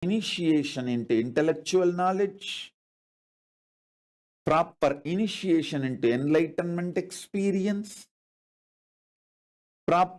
initiation into intellectual knowledge, proper initiation into enlightenment experience, proper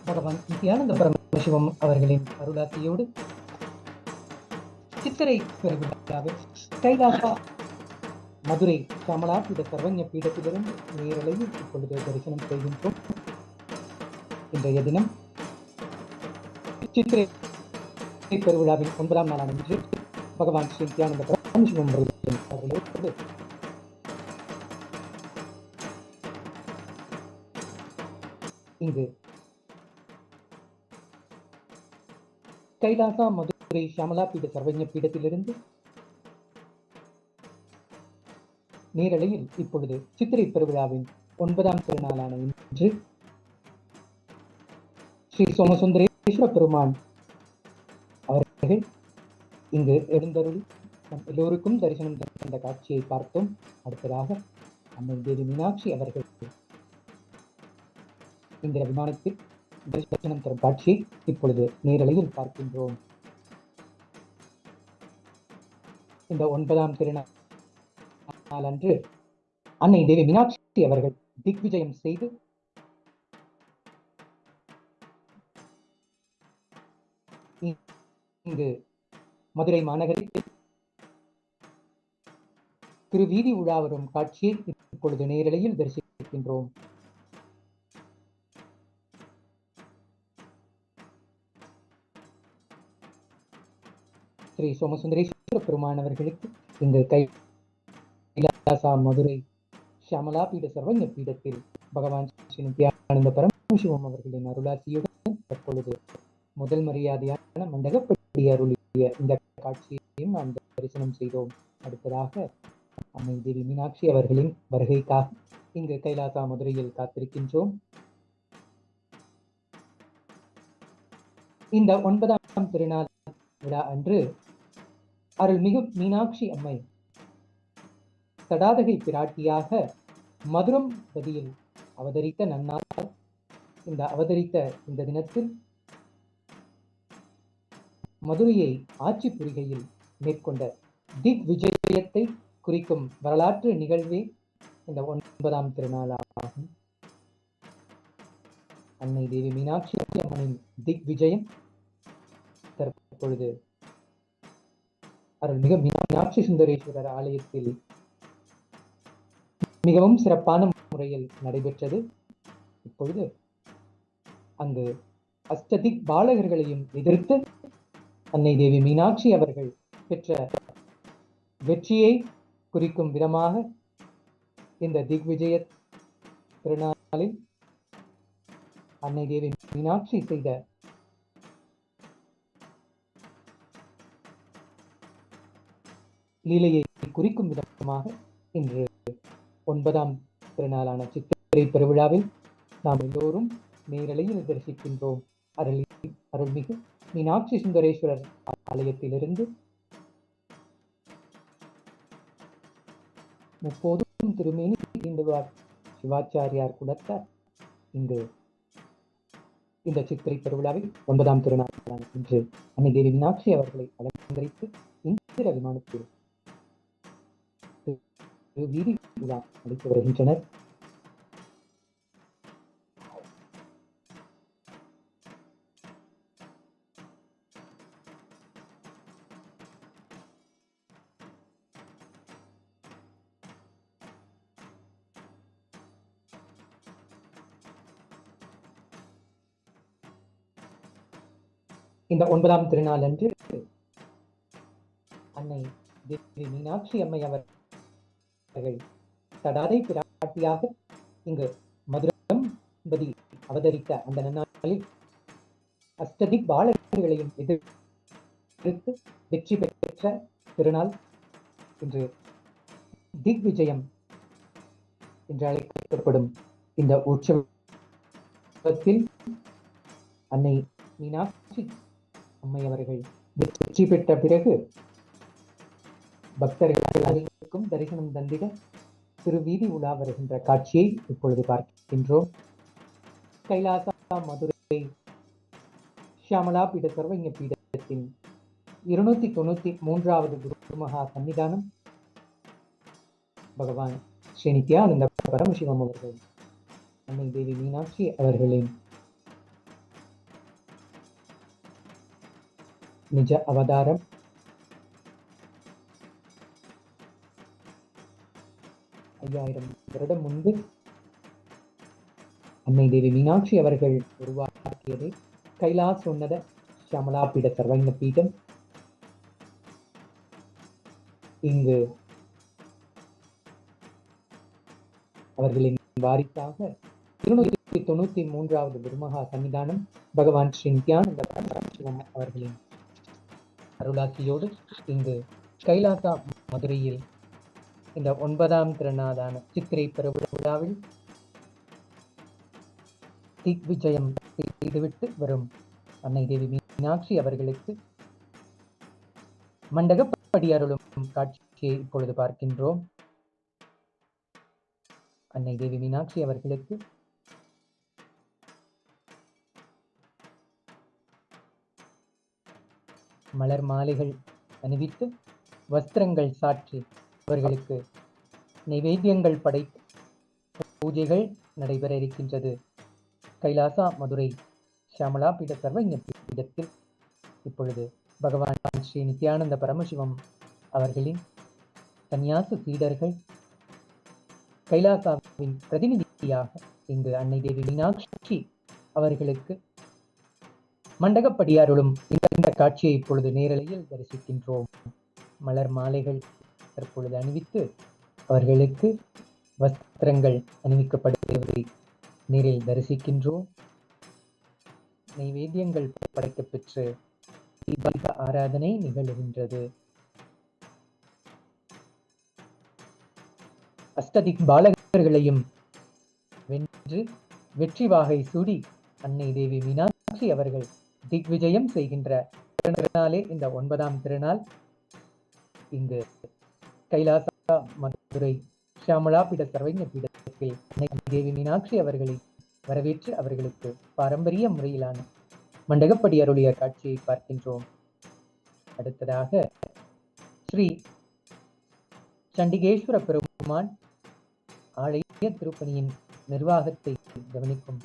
பகவான் நித்யானந்த பரமசிவம் அவர்களின் அருளாசியோடு சித்திரை பெருவிழாவில் கைலாசா மதுரை ஷியாமலாபீத சர்வஜ்ஞ பீடத்திலிருந்து நேரலையில் இப்பொழுது தரிசனம் செய்கின்றோம். இன்றைய தினம் சித்திரை பெருவிழாவின் 9ஆம் நாளான இன்று பகவான் ஸ்ரீ நித்யானந்த பரமசிவம் அவர்களோடு இங்கு கைலாசா மதுரை ஷியாமலாபீத சர்வஜ்ஞ பீடத்திலிருந்து நேரலையில் இப்பொழுது சித்திரை பெருவிழாவின் 9ஆம் திருநாளான இன்று ஸ்ரீ சோமசுந்தரேஸ்வர பெருமான் அவர்கள் இங்கு எழுந்தருளி நம் எல்லோருக்கும் தரிசனம் தந்த காட்சியை பார்த்தோம். அடுத்ததாக அன்னை தேவி மீனாட்சி அவர்கள் இந்திர விமானத்தில் தரிசனம் தரும் காட்சியை இப்பொழுது நேரலையில் பார்க்கின்றோம். இந்த 9ஆம் திருநாள் அன்று அன்னை தேவி மீனாட்சி அவர்கள் திக்விஜயம் செய்து இங்கு மதுரை மாநகரில் திருவீதி உலா வரும் காட்சியை இப்பொழுது நேரலையில் தரிசிக்கின்றோம். ஸ்ரீ சோமசுந்தரேஸ்வர பெருமான் அவர்களுக்கு இங்கு கைலாசா மதுரை ஷியாமலாபீட சர்வஜ்ஞபீடத்தில் பகவான் ஸ்ரீ நித்யானந்த பரமசிவம் அவர்களின் அருளாசியுடன் தற்பொழுது முதல் மரியாதையான மண்டகப்படி அருளிய இந்த காட்சியையும் நாம் தரிசனம் செய்தோம். அடுத்ததாக அன்னை தேவி மீனாட்சி அவர்களின் வருகைக்காக இங்கு கைலாசா மதுரையில் காத்திருக்கின்றோம். இந்த 9ஆம் திருநாள் விழா அன்று அருள்மிகு மீனாட்சி அம்மை தடாதகை பிராட்டியாக மதுரம்பதியில் அவதரித்த நன்னாள். இந்த அவதரித்த இந்த தினத்தில் மதுரையை ஆட்சி புரிகையில் மேற்கொண்ட திக்விஜயத்தை குறிக்கும் வரலாற்று நிகழ்வே இந்த 9ஆம் திருநாளாகும். அன்னை தேவி மீனாட்சி அம்மனின் திக்விஜயம் தற்பொழுது அருள்மிகு மீனாட்சி சுந்தரேஸ்வரர் ஆலயத்தில் மிகவும் சிறப்பான முறையில் நடைபெற்றது. இப்பொழுது அங்கு அஷ்டதிக் பாலகர்களையும் எதிர்த்து அன்னை தேவி மீனாட்சி அவர்கள் பெற்ற வெற்றியை குறிக்கும் விதமாக இந்த திக்விஜய திருநாளில் அன்னை தேவி மீனாட்சி செய்த லீலையை குறிக்கும் விதமாக இன்று 9ஆம் திருநாளான சித்திரை பெருவிழாவில் நாம் எல்லோரும் நேரலையில் தரிசிக்கின்றோம். அருள்மிகு மீனாட்சி சுந்தரேஸ்வரர் ஆலயத்திலிருந்து முப்போதும் திருமேனி தீண்டுவார் சிவாச்சாரியார் குலத்தார் இங்கு இந்த சித்திரை பெருவிழாவில் 9ஆம் திருநாளான இன்று அன்னை தேவி மீனாட்சி அவர்களை அலங்கரித்து இந்திர விமானத்தில் வீதி உலா அளித்து வருகின்றனர். இந்த 9ஆம் திருநாள் அன்று அன்னை தேவி மீனாட்சி அம்மை அவர்கள் தடாதை பிராட்டியாக இங்கு மதுரம்பதி அவதரித்த அந்த நன்னாளில் அஷ்டதிக் பாலகர்களையும் எதிர்த்து வெற்றி பெற்ற திருநாள் இன்று திக்விஜயம் என்று அழைக்கப்படும் இந்த உற்சவத்தில் அன்னை மீனாட்சி அம்மை அவர்கள் வெற்றி பெற்ற பிறகு பக்தர்கள் அனைவருக்கும் தரிசனம் தந்திட திருவீதி உலா வருகின்ற காட்சியை இப்பொழுது பார்க்கின்றோம். கைலாசா மதுரை ஷியாமலாபீட சர்வஜ்ஞ பீடத்தின் 293வது குரு மகா சன்னிதானம் பகவான் ஸ்ரீ நித்யானந்த பரமசிவம் அவர்கள் அன்னை தேவி மீனாட்சி அவர்களின் நிஜ அவதாரம். வருடம் முன்பு அன்னை தேவி மீனாட்சி அவர்கள் உருவாக்கியதை கைலாசோன்னத ஷியாமலாபீட சர்வஜ்ஞ பீடம். இங்கு அவர்களின் வாரிசாக 293வது குருமகா சன்னிதானம் பகவான் ஸ்ரீ நித்யானந்த பரமசிவம் அவர்களின் அருளாசியோடு இங்கு கைலாசா மதுரையில் இந்த 9ஆம் திருநாளான சித்திரை பெருவிழாவில் திக்விஜயம் செய்துவிட்டு வரும் அன்னை தேவி மீனாட்சி அவர்களுக்கு மண்டகப்படி அருளும் காட்சியை இப்பொழுது பார்க்கின்றோம். அன்னை தேவி மீனாட்சி அவர்களுக்கு மலர் மாலைகள் அணிவித்து வஸ்திரங்கள் சாற்றி அவர்களுக்கு நைவேத்தியங்கள் படைத்து பூஜைகள் நடைபெற இருக்கின்றது. கைலாசா மதுரை ஷியாமலாபீட சர்வஜ்ஞபீடத்தில் இப்பொழுது பகவான் ஸ்ரீ நித்யானந்த பரமசிவம் அவர்களின் சந்நியாச சீடர்கள் கைலாசாவின் பிரதிநிதியாக இங்கு அன்னை தேவி மீனாட்சி அவர்களுக்கு மண்டகப்படி அருளும் இந்த காட்சியை இப்பொழுது நேரலையில் தரிசிக்கின்றோம். மலர் மாலைகள் தற்பொழுது அணிவித்து அவர்களுக்கு வஸ்திரங்கள் அணிவிக்கப்படுவதை நேரில் தரிசிக்கின்றோம். நைவேத்தியங்கள் படைக்கப் பெற்று தீபாவளி ஆராதனை நிகழ்கின்றது. அஷ்டதிக் பாலகர்களையும் வென்று வெற்றி வாகை சூடி அன்னை தேவி மீனாட்சி அவர்கள் திக்விஜயம் செய்கின்ற திருநாளே இந்த 9ஆம் திருநாள். இங்கு கைலாசா மதுரை ஷியாமலாபீட சர்வஜ்ஞ பீடத்தில் அன்னை தேவி மீனாட்சி அவர்களை வரவேற்று அவர்களுக்கு பாரம்பரிய முறையிலான மண்டகப்படி அருளிய காட்சியை பார்க்கின்றோம். அடுத்ததாக ஸ்ரீ சண்டிகேஸ்வர பெருமான் ஆலய திருப்பணியின் நிர்வாகத்தை கவனிக்கும்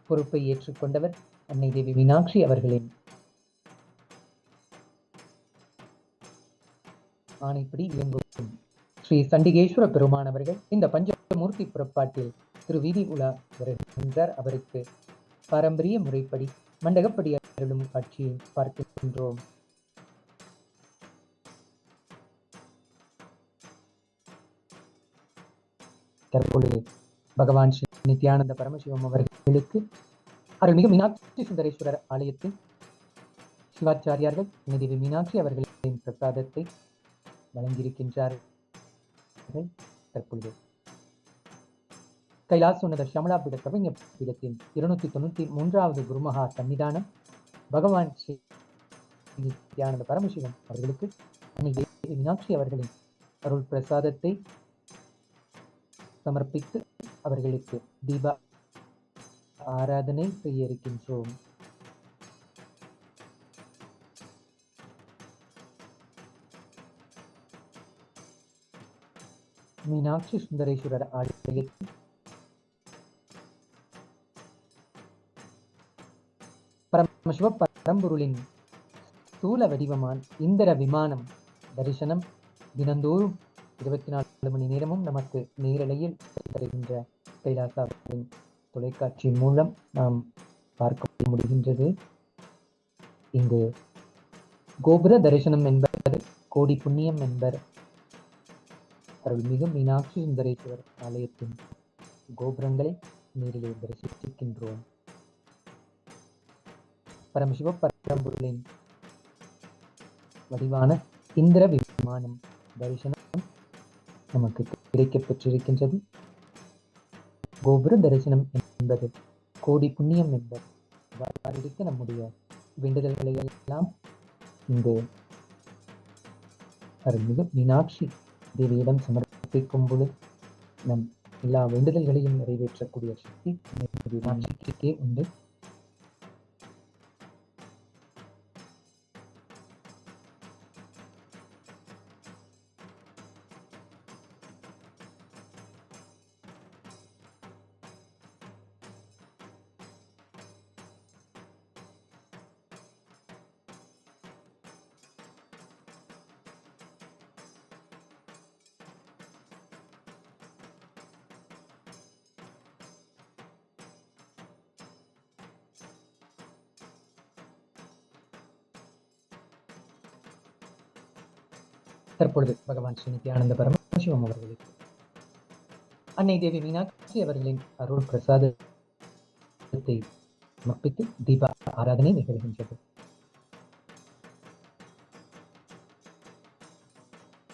பொறுப்பை ஏற்றுக்கொண்டவர் அன்னை தேவி மீனாட்சி அவர்களின் ஆணைப்படி இயங்கும் ஸ்ரீ சண்டிகேஸ்வர பெருமான் அவர்கள் இந்த பஞ்சமூர்த்தி புறப்பாட்டில் திருவீதி உலா வருகின்றார். அவருக்கு பாரம்பரிய முறைப்படி மண்டகப்படி அருளும் காட்சியை பார்க்கின்றோம். தற்பொழுது பகவான் ஸ்ரீ நித்யானந்த பரமசிவம் அவர்களுக்கு அருள்மிகு மீனாட்சி சுந்தரேஸ்வரர் ஆலயத்தின் சிவாச்சாரியார்கள் அன்னை தேவி மீனாட்சி அவர்களின் பிரசாதத்தை வழங்கியிருக்கின்றார்கள். தற்பொழுது கைலாசோன்னத ஷியாமலாபீட சர்வஜ்ஞ பீடத்தின் 293வது குருமகா சன்னிதானம் பகவான் ஸ்ரீ நித்யானந்த பரமசிவம் அவர்களுக்கு அன்னை தேவி மீனாட்சி அவர்களின் அருள் பிரசாதத்தை சமர்ப்பித்து அவர்களுக்கு தீப ஆராதனை செய்ய இருக்கின்றோம். மீனாட்சி சுந்தரேஸ்வரர் ஆலயத்தில் பரமசிவ பரம்பொருளின் ஸ்தூல வடிவமான இந்திர விமானம் தரிசனம் தினந்தோறும் 24 மணி நேரமும் நமக்கு நேரலையில் தருகின்ற கைலாசாவின் தொலைக்காட்சி மூலம் நாம் பார்க்க முடிகின்றது. இங்கு கோபுர தரிசனம் என்பது கோடி புண்ணியம் என்பர் அருள்மிகு மீனாட்சி சுந்தரேஸ்வரர் ஆலயத்தின் கோபுரங்களை நேரிலே தரிசிக்கின்றோம். பரமசிவ பரம்பொருளின் வடிவான இந்திர விமானம் தரிசனம் நமக்கு கிடைக்கப் பெற்றிருக்கின்றது. கோபுர தரிசனம் என்பது கோடி புண்ணியம் என்பது இருக்க நம்முடைய வேண்டுதல்களை எல்லாம் இங்கு அருள்மிகு மீனாட்சி தேவியிடம் சமர்ப்பிக்கும் பொழுது நம் எல்லா வேண்டுதல்களையும் நிறைவேற்றக்கூடிய சக்தி மீனாட்சிக்கே உண்டு. தற்பொழுது பகவான் ஸ்ரீ நித்யானந்த பரமசிவம் அவர்களுக்கு அன்னை தேவி மீனாட்சி அவர்களின் அருள் பிரசாதத்தை சமர்ப்பித்து தீப ஆராதனை நிகழ்கின்றது.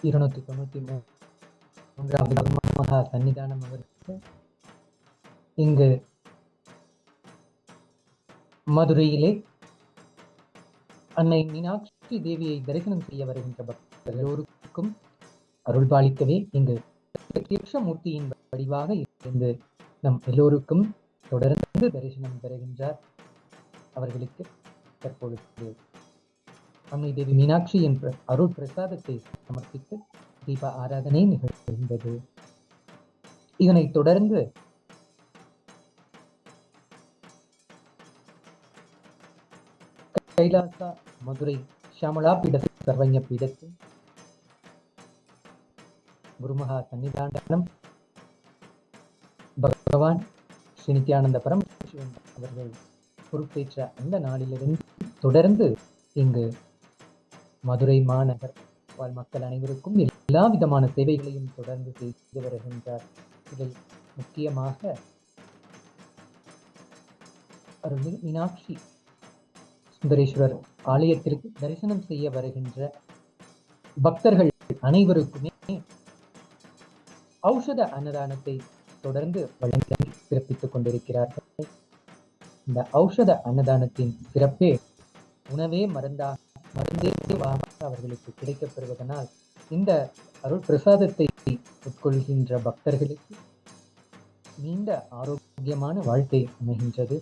293வது மகா சன்னிதானம் அவருக்கு இங்கு மதுரையிலே அன்னை மீனாட்சி தேவியை தரிசனம் செய்ய வருகின்ற பக்தர்கள் எல்லோருக்கும் அருள் பாலிக்கவே இங்கு மூர்த்தியின் வடிவாக இருந்து நம் எல்லோருக்கும் தொடர்ந்து தரிசனம் பெறுகின்றார். அவர்களுக்கு தற்பொழுது அன்னை தேவி மீனாட்சியின் அருள் பிரசாதத்தை சமர்ப்பித்து தீப ஆராதனை நிகழ்கின்றது. இதனைத் தொடர்ந்து கைலாசா மதுரை ஷியாமலாபீட சர்வஜ்ஞபீடத்தில் குருமகா சன்னிதானம் பகவான் ஸ்ரீ நித்யானந்த பரமசிவம் அவர்கள் பொறுப்பேற்ற அந்த நாளிலிருந்து தொடர்ந்து இங்கு மதுரை மாநகர் வாழ் மக்கள் அனைவருக்கும் எல்லா விதமான சேவைகளையும் தொடர்ந்து செய்து வருகின்றார். இதில் முக்கியமாக அருள்மிகு மீனாட்சி சுந்தரேஸ்வரர் ஆலயத்திற்கு தரிசனம் செய்ய வருகின்ற பக்தர்கள் அனைவருக்குமே ஔஷத அன்னதானத்தை தொடர்ந்து வழங்கி சிறப்பித்துக் கொண்டிருக்கிறார்கள். இந்த ஔஷத அன்னதானத்தின் சிறப்பே உணவே மருந்தே அவர்களுக்கு கிடைக்கப்பெறுவதனால் இந்த அருள் பிரசாதத்தை உட்கொள்கின்ற பக்தர்களுக்கு நீண்ட ஆரோக்கியமான வாழ்க்கை அமைகின்றது.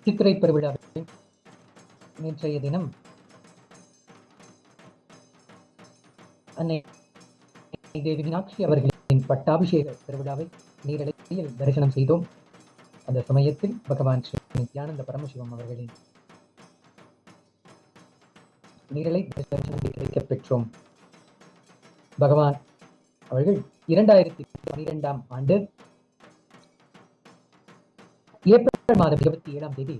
சித்திரை பெருவிழாவில் நேற்றைய தினம் அன்னை தேவி மீனாட்சி அவர்களின் பட்டாபிஷேக பெருவிழாவை நீரலையில் தரிசனம் செய்தோம். அந்த சமயத்தில் பகவான் ஸ்ரீ நித்யானந்த பரமசிவம் அவர்களின் நீரலை தரிசனத்தை கிடைக்கப் பெற்றோம். பகவான் அவர்கள் 2012ஆம் ஆண்டு ஏப்ரல் மாதம் 27ஆம் தேதி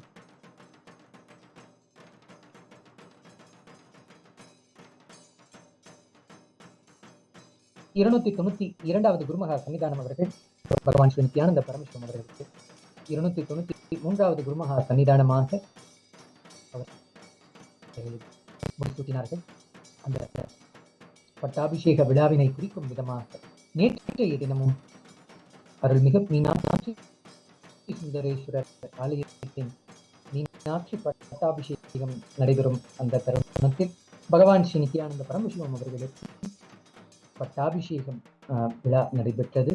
இரண்டாவது குருமகா சன்னிதானம் அவர்கள் பகவான் ஸ்ரீ நித்யானந்த பரமசிவம் அவர்களுக்கு 293வது குருமகா சன்னிதானமாக முடிசூட்டினார்கள். அந்த பட்டாபிஷேக விழாவினை குறிக்கும் விதமாக நேற்றைய தினமும் அருள்மிகு மீனாட்சி சுந்தரேஸ்வரர் ஆலயத்தின் மீனாட்சி பட்டாபிஷேகம் நடைபெறும் அந்த தருணத்தில் பகவான் ஸ்ரீ நித்யானந்த பரமசிவம் அவர்களுக்கு பட்டாபிஷேகம் விழா நடைபெற்றது.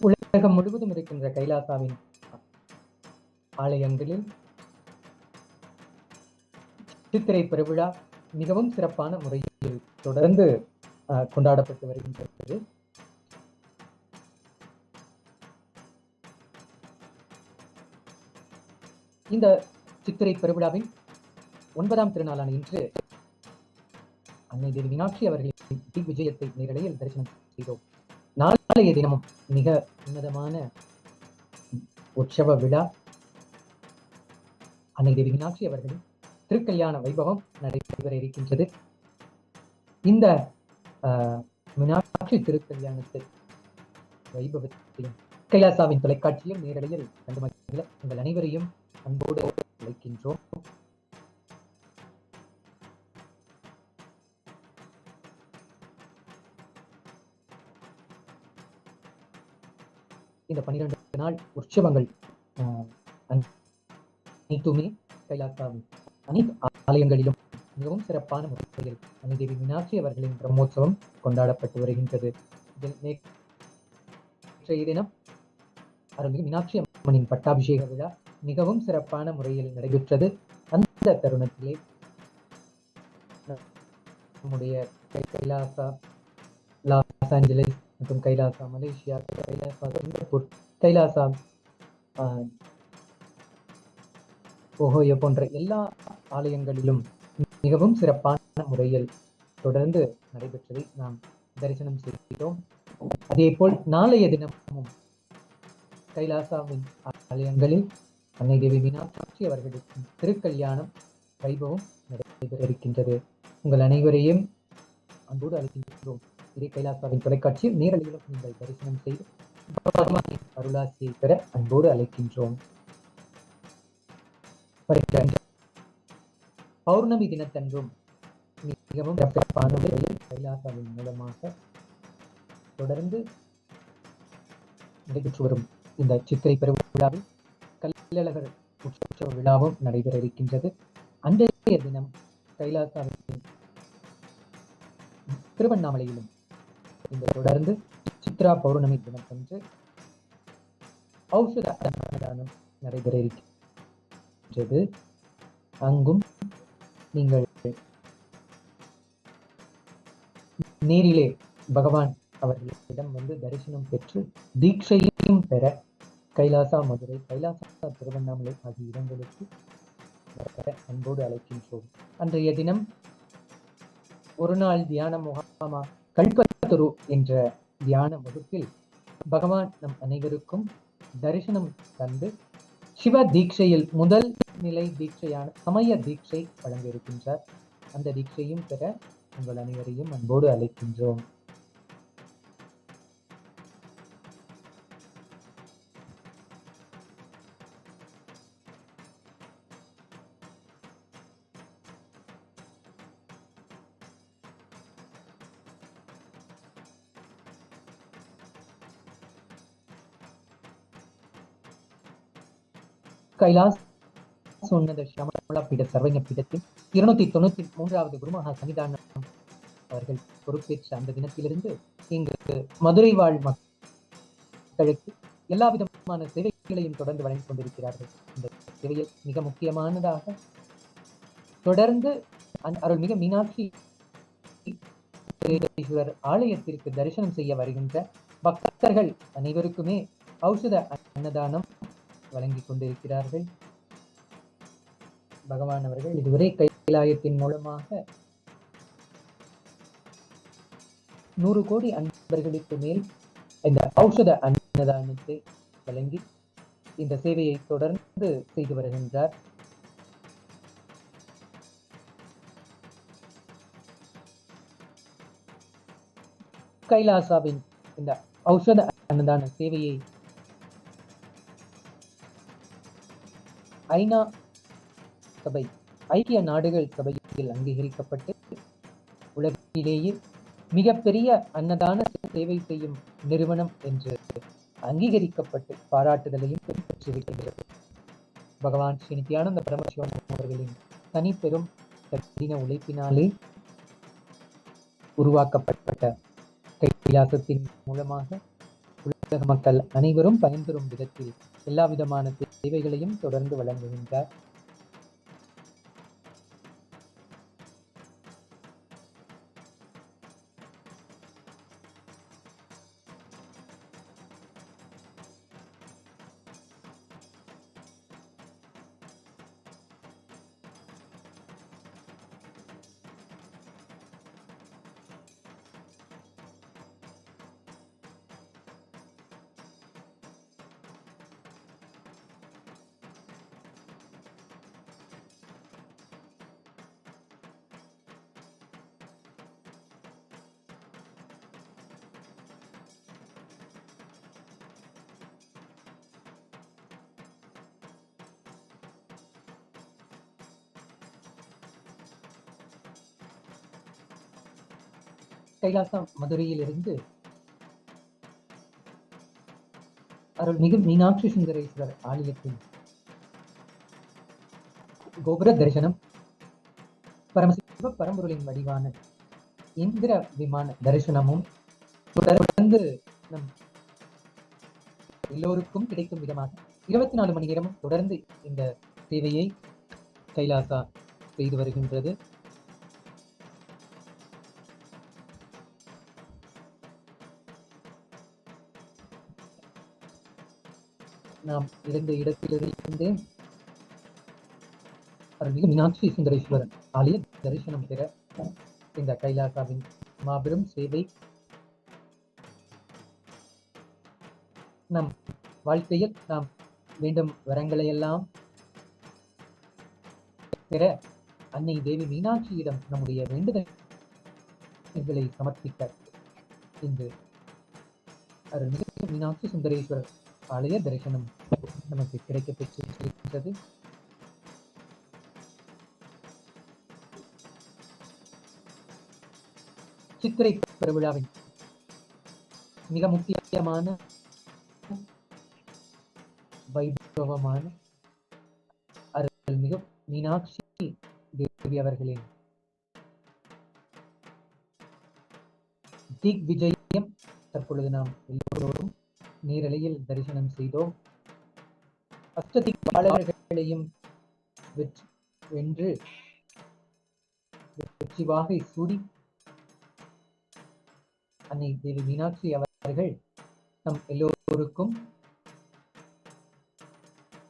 உலகம் முழுவதும் இருக்கின்ற கைலாசாவின் ஆலயங்களில் சித்திரை பெருவிழா மிகவும் சிறப்பான முறையில் தொடர்ந்து கொண்டாடப்பட்டு வருகின்றது. இந்த சித்திரை பெருவிழாவின் 9ஆம் திருநாளான இன்று அன்னை தேவி மீனாட்சி அவர்களின் திக்விஜயத்தை நேரலையில் தரிசனம் செய்தோம். நாளைய தினமும் மிக உன்னதமான உற்சவ விழா அன்னை தேவி மீனாட்சி அவர்களின் திருக்கல்யாண வைபவம் நடைபெற இருக்கின்றது. இந்த மீனாட்சி திருக்கல்யாணத்தை வைபவத்தையும் கைலாசாவின் தொலைக்காட்சியில் நேரலையில் கண்டு மகிழ உங்கள் அனைவரையும் அன்போடு அழைக்கின்றோம். இந்த 12 நாள் உற்சவங்கள் அனைத்துமே கைலாசாவின் அனைத்து ஆலயங்களிலும் மிகவும் சிறப்பான முறையில் அன்னை தேவி மீனாட்சி அவர்களின் பிரம்மோற்சவம் கொண்டாடப்பட்டு வருகின்றது. நேற்றைய தினம் அருள்மிகு மீனாட்சி அம்மனின் பட்டாபிஷேக விழா மிகவும் சிறப்பான முறையில் நடைபெற்றது. அந்த தருணத்திலே நம்முடைய கைலாசா லாஸ் ஏஞ்சலிஸ் மற்றும் கைலாசா மலேசியா, கைலாசா சிங்கப்பூர், கைலாசா ஓஹோயோ போன்ற எல்லா ஆலயங்களிலும் மிகவும் சிறப்பான முறையில் தொடர்ந்து நடைபெற்றதை நாம் தரிசனம் செய்தோம். அதே போல் நாளைய தினமும் கைலாசாவின் ஆலயங்களில் அன்னை தேவி மீனாட்சி அவர்களுக்கு திருக்கல்யாணம் வைபவம் நடைபெற இருக்கின்றது. உங்கள் அனைவரையும் அன்போடு அழைக்கின்றோம். இதே கைலாசாவின் தொலைக்காட்சியில் நேரலையிலும் நீங்கள் தரிசனம் செய்து அருளாசியை பெற அன்போடு அழைக்கின்றோம். பௌர்ணமி தினத்தன்றும் மிகவும் சிறப்பான முறையில் கைலாசாவின் மூலமாக தொடர்ந்து நடைபெற்று வரும் இந்த சித்திரை பெருவிழாவில் கள்ளழகர் உற்சவ விழாவும் நடைபெற இருக்கின்றது. அன்றைய தினம் கைலாசாவின் திருவண்ணாமலையிலும் இந்த தொடர்ந்து சித்ரா பௌர்ணமி தினத்தன்று ஔஷத அன்னதானம் நடைபெற இருக்கின்றது. அங்கும் நீங்கள் நேரிலே பகவான் அவர்களிடம் வந்து தரிசனம் பெற்று தீட்சையும் பெற கைலாசா மதுரை, கைலாசா திருவண்ணாமலை ஆகிய இடங்களுக்கு அன்போடு அழைக்கின்றோம். அன்றைய தினம் ஒரு நாள் தியான முகாமா கல்பத்தரு என்ற தியான வகுப்பில் பகவான் நம் அனைவருக்கும் தரிசனம் தந்து சிவ தீட்சையில் முதல் நிலை தீட்சையான சமய தீட்சை வழங்க இருக்கின்றார். அந்த தீட்சையும் பெற உங்கள் அனைவரையும் அன்போடு அழைக்கின்றோம். கைலாசோன்னத ஷியாமலாபீட சர்வஜ்ஞபீடத்தின் 293வது குரு மகாசன்னிதானம் அவர்கள் பொறுப்பேற்ற அந்த தினத்திலிருந்து இங்கு மதுரை வாழ் மக்களுக்கு எல்லா விதமான சேவைகளையும் தொடர்ந்து வழங்கிக் கொண்டிருக்கிறார்கள். இந்த சேவையில் மிக முக்கியமானதாக தொடர்ந்து அருள்மிகு மீனாட்சி ஆலயத்திற்கு தரிசனம் செய்ய வருகின்ற பக்தர்கள் அனைவருக்குமே ஔஷத அன்னதானம் வழங்கிக் கொண்டிருக்கிறார்கள். பகவான் அவர்கள் இதுவரை கைலாயத்தின் மூலமாக 100 கோடி அன்பர்களுக்கு மேல் இந்த ஔஷத அன்னதானத்தை வழங்கி இந்த சேவையை தொடர்ந்து செய்து வருகின்றார். கைலாசாவின் இந்த ஔஷத அன்னதான சேவையை ஐநா சபை, ஐக்கிய நாடுகள் சபையில் அங்கீகரிக்கப்பட்டு உலகிலேயே மிகப்பெரிய அன்னதான சேவை செய்யும் நிறுவனம் என்று அங்கீகரிக்கப்பட்டு பாராட்டுதலையும் பெற்றிருக்கின்றது. பகவான் ஸ்ரீ நித்யானந்த பரமசிவம் அவர்களின் தனிப்பெரும் கடின உழைப்பினாலே உருவாக்கப்பட்ட கைலாசத்தின் மூலமாக உலக மக்கள் அனைவரும் பயன்பெறும் விதத்தில் எல்லா விதமான சேவைகளையும் தொடர்ந்து வழங்குகின்றார். கைலாசா மதுரையிலிருந்து அருள்மிகு மீனாட்சி சுந்தரேஸ்வரர் ஆலயத்தின் கோபுர தரிசனம், பரமசிவ பரம்பொருளின் வடிவான இந்திர விமான தரிசனமும் தொடர்ந்து நம் எல்லோருக்கும் கிடைக்கும் விதமாக 24 மணி நேரமும் தொடர்ந்து இந்த சேவையை கைலாசா செய்து வருகின்றது. நாம் இருந்த இடத்திலிருந்தே அருள்மிகு மீனாட்சி சுந்தரேஸ்வரர் ஆலய தரிசனம் பெற இந்த கைலாசாவின் மாபெரும் சேவை நம் வாழ்க்கையில் நாம் வேண்டும் வரங்களை எல்லாம் பெற அன்னை தேவி மீனாட்சியிடம் நம்முடைய வேண்டுதல்களை சமர்ப்பிக்க இன்று அருள்மிகு மீனாட்சி சுந்தரேஸ்வரர் ஆலய தரிசனம் நமக்கு கிடைக்க பெற்றிருக்கிறது. சித்திரை பெருவிழாவின் மிக முக்கியமான வைபவமான அருள்மிகு மீனாட்சி தேவி அவர்களின் திக்விஜயம் தற்பொழுது நாம் எல்லோரும் நேரலையில் தரிசனம் செய்தோம். அஷ்டதிக்பாலகர்களையும் வென்று வெற்றி வாகை சூடி அன்னை தேவி மீனாட்சி அவர்கள் நம் எல்லோருக்கும்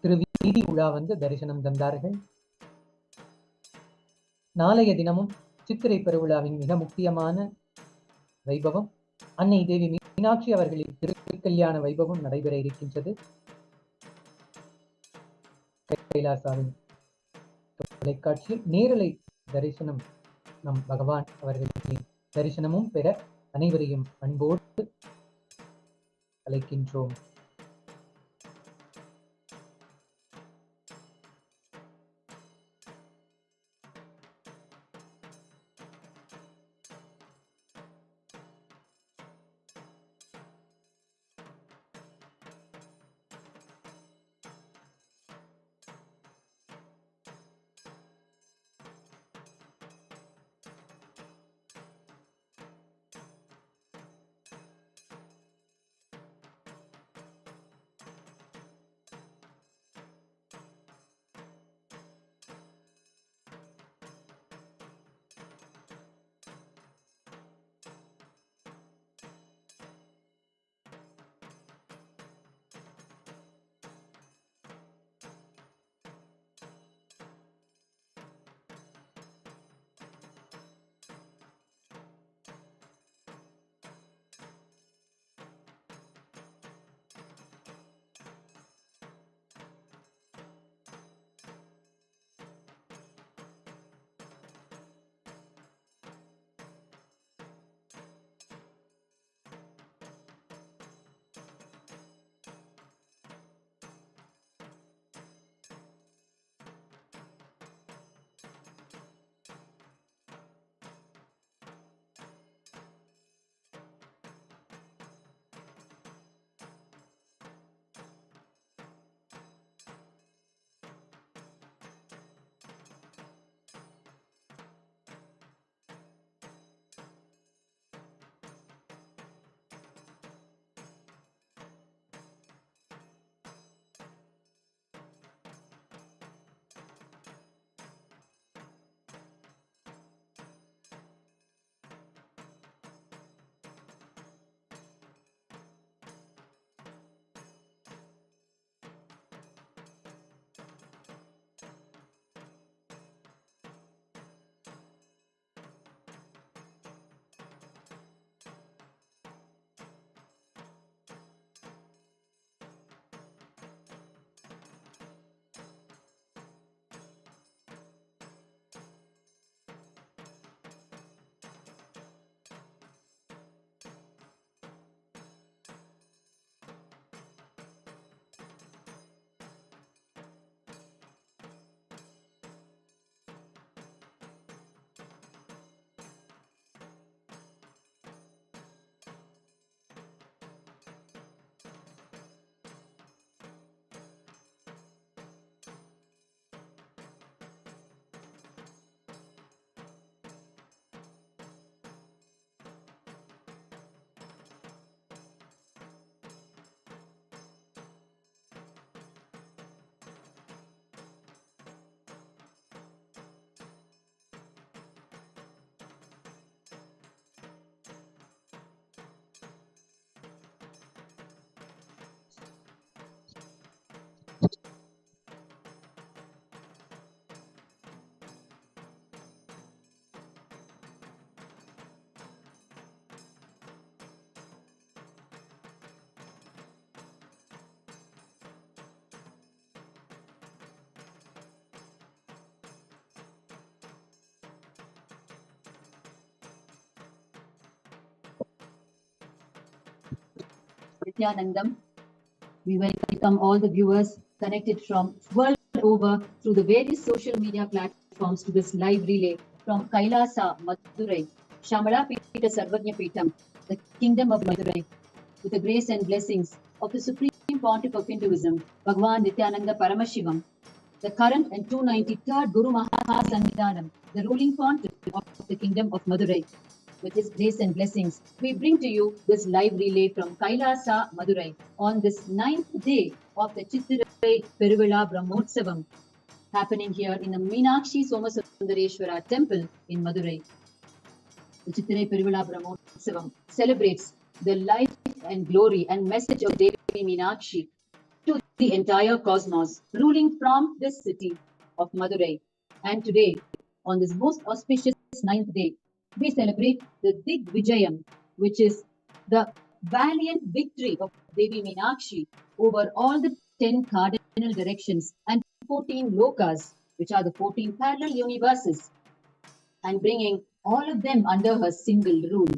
திருவீதி உலா வந்து தரிசனம் தந்தார்கள். நாளைய தினமும் சித்திரை பெருவிழாவின் மிக முக்கியமான வைபவம் அன்னை தேவி மீனாட்சி அவர்களின் திருக்கல்யாண வைபவம் நடைபெற இருக்கின்றது. கைலாசாவின் தொலைக்காட்சியில் நேரலை தரிசனம் நம் பகவான் அவர்களின் தரிசனமும் பெற அனைவரையும் அன்போடு அழைக்கின்றோம். Nithyanandam. We welcome all the viewers connected from world over through the various social media platforms to this live relay from Kailasa, Madurai. Shyamalapeetha Sarvajnapeetham, the kingdom of Madurai, with the grace and blessings of the Supreme Pontiff of Hinduism, Bhagavan Nithyananda Paramashivam, the current and 293rd Guru MAHASANNIDHANAM, the ruling pontiff of the kingdom of Madurai. With his grace and blessings, we bring to you this live relay from Kailasa, Madurai, on this 9th day of the Chithirai Peruvizha happening here in the Minakshi Somasundareshwara temple in Madurai. The Chithirai Peruvizha celebrates the life and glory and message of Devi Meenakshi to the entire cosmos, ruling from this city of Madurai. And today, on this most auspicious 9th day, we celebrate the Digvijayam, which is the valiant victory of Devi Meenakshi over all the 10 cardinal directions and 14 lokas, which are the 14 parallel universes, and bringing all of them under her single rule.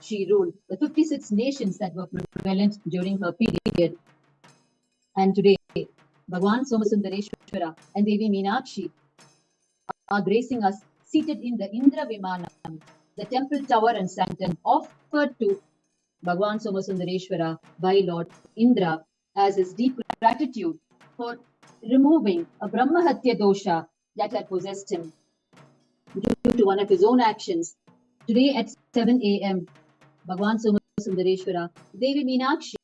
She ruled the 56 nations that were prevalent during her period. And today, Bhagavan Somasundareshwara and Devi Meenakshi are gracing us seated in the Indra Vimanam, the temple tower and sanctum offered to Bhagavan Somasundareshwara by Lord Indra as his deep gratitude for removing a Brahmahatya dosha that had possessed him due to one of his own actions. Today at 7 a.m., Bhagavan Somasundareshwara, Devi Meenakshi,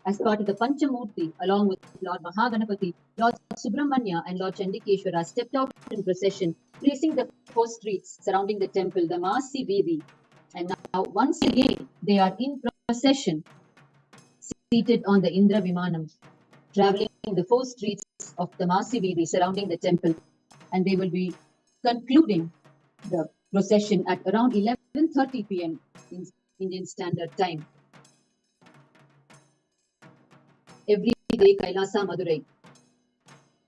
as part of the Panchamurti, along with Lord Mahaganapathi, Lord Subramanya and Lord Chandikeshwara, stepped out in procession, gracing the 4 streets surrounding the temple, the Masi Veedi. And now, once again, they are in procession, seated on the Indra Vimanam, traveling the 4 streets of the Masi Veedi surrounding the temple. And they will be concluding the procession at around 11:30 p.m. in Indian Standard Time. Every day, Kailasa Madurai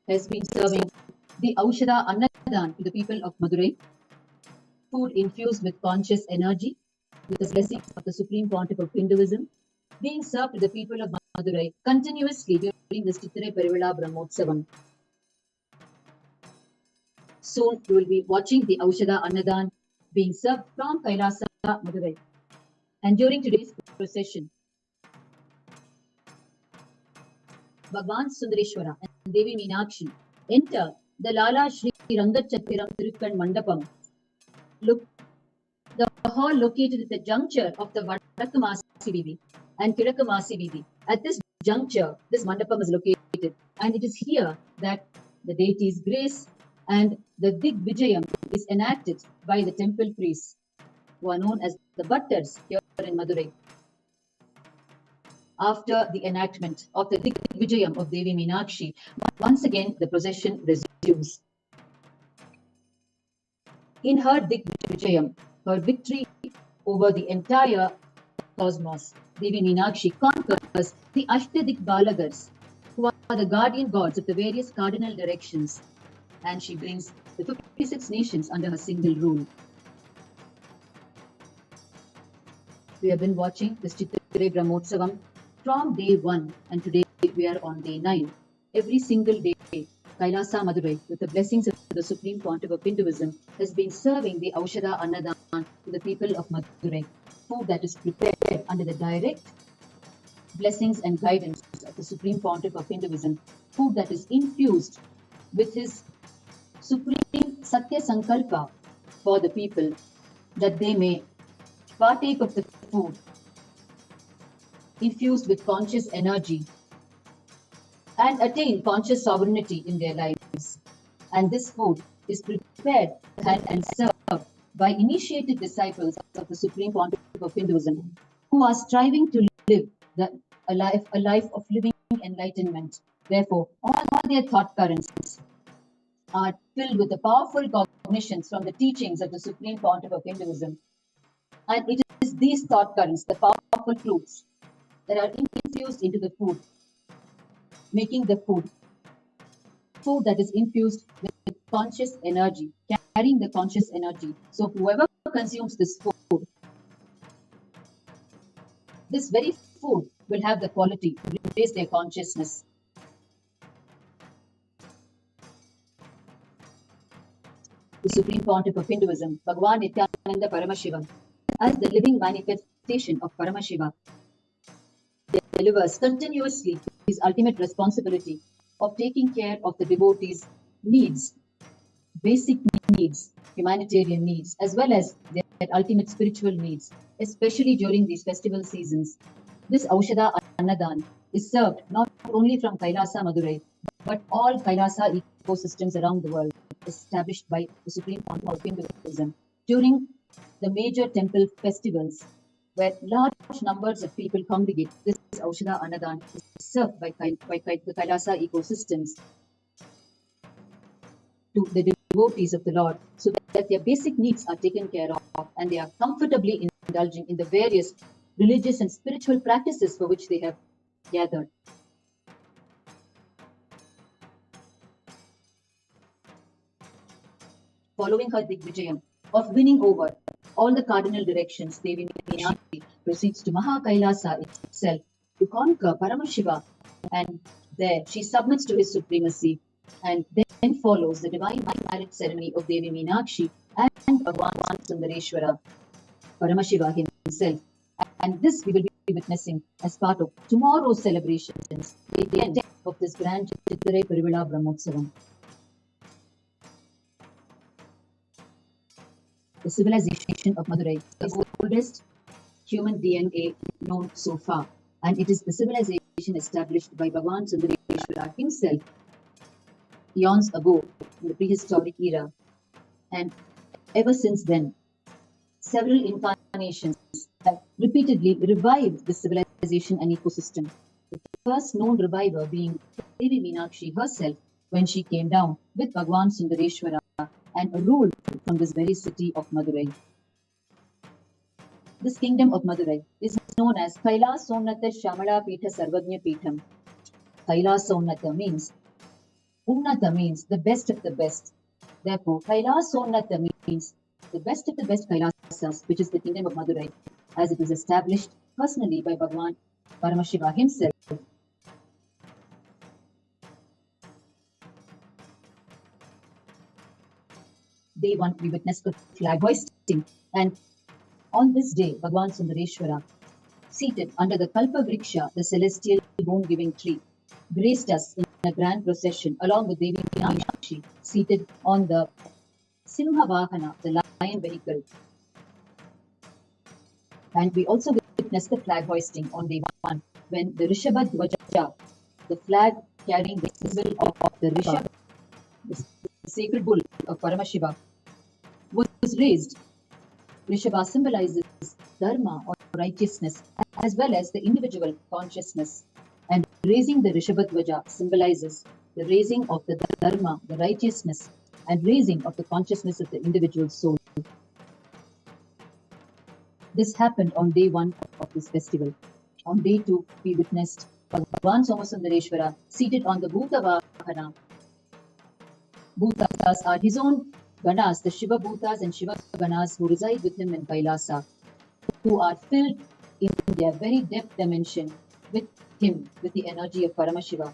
has been serving the Aushadha Annadhan to the people of Madurai, food infused with conscious energy, with the blessings of the Supreme Pontiff of Hinduism, being served to the people of Madurai continuously during the Chithirai Peruvizha Brahmotsavam. Soon, you will be watching the Aushadha Annadhan being served from Kailasa, Madurai. And during today's procession, Bhagavan Sundareshwara and Devi Meenakshi enter the Lala Shri Rangachattiram Tirukkan Mandapam. Look, the hall located at the juncture of the Vadakku Masi Veedi and Kidakku Masi Veedi. At this juncture, this Mandapam is located, and it is here that the deity's grace and the Digvijayam is enacted by the temple priests, who are known as the Bhattars here in Madurai. After the enactment of the Digvijayam of Devi Meenakshi, once again the procession resumes. In her Digvijayam, her victory over the entire cosmos, Devi Meenakshi conquers the Ashtadikbalagars, who are the guardian gods of the various cardinal directions, and she brings the 56 nations under her single rule. We have been watching the Chithirai Brahmotsavam from day 1, and today we are on day 9. Every single day, Kailasa Madurai, with the blessings of the Supreme Pontiff of Hinduism, has been serving the Aushadha Annadhan to the people of Madurai, food that is prepared under the direct blessings and guidance of the Supreme Pontiff of Hinduism, food that is infused with his supreme Satya Sankalpa for the people, that they may partake of the food infused with conscious energy and attain conscious sovereignty in their lives. And this food is prepared and served by initiated disciples of the Supreme Pontiff of Hinduism, who are striving to live a life of living enlightenment. Therefore, all their thought currents are filled with the powerful cognitions from the teachings of the Supreme Pontiff of Hinduism. And it is these thought currents, the powerful truths, that are infused into the food, making the food that is infused with conscious energy, carrying the conscious energy. So whoever consumes this food, this very food will have the quality to raise their consciousness. the Supreme Pontiff of Hinduism, Bhagavan Nithyananda Paramashivam, as the living manifestation of Paramashiva, delivers continuously his ultimate responsibility of taking care of the devotees' needs, basic needs, humanitarian needs, as well as their ultimate spiritual needs, especially during these festival seasons. This Aushadha Annadhan is served not only from Kailasa, Madurai, but all Kailasa ecosystems around the world, established by the Supreme Pontiff of Hinduism during the major temple festivals, where large numbers of people congregate. This Aushadha Annadhan is served by the Kailasa ecosystems to the devotees of the Lord, so that their basic needs are taken care of and they are comfortably indulging in the various religious and spiritual practices for which they have gathered. Following her Digvijayam of winning over all the cardinal directions, Devi Meenakshi proceeds to Kailasa itself to conquer Paramashiva, and there she submits to his supremacy, and then follows the divine marriage ceremony of Devi Meenakshi and Bhagavan Sundareshwara, Paramashiva himself. And this we will be witnessing as part of tomorrow's celebrations, the end of this grand Chithirai Peruvizha Brahmotsavam. The civilization of Madurai is the oldest human DNA known so far, and it is the civilization established by Bhagavan Sundareshwara himself eons ago in the prehistoric era. And ever since then, several incarnations have repeatedly revived the civilization and ecosystem. The first known reviver being Devi Meenakshi herself, when she came down with Bhagavan Sundareshwara and ruled from this very city of Madurai. This kingdom of Madurai is known as Kailasonnata Shyamalapeetha Sarvajnapeetham. Kailasonnata means Unnata means the best of the best. Therefore, Kailasonnata means the best of the best Kailasas, which is the kingdom of Madurai, as it was established personally by Bhagavan Paramashiva himself. Day one, we witnessed the flag hoisting, and on this day, Bhagavan Sundareshwara, seated under the Kalpa Vriksha, the celestial boon-giving tree, graced us in a grand procession along with Devi Meenakshi, seated on the Simha Vahana, the lion vehicle. And we also witnessed the flag hoisting on day one, when the Rishabha Dvaja, the flag carrying the symbol of the Rishabha, the sacred bull of Paramashiva, was raised. Rishabha symbolizes dharma or righteousness, as well as the individual consciousness. And raising the Rishabha Dvaja symbolizes the raising of the dharma, the righteousness, and raising of the consciousness of the individual soul. This happened on day one of this festival. On day two, we witnessed Bhagavan Somasundareshwara seated on the Bhuta Vahana. Bhutas are his own Ganas, the Shiva Bhutas and Shiva Ganas who reside with him in Kailasa, who are filled in their very depth dimension with him, with the energy of Paramashiva.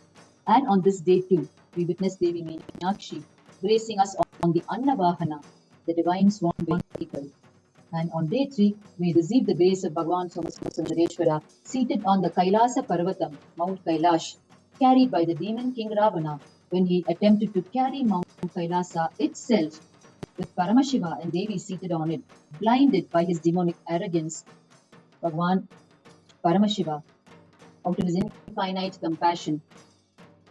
And on this day too, we witnessed Devi Meenakshi gracing us on the Annavahana, the divine swan vehicle. And on day three, we received the grace of Bhagavan Somasundareshwara seated on the Kailasa Parvatam, Mount Kailash, carried by the demon king Ravana when he attempted to carry Mount Kailasa itself with Paramashiva and Devi seated on it, blinded by his demonic arrogance. Bhagavan Paramashiva, out of his infinite compassion,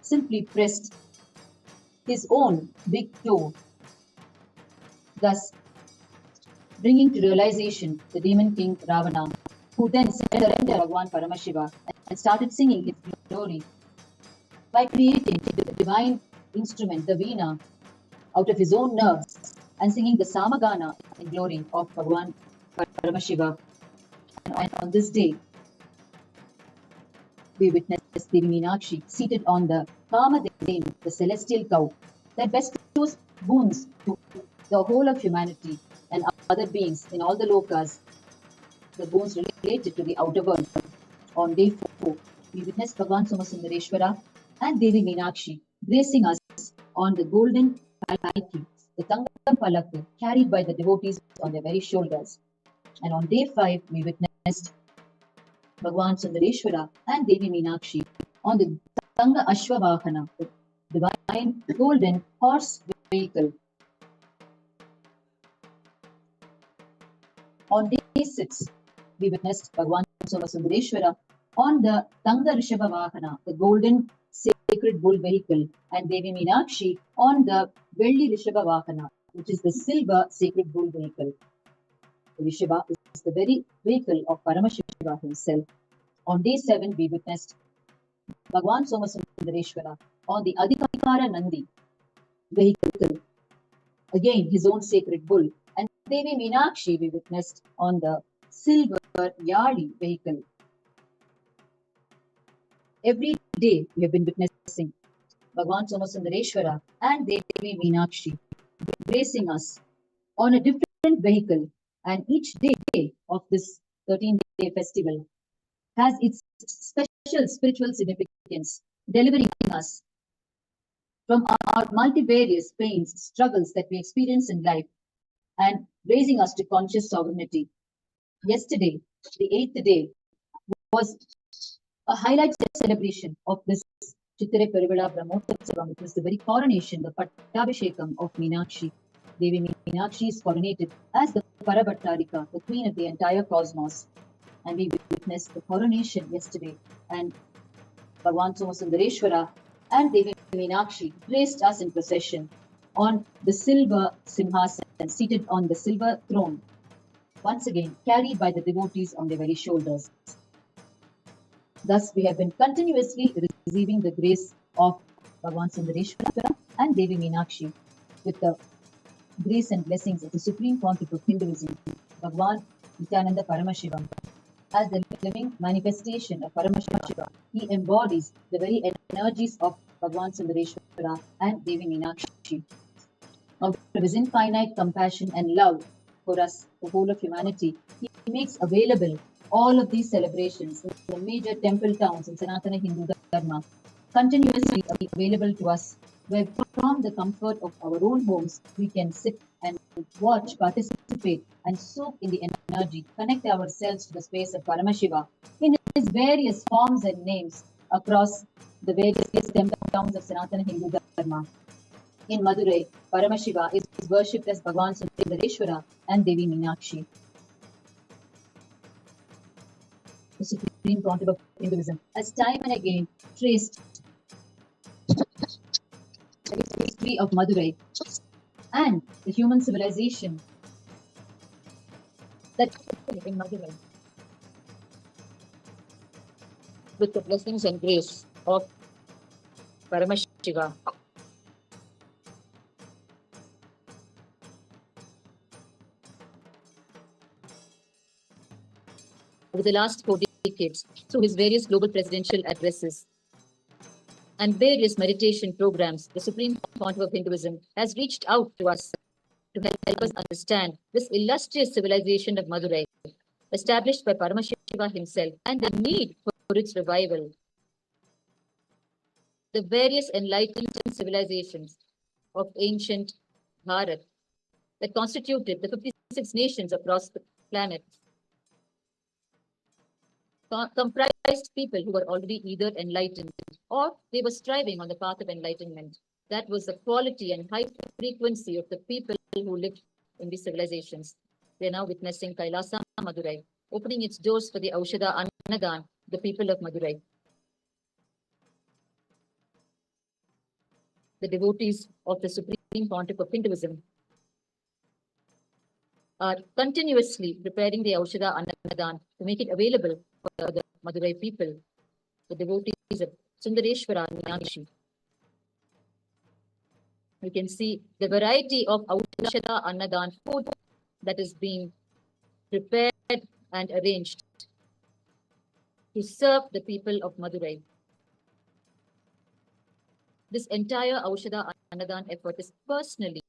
simply pressed his own big toe, thus bringing to realization the demon king Ravana, who then surrendered Bhagavan Paramashiva and started singing his glory by creating the divine instrument, the veena, out of his own nerves and singing the Samagana in glory of Bhagavan Paramashiva. And on this day, we witnessed Devi Meenakshi seated on the Kamadevini, the celestial cow, that bestows boons to the whole of humanity and other beings in all the lokas, the boons related to the outer world. On day 4, we witnessed Bhagavan Somasundareshwara and Devi Meenakshi gracing us on the golden palki, the Tanga palak carried by the devotees on their very shoulders. And on day 5, we witnessed Bhagavan Sundareshwara and Devi Meenakshi on the Tanga Ashwavahana, the divine golden horse vehicle. On day 6, we witnessed Bhagavan Somasundareshwara on the Tanga Rishabhavahana, the golden sacred bull vehicle, and Devi Meenakshi on the Velli Rishabhavahana, which is the silver sacred bull vehicle. The Rishabha is the very vehicle of Paramashiva himself. On day 7, we witnessed Bhagavan Somasundareshwara on the Adhikara Nandi vehicle, again his own sacred bull, and Devi Meenakshi we witnessed on the silver Yali vehicle. Every day we have been witnessing Bhagavan Somasundareshwara and Devi Meenakshi gracing us on a different vehicle, and each day of this 13-day festival has its special spiritual significance, delivering us from our multivarious pains, struggles that we experience in life, and raising us to conscious sovereignty. Yesterday, the 8th day, was a highlight celebration of this Chithirai Peruvizha Brahmotsavam, which was the very coronation, the Pattabhishekam of Minakshi. Devi Meenakshi is coronated as the Parabhattarika, the queen of the entire cosmos. And we witnessed the coronation yesterday, and Bhagavan Somasundareshwara and Devi Meenakshi graced us in procession on the silver simhasan, seated on the silver throne, once again carried by the devotees on their very shoulders. Thus, we have been continuously receiving the grace of Bhagavan Sundareshwara and Devi Meenakshi with the grace and blessings of the Supreme Pontiff of Hinduism, Bhagavan Nithyananda Paramashivam. As the living manifestation of Paramashiva, he embodies the very energies of Bhagavan Sundareshwara and Devi Meenakshi. Out of his infinite compassion and love for us, the whole of humanity, he makes available all of these celebrations in the major temple towns in Sanatana Hindu Dharma, continuously available to us, where from the comfort of our own homes, we can sit and watch, participate, and soak in the energy, connect ourselves to the space of Paramashiva in his various forms and names across the various temple towns of Sanatana Hindu Dharma. In Madurai, Paramashiva is worshipped as Bhagavan Sundareshwara and Devi Meenakshi. The Supreme Pontiff of Hinduism has time and again traced the history of Madurai and the human civilization that in Madurai, with the blessings and grace of Paramashiva. Over the last 4 decades, through his various global presidential addresses and various meditation programs, the Supreme Pontiff of Hinduism has reached out to us to help us understand this illustrious civilization of Madurai, established by Paramashiva himself, and the need for its revival. The various enlightened civilizations of ancient Bharat that constituted the 56 nations across the planet comprised people who were already either enlightened or they were striving on the path of enlightenment. That was the quality and high frequency of the people who lived in these civilizations. We are now witnessing Kailasa, Madurai, opening its doors for the Aushadha Annadhan, the people of Madurai. The devotees of the Supreme Pontiff of Hinduism are continuously preparing the Aushadha Annadhan to make it available for the Madurai people, the devotees of Sundareshwara and Minakshi. You can see the variety of Aushadha Annadhan food that is being prepared and arranged to serve the people of Madurai. This entire Aushadha Annadhan effort is personally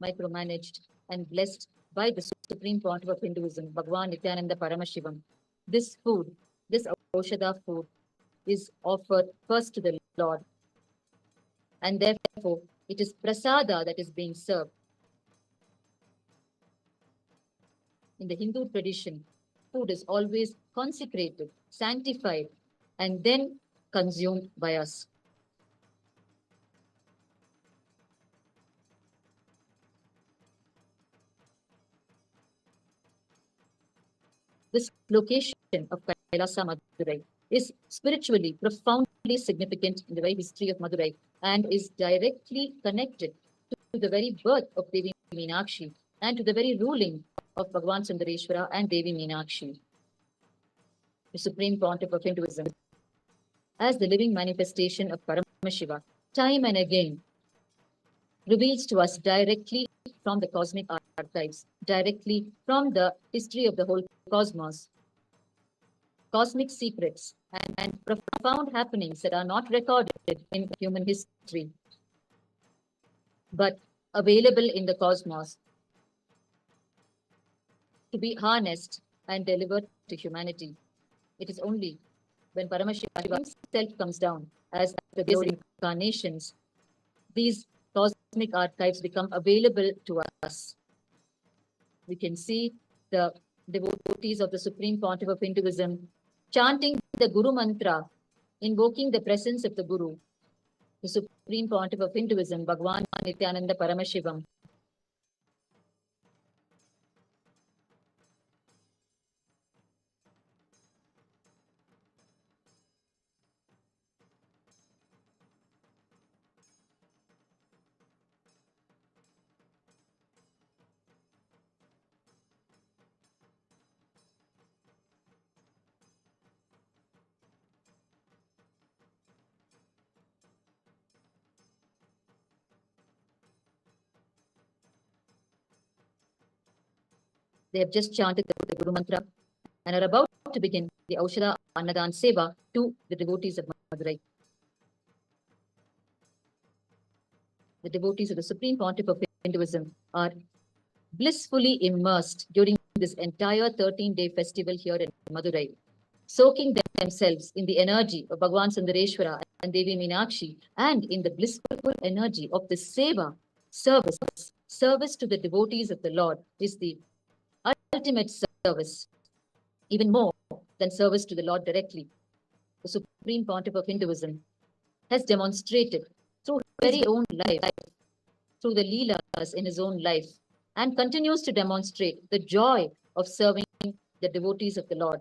micromanaged and blessed by the Supreme Pontiff of Hinduism, Bhagavan Nithyananda Paramashivam. This food, this Aushadha food, is offered first to the Lord, and therefore it is prasada that is being served. In the Hindu tradition, food is always consecrated, sanctified, and then consumed by us. This location of Kailasa Madurai is spiritually profoundly significant in the very history of Madurai and is directly connected to the very birth of Devi Meenakshi and to the very ruling of Bhagavan Sundareshwara and Devi Meenakshi. The Supreme Pontiff of Hinduism, as the living manifestation of Paramashiva, time and again reveals to us directly from the cosmic archives, directly from the history of the whole cosmos, cosmic secrets and profound happenings that are not recorded in human history, but available in the cosmos to be harnessed and delivered to humanity. It is only when Paramashiva himself comes down as the glory incarnations, these cosmic archives become available to us. We can see the devotees of the Supreme Pontiff of Hinduism chanting the Guru mantra, invoking the presence of the Guru, the Supreme Pontiff of Hinduism, Bhagavan Nithyananda Paramashivam. They have just chanted the Guru mantra and are about to begin the Aushadha Annadhan Seva to the devotees of Madurai. The devotees of the Supreme Pontiff of Hinduism are blissfully immersed during this entire 13-day festival here in Madurai, soaking themselves in the energy of Bhagavan Sundareshwara and Devi Meenakshi and in the blissful energy of the Seva, service to the devotees of the Lord is the ultimate service, even more than service to the Lord directly. The Supreme Pontiff of Hinduism has demonstrated through his very own life, through the Leelas in his own life, and continues to demonstrate the joy of serving the devotees of the Lord.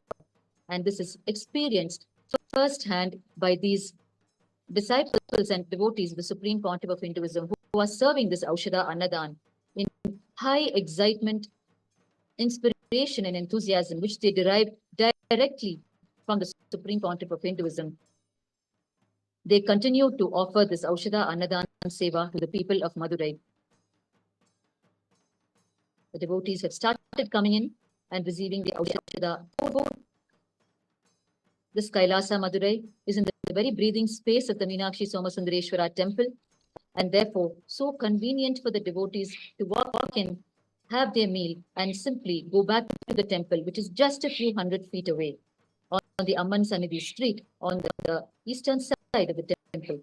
And this is experienced firsthand by these disciples and devotees of the Supreme Pontiff of Hinduism who are serving this Aushadha Annadhan in high excitement, inspiration and enthusiasm, which they derive directly from the Supreme Pontiff of Hinduism. They continue to offer this Aushadha Annadhan Seva to the people of Madurai. The devotees have started coming in and receiving the Aushadha food. This Kailasa Madurai is in the very breathing space of the Minakshi Somasundareshwara temple, and therefore so convenient for the devotees to walk in, have their meal, and simply go back to the temple, which is just a few hundred feet away on the Amman Sannidhi street on the eastern side of the temple.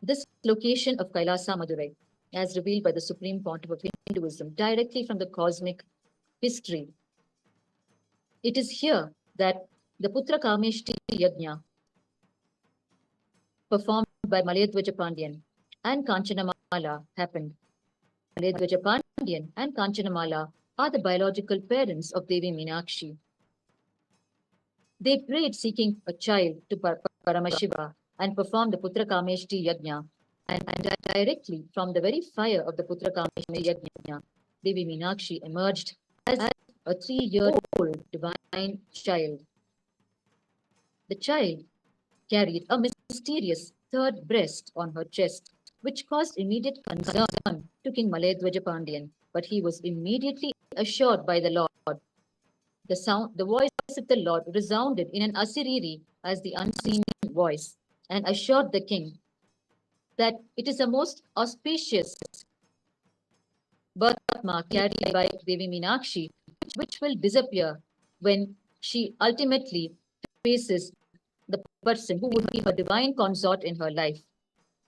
This location of Kailasa Madurai, as revealed by the Supreme Pontiff of Hinduism, directly from the cosmic history. It is here that the Putra Kameshti Yajna, performed by Malayadwaja Pandyan and Kanchanamala, happened. Malayadwaja Pandyan and Kanchanamala are the biological parents of Devi Meenakshi. They prayed seeking a child to Paramashiva and performed the Putra Kameshti Yajna. And directly from the very fire of the Putra Kameshti Yajna, Devi Meenakshi emerged as a 3-year-old divine child. The child carried a mysterious third breast on her chest, which caused immediate concern to King Malayadwaja Pandyan, but he was immediately assured by the Lord. The voice of the Lord resounded in an asiriri as the unseen voice, and assured the king that it is a most auspicious birthmark carried by Devi Meenakshi, which will disappear when she ultimately faces the person who would be her divine consort in her life.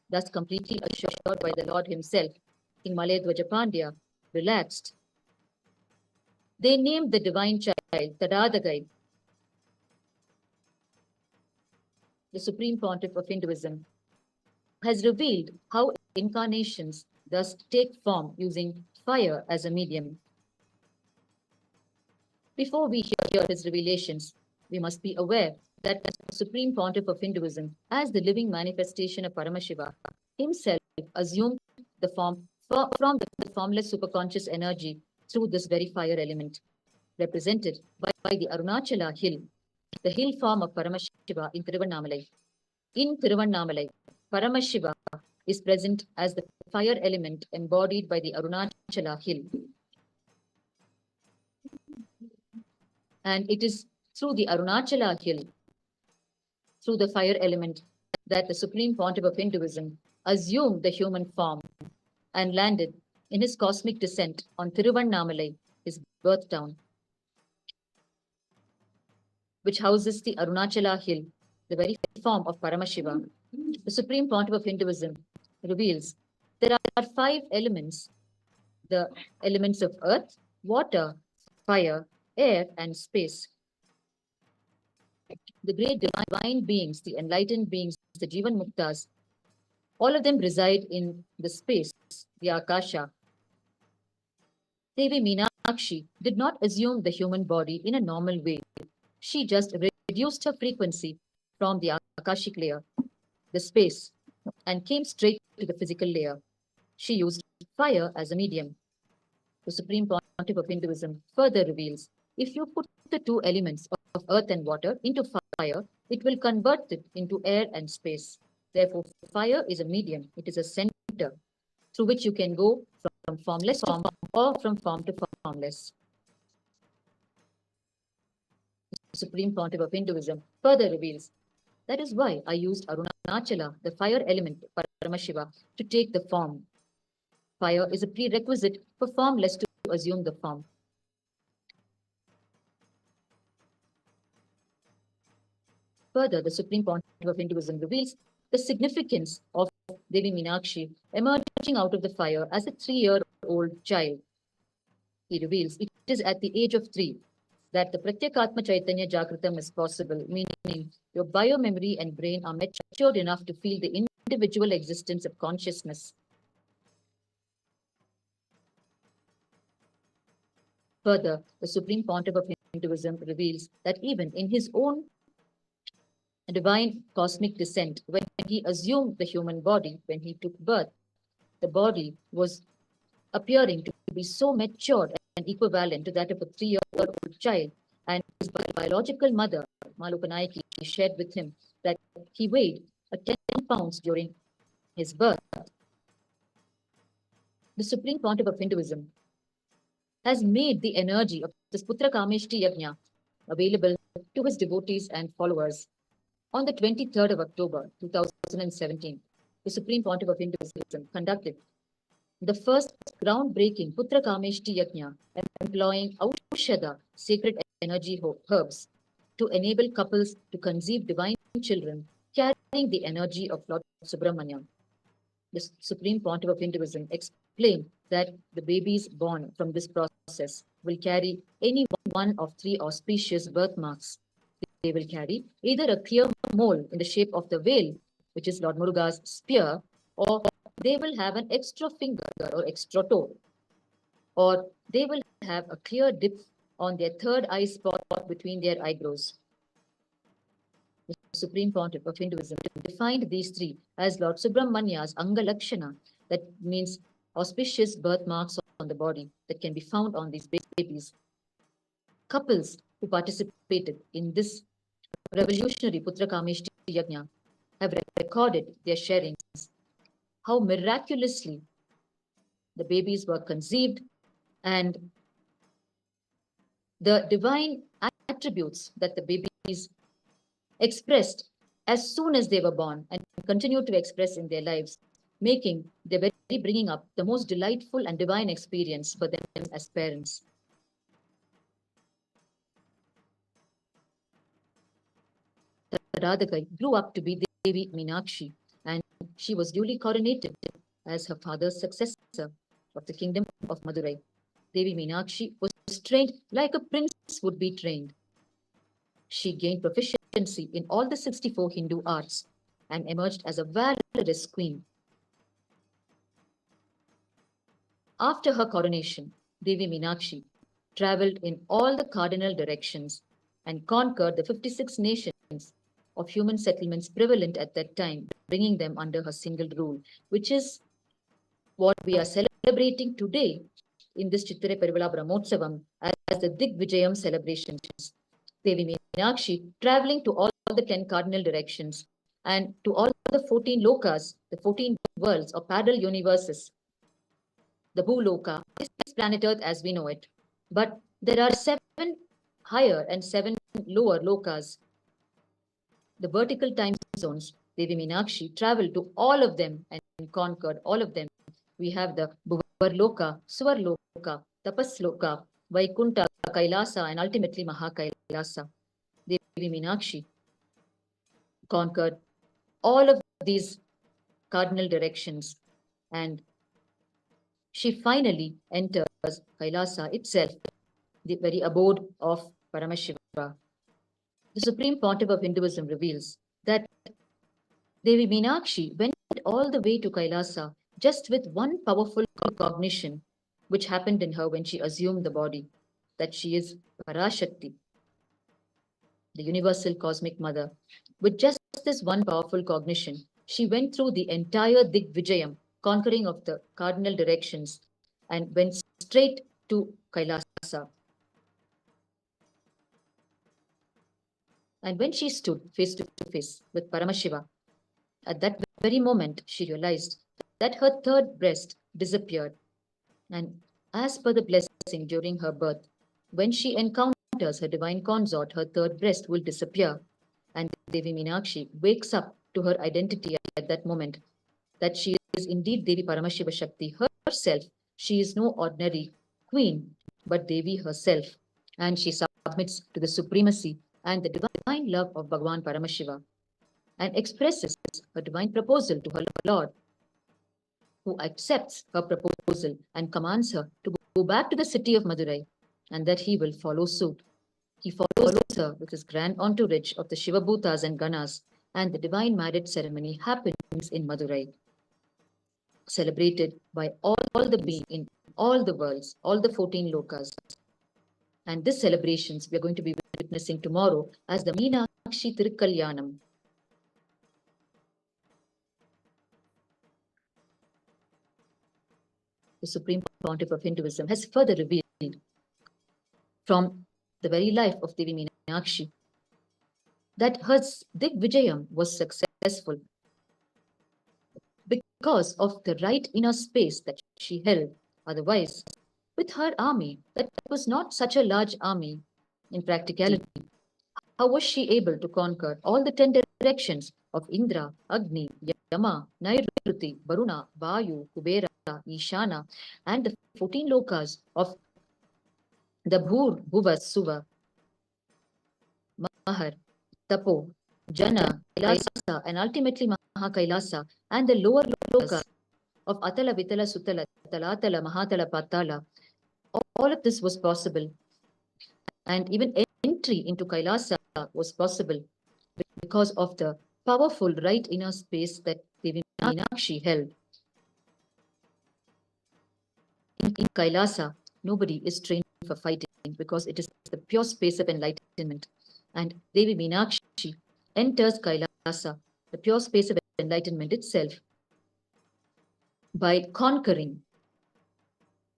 Thus completely assured by the Lord himself, King Malayadwaja Pandya, relaxed. They named the divine child Tadadagai. The Supreme Pontiff of Hinduism has revealed how incarnations thus take form using fire as a medium. Before we hear his revelations, we must be aware that the Supreme Pontiff of Hinduism, as the living manifestation of Paramashiva, himself assumed the form from the formless superconscious energy through this very fire element, represented by the Arunachala hill, the hill form of Paramashiva in Tiruvannamalai. In Tiruvannamalai, Paramashiva is present as the fire element embodied by the Arunachala hill. And it is through the Arunachala hill, through the fire element, that the Supreme Pontiff of Hinduism assumed the human form and landed in his cosmic descent on Tiruvannamalai, his birth town, which houses the Arunachala hill, the very form of Paramashiva. The Supreme Pontiff of Hinduism reveals there are 5 elements, the elements of earth, water, fire, air, and space. The great divine beings, the enlightened beings, the Jivan Muktas, all of them reside in the space, the Akasha. Devi Meenakshi did not assume the human body in a normal way. She just reduced her frequency from the Akashic layer, the space, and came straight to the physical layer. She used fire as a medium. The Supreme Pontiff of Hinduism further reveals, if you put the 2 elements of earth and water into fire, it will convert it into air and space. Therefore, fire is a medium. It is a center through which you can go from formless to form or from form to formless. The Supreme Pontiff of Hinduism further reveals, that is why I used Arunachala, the fire element, Paramashiva, to take the form. Fire is a prerequisite for formless to assume the form. Further, the Supreme Pontiff of Hinduism reveals the significance of Devi Meenakshi emerging out of the fire as a 3-year-old child. He reveals it is at the age of 3 that the Pratyekatma Chaitanya Jakritam is possible, meaning your biomemory and brain are matured enough to feel the individual existence of consciousness. Further, the Supreme Pontiff of Hinduism reveals that even in his own divine cosmic descent, when he assumed the human body, when he took birth, the body was appearing to be so matured and equivalent to that of a 3-year-old child. And his biological mother, Malupanayaki, shared with him that he weighed 10 pounds during his birth. The Supreme Pontiff of Hinduism has made the energy of this Putra Kameshti Yajna available to his devotees and followers. On the 23rd of October 2017, the Supreme Pontiff of Hinduism conducted the first groundbreaking Putra Kameshti Yajna, employing Aushadha, sacred energy herbs, to enable couples to conceive divine children carrying the energy of Lord Subramanyam. The Supreme Pontiff of Hinduism explained that the babies born from this process will carry any one of 3 auspicious birthmarks. They will carry either a clear mole in the shape of the whale, which is Lord Muruga's spear, or they will have an extra finger or extra toe, or they will have a clear dip on their 3rd eye spot between their eyebrows. The Supreme Pontiff of Hinduism defined these 3 as Lord Subramania's Anga Lakshana, that means auspicious birthmarks on the body that can be found on these babies. Couples who participated in this revolutionary Putra Kameshti Yajna have recorded their sharings, how miraculously the babies were conceived and the divine attributes that the babies expressed as soon as they were born and continued to express in their lives, making their very bringing up the most delightful and divine experience for them as parents. Radhakai grew up to be Devi Meenakshi, and she was duly coronated as her father's successor. of the kingdom of Madurai. Devi Meenakshi was trained like a prince would be trained. She gained proficiency in all the 64 Hindu arts and emerged as a valorous queen. After her coronation, Devi Meenakshi travelled in all the cardinal directions and conquered the 56 nations of human settlements prevalent at that time, bringing them under her single rule, which is what we are celebrating today in this Chithirai Peruvizha Brahmotsavam as the Digvijayam celebrations. Devi Meenakshi travelling to all the 10 cardinal directions and to all the 14 lokas, the 14 worlds or parallel universes. The Bhuloka is planet Earth as we know it, but there are 7 higher and 7 lower lokas. The vertical time zones, Devi Meenakshi travelled to all of them and conquered all of them. We have the Bhuvarloka, Suvarloka, Tapasloka, Vaikunta, Kailasa, and ultimately Mahakailasa. Devi Meenakshi conquered all of these cardinal directions, and she finally enters Kailasa itself, the very abode of Paramashiva. The Supreme Pontiff of Hinduism reveals that Devi Meenakshi went all the way to Kailasa just with one powerful cognition, which happened in her when she assumed the body, that she is Parashakti, the universal cosmic mother. With just this one powerful cognition, she went through the entire Digvijayam, conquering of the cardinal directions, and went straight to Kailasa. And when she stood face to face with Paramashiva, at that very moment, she realized that her third breast disappeared. And as per the blessing during her birth, when she encounters her divine consort, her third breast will disappear. And Devi Meenakshi wakes up to her identity at that moment, that she is indeed Devi Paramashivashakti herself. She is no ordinary queen, but Devi herself. And she submits to the supremacy and the divine love of Bhagavan Paramashiva and expresses her divine proposal to her Lord, who accepts her proposal and commands her to go back to the city of Madurai and that he will follow suit. He follows her with his grand entourage of the Shivabhutas and Ganas, and the divine marriage ceremony happens in Madurai, celebrated by all the beings in all the worlds, all the 14 lokas. And this celebrations we are going to be witnessing tomorrow as the Minakshi Tirukkalyanam. The Supreme Pontiff of Hinduism has further revealed from the very life of Devi Meenakshi that her Digvijayam was successful because of the right inner space that she held. Otherwise, with her army, that was not such a large army in practicality, how was she able to conquer all the 10 directions of Indra, Agni, Yama, Nairuti, Varuna, Vayu, Kubera, Ishana, and the 14 lokas of the Bhur, Bhuva, Suva, Mahar, Tapo, Jana, Kailasa, and ultimately Mahakailasa, and the lower lokas of Atala, Vitala, Sutala, Talatala, Mahatala, Patala. All of this was possible. And even entry into Kailasa was possible because of the powerful right inner space that Devi Meenakshi held. In Kailasa, nobody is trained for fighting because it is the pure space of enlightenment. And Devi Meenakshi enters Kailasa, the pure space of enlightenment itself, by conquering,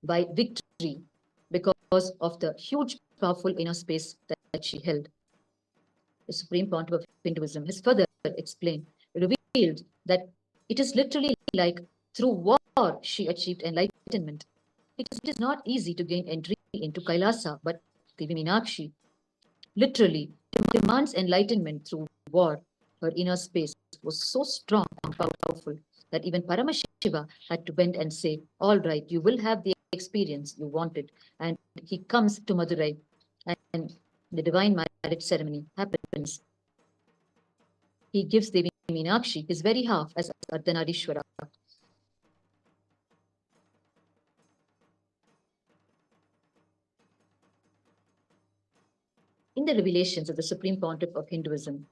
by victory, because of the huge, powerful inner space that she held. The Supreme Pontiff of Hinduism has further explained, revealed that it is literally like through war she achieved enlightenment. It is not easy to gain entry into Kailasa, but Devi Meenakshi literally demands enlightenment through war. Her inner space was so strong and powerful that even Paramashiva had to bend and say, all right, you will have the experience you wanted. And he comes to Madurai and the divine marriage ceremony happens. He gives Devi Meenakshi his very half as Ardhanarishwara. in the revelations of the Supreme Pontiff of Hinduism.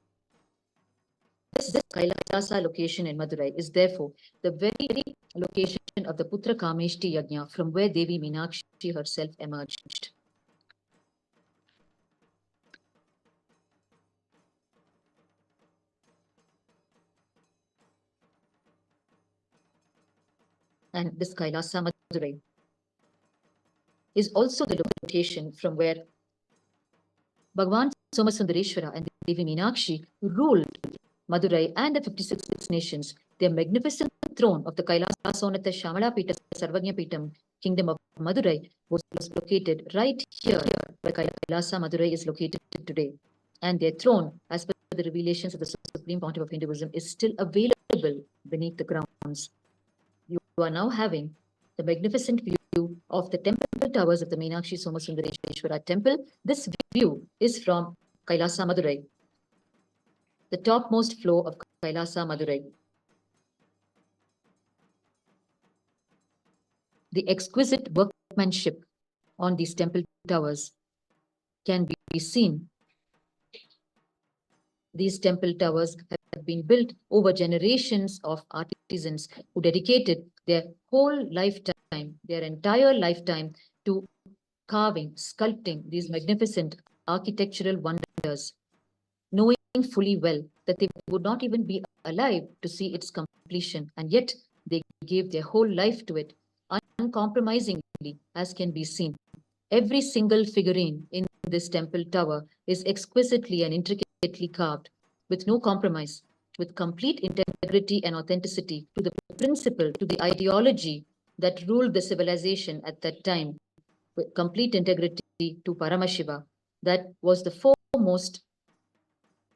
This Kailasa location in Madurai is therefore the very location of the Putra Kameshti Yajna from where Devi Meenakshi herself emerged. And this Kailasa Madurai is also the location from where Bhagavan Somasundareshwara and Devi Meenakshi ruled Madurai and the 56 nations. Their magnificent throne of the Kailasonnata Shyamalapeetha Sarvajnapeetham kingdom of Madurai was located right here where Kailasa Madurai is located today. And their throne, as per the revelations of the Supreme Pontiff of Hinduism, is still available beneath the grounds. You are now having the magnificent view of the temple towers of the Minakshi Somasundareshwara temple. This view is from Kailasa Madurai, the topmost floor of Kailasa Madurai. The exquisite workmanship on these temple towers can be seen. These temple towers have been built over generations of artisans who dedicated their whole lifetime, their entire lifetime, to carving, sculpting these magnificent architectural wonders, knowing fully well that they would not even be alive to see its completion, and yet they gave their whole life to it, uncompromisingly, as can be seen. Every single figurine in this temple tower is exquisitely and intricately carved, with no compromise, with complete integrity and authenticity to the principle, to the ideology that ruled the civilization at that time, with complete integrity to Paramashiva. That was the foremost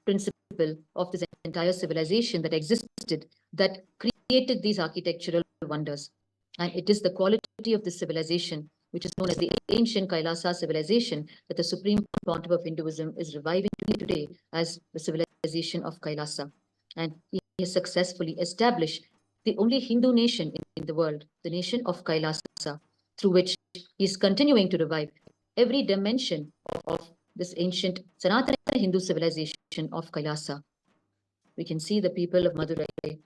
principle of this entire civilization that existed, that created these architectural wonders. And it is the quality of this civilization, which is known as the ancient Kailasa civilization, that the Supreme Pontiff of Hinduism is reviving today as the civilization of Kailasa. And he has successfully established the only Hindu nation in the world, the nation of Kailasa, through which he is continuing to revive every dimension of this ancient Sanatana Hindu civilization of Kailasa. We can see the people of Madurai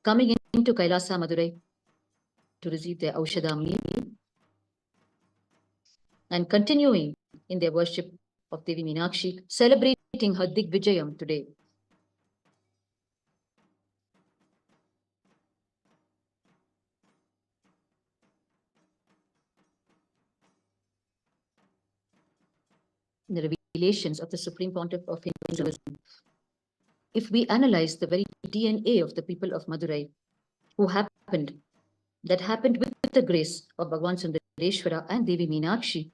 coming into Kailasa Madurai to receive their Aushadha meal and continuing in their worship of Devi Meenakshi, celebrating her Digvijayam today. In the revelations of the Supreme Pontiff of Hinduism, if we analyze the very DNA of the people of Madurai, that happened with the grace of Bhagavan Sundareshwara and Devi Meenakshi.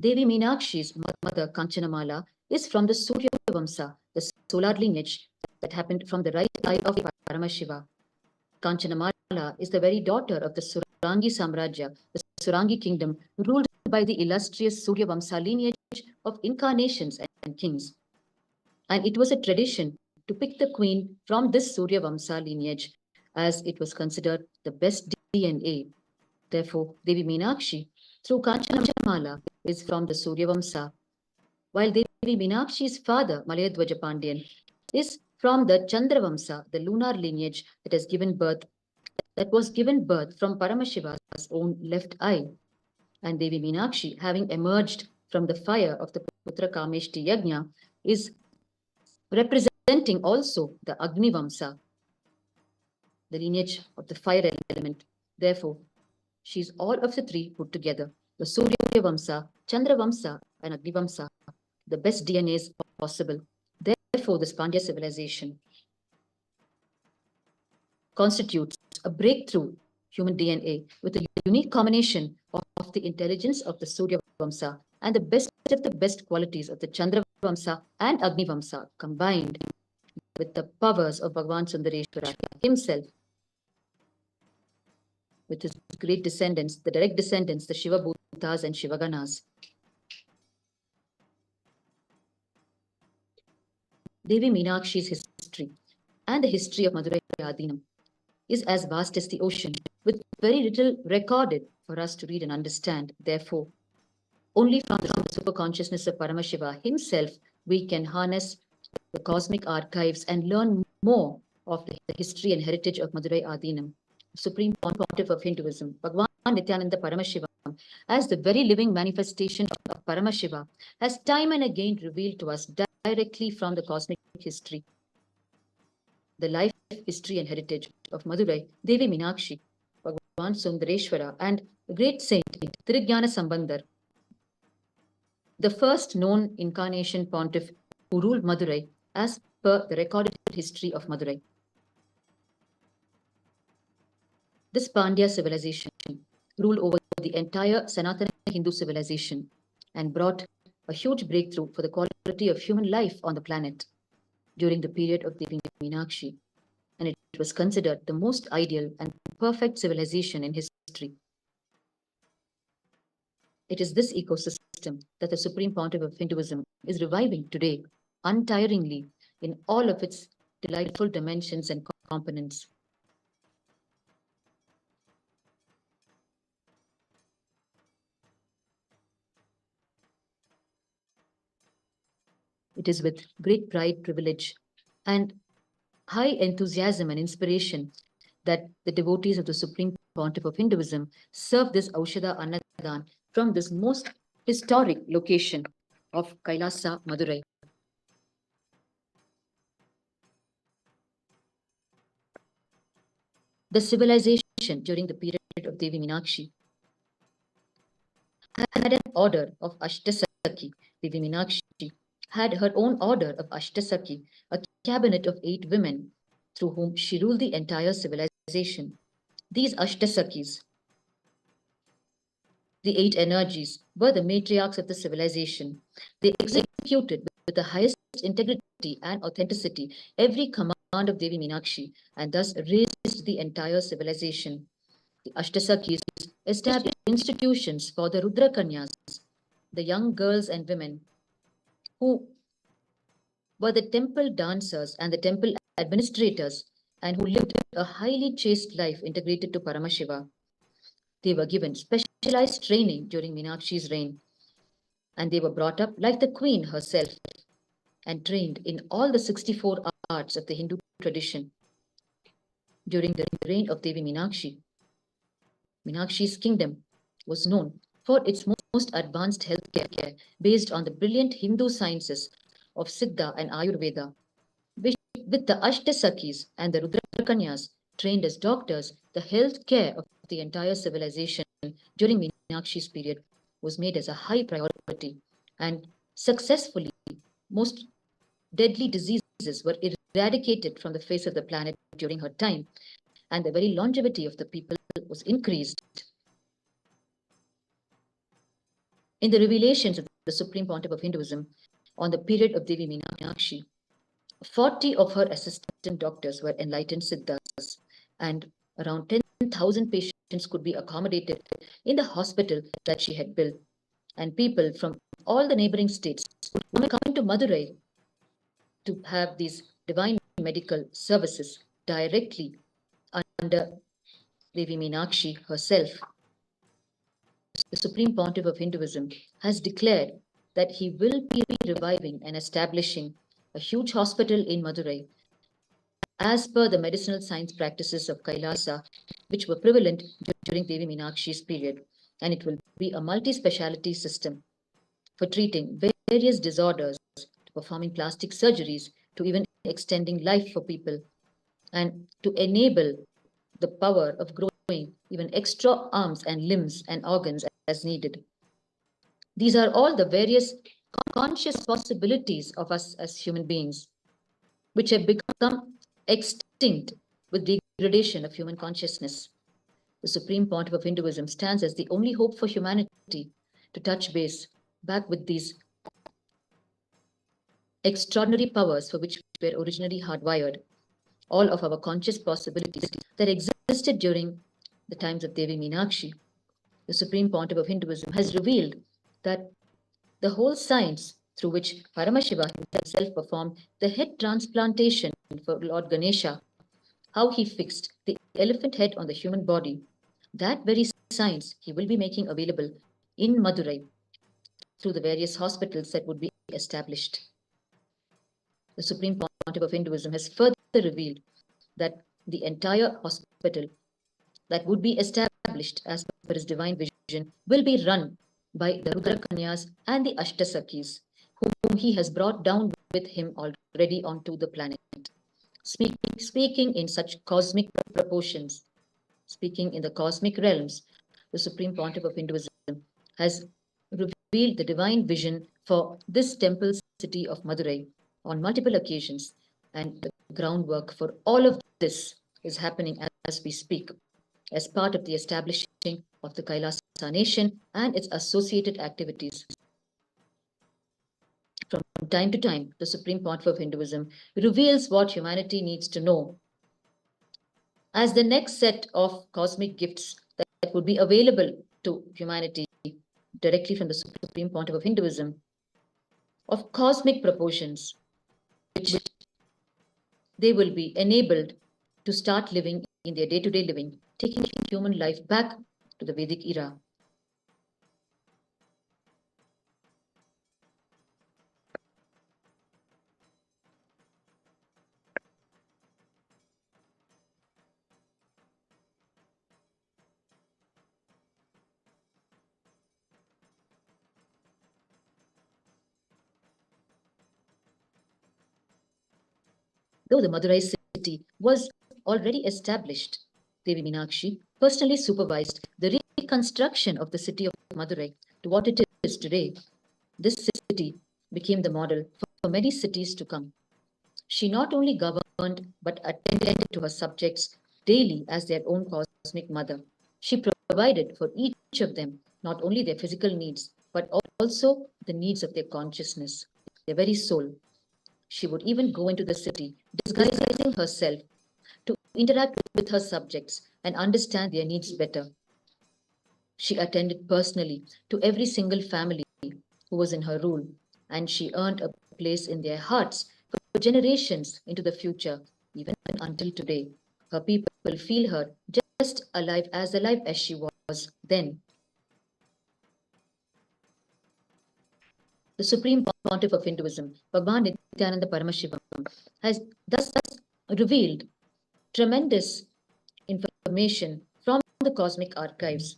Devi Meenakshi's mother, Kanchanamala, is from the Surya Vamsa, the solar lineage that happened from the right eye of Paramashiva. Kanchanamala is the very daughter of the Surangi Samrajya, the Surangi kingdom, ruled by the illustrious Surya Vamsa lineage of incarnations and kings. And it was a tradition to pick the queen from this Surya Vamsa lineage, as it was considered the best DNA. Therefore, Devi Meenakshi, through Kanchanamala, is from the Surya Vamsa, while Devi Meenakshi's father, Malayadwaja Pandyan, is from the Chandra Vamsa, the lunar lineage that was given birth from Paramashiva's own left eye. And Devi Meenakshi, having emerged from the fire of the Putra Kameshti Yajna, is representing also the Agni Vamsa, the lineage of the fire element. Therefore, she is all of the three put together: the Surya Vamsa, Chandra Vamsa, and Agni Vamsa, the best DNAs possible. Therefore, this Pandya civilization constitutes a breakthrough human DNA with a unique combination of the intelligence of the Surya Vamsa and the best of the best qualities of the Chandra Vamsa and Agni Vamsa, combined with the powers of Bhagavan Sundareshwara himself, with his great descendants, the direct descendants, the Shiva Bhutas and Shivaganas. Devi Meenakshi's history and the history of Madurai Adinam is as vast as the ocean, with very little recorded for us to read and understand. Therefore, Only from the super consciousness of Paramashiva himself we can harness the cosmic archives and learn more of the history and heritage of Madurai Adinam, Supreme Pontiff of Hinduism, Bhagavan Nithyananda Paramashivam, as the very living manifestation of Paramashiva, has time and again revealed to us directly from the cosmic history the life, history, and heritage of Madurai, Devi Meenakshi, Bhagavan Somasundareshwara, and the great saint Tirugnyana Sambandar, the first known incarnation pontiff who ruled Madurai as per the recorded history of Madurai. This Pandya civilization ruled over the entire Sanatana Hindu civilization and brought a huge breakthrough for the quality of human life on the planet during the period of Devi Meenakshi, and it was considered the most ideal and perfect civilization in history. It is this ecosystem that the Supreme Pontiff of Hinduism is reviving today untiringly in all of its delightful dimensions and components. It is with great pride, privilege, and high enthusiasm and inspiration that the devotees of the Supreme Pontiff of Hinduism serve this Aushadha Annadhan from this most historic location of Kailasa, Madurai. The civilization during the period of Devi Meenakshi had an order of Ashtasaki. Devi Meenakshi had her own order of Ashtasaki, a cabinet of 8 women through whom she ruled the entire civilization. These Ashtasakis, the 8 energies, were the matriarchs of the civilization. They executed with the highest integrity and authenticity every command of Devi Meenakshi and thus raised the entire civilization. The Ashtasakis established institutions for the Rudra Kanyas, the young girls and women who were the temple dancers and the temple administrators and who lived a highly chaste life integrated to Paramashiva. They were given specialized training during Meenakshi's reign, and they were brought up like the queen herself and trained in all the 64 arts of the Hindu tradition. During the reign of Devi Meenakshi, Meenakshi's kingdom was known for its most advanced healthcare based on the brilliant Hindu sciences of Siddha and Ayurveda. With the Ashtasakis and the Rudrakanyas trained as doctors, the health care of the entire civilization during Meenakshi's period was made as a high priority, and successfully most deadly diseases were eradicated from the face of the planet during her time, and the very longevity of the people was increased. In the revelations of the Supreme Pontiff of Hinduism on the period of Devi Meenakshi, 40 of her assistant doctors were enlightened Siddhas, and around 10,000 patients could be accommodated in the hospital that she had built. And people from all the neighboring states would come to Madurai to have these divine medical services directly under Devi Meenakshi herself. The Supreme Pontiff of Hinduism has declared that he will be reviving and establishing a huge hospital in Madurai as per the medicinal science practices of Kailasa, which were prevalent during Devi Meenakshi's period. And it will be a multi-speciality system for treating various disorders, to performing plastic surgeries, to even extending life for people, and to enable the power of growing even extra arms and limbs and organs as needed. These are all the various conscious possibilities of us as human beings, which have become extinct with degradation of human consciousness. The Supreme Pontiff of Hinduism stands as the only hope for humanity to touch base back with these extraordinary powers for which we were originally hardwired. All of our conscious possibilities that existed during the times of Devi Meenakshi, the Supreme Pontiff of Hinduism has revealed that the whole science through which Paramashiva himself performed the head transplantation for Lord Ganesha, how he fixed the elephant head on the human body, that very science he will be making available in Madurai through the various hospitals that would be established. The Supreme Pontiff of Hinduism has further revealed that the entire hospital that would be established as per his divine vision will be run by the Rudra Kanyas and the Ashtasakis, whom he has brought down with him already onto the planet. Speaking in such cosmic proportions, speaking in the cosmic realms, the Supreme Pontiff of Hinduism has revealed the divine vision for this temple city of Madurai on multiple occasions, and the groundwork for all of this is happening as we speak, as part of the establishing of the Kailasa nation and its associated activities. From time to time, the Supreme Pontiff of Hinduism reveals what humanity needs to know as the next set of cosmic gifts that would be available to humanity directly from the Supreme Pontiff of Hinduism of cosmic proportions, which they will be enabled to start living in their day-to-day living, taking human life back to the Vedic era. Though the Madurai city was already established, Devi Meenakshi personally supervised the reconstruction of the city of Madurai to what it is today. This city became the model for many cities to come. She not only governed but attended to her subjects daily as their own cosmic mother. She provided for each of them not only their physical needs but also the needs of their consciousness, their very soul. She would even go into the city, disguising herself to interact with her subjects and understand their needs better. She attended personally to every single family who was in her rule, and she earned a place in their hearts for generations into the future, even until today. Her people feel her just alive as she was then. The Supreme Pontiff of Hinduism, Bhagavan Nithyananda Paramashivam, has thus revealed tremendous information from the cosmic archives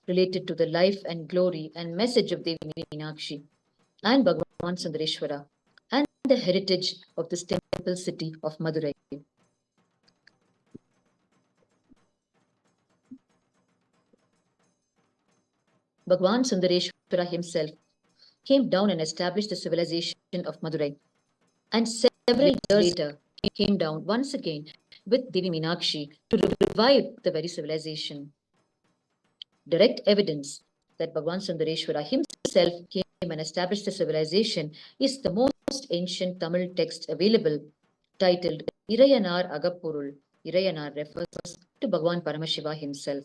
related to the life and glory and message of Devi Meenakshi and Bhagavan Sundareshwara and the heritage of this temple city of Madurai. Bhagavan Sundareshwara himself came down and established the civilization of Madurai, and several years later he came down once again with Devi Meenakshi to revive the very civilization. Direct evidence that Bhagavan Sundareshwara himself came and established the civilization is the most ancient Tamil text available, titled Irayanar Agappurul. Irayanar refers to Bhagavan Paramashiva himself.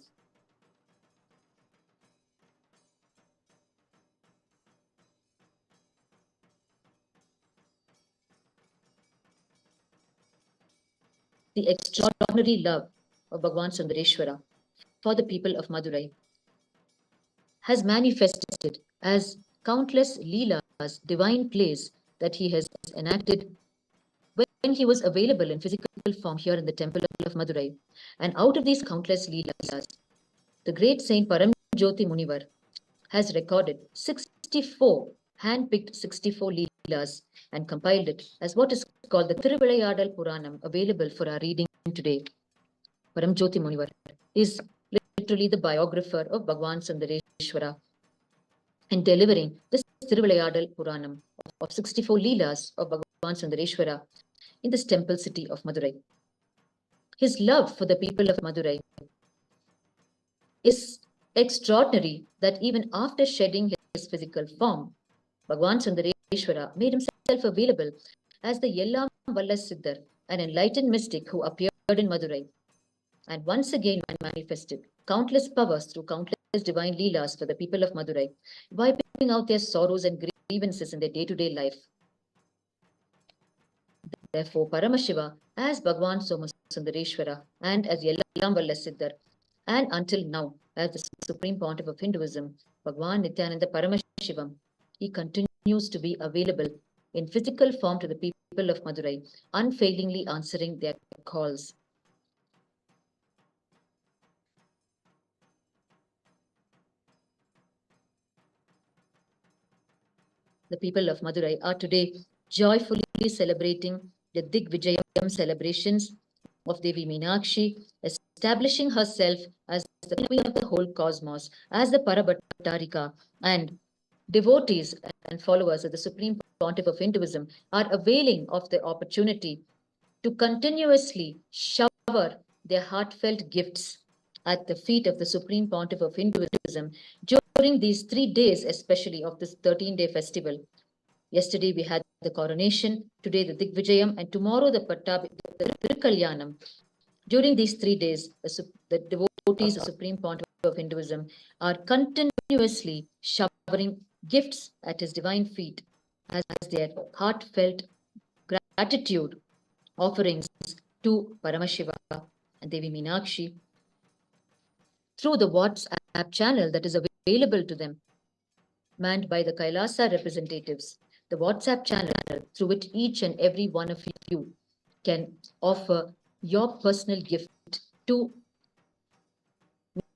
The extraordinary love of Bhagavan Sundareshwara for the people of Madurai has manifested as countless Leelas, divine plays that he has enacted when he was available in physical form here in the temple of Madurai. And out of these countless Leelas, the great Saint Paramjyoti Munivar has recorded 64, hand-picked 64 Leelas and compiled it as what is called the Thiruvilayadal Puranam, available for our reading today. Paramjyoti Munivar is literally the biographer of Bhagavan Sundareshwara in delivering this Thiruvilayadal Puranam of 64 Leelas of Bhagavan Sundareshwara in this temple city of Madurai. His love for the people of Madurai is extraordinary that even after shedding his physical form, Bhagavan Sundareshwara made himself available as the Yellam Valla Siddhar, an enlightened mystic who appeared in Madurai and once again manifested countless powers through countless divine Leelas for the people of Madurai, wiping out their sorrows and grievances in their day-to-day life. Therefore, Paramashiva, as Bhagavan Somasundareshwara and as Yellam Valla Siddhar, and until now as the Supreme Pontiff of Hinduism, Bhagavan Nithyananda Paramashivam, he continues to be available in physical form to the people of Madurai, unfailingly answering their calls. The people of Madurai are today joyfully celebrating the Digvijayam celebrations of Devi Meenakshi, establishing herself as the queen of the whole cosmos, as the Parabhattarika, and devotees and followers of the Supreme Pontiff of Hinduism are availing of the opportunity to continuously shower their heartfelt gifts at the feet of the Supreme Pontiff of Hinduism during these 3 days, especially of this 13-day festival. Yesterday we had the coronation, today the Digvijayam, and tomorrow the Kalyanam. During these 3 days, the devotees of Supreme Pontiff of Hinduism are continuously showering gifts at his divine feet as their heartfelt gratitude offerings to Paramashiva and Devi Meenakshi through the WhatsApp channel that is available to them, manned by the Kailasa representatives. The WhatsApp channel through which each and every one of you can offer your personal gift to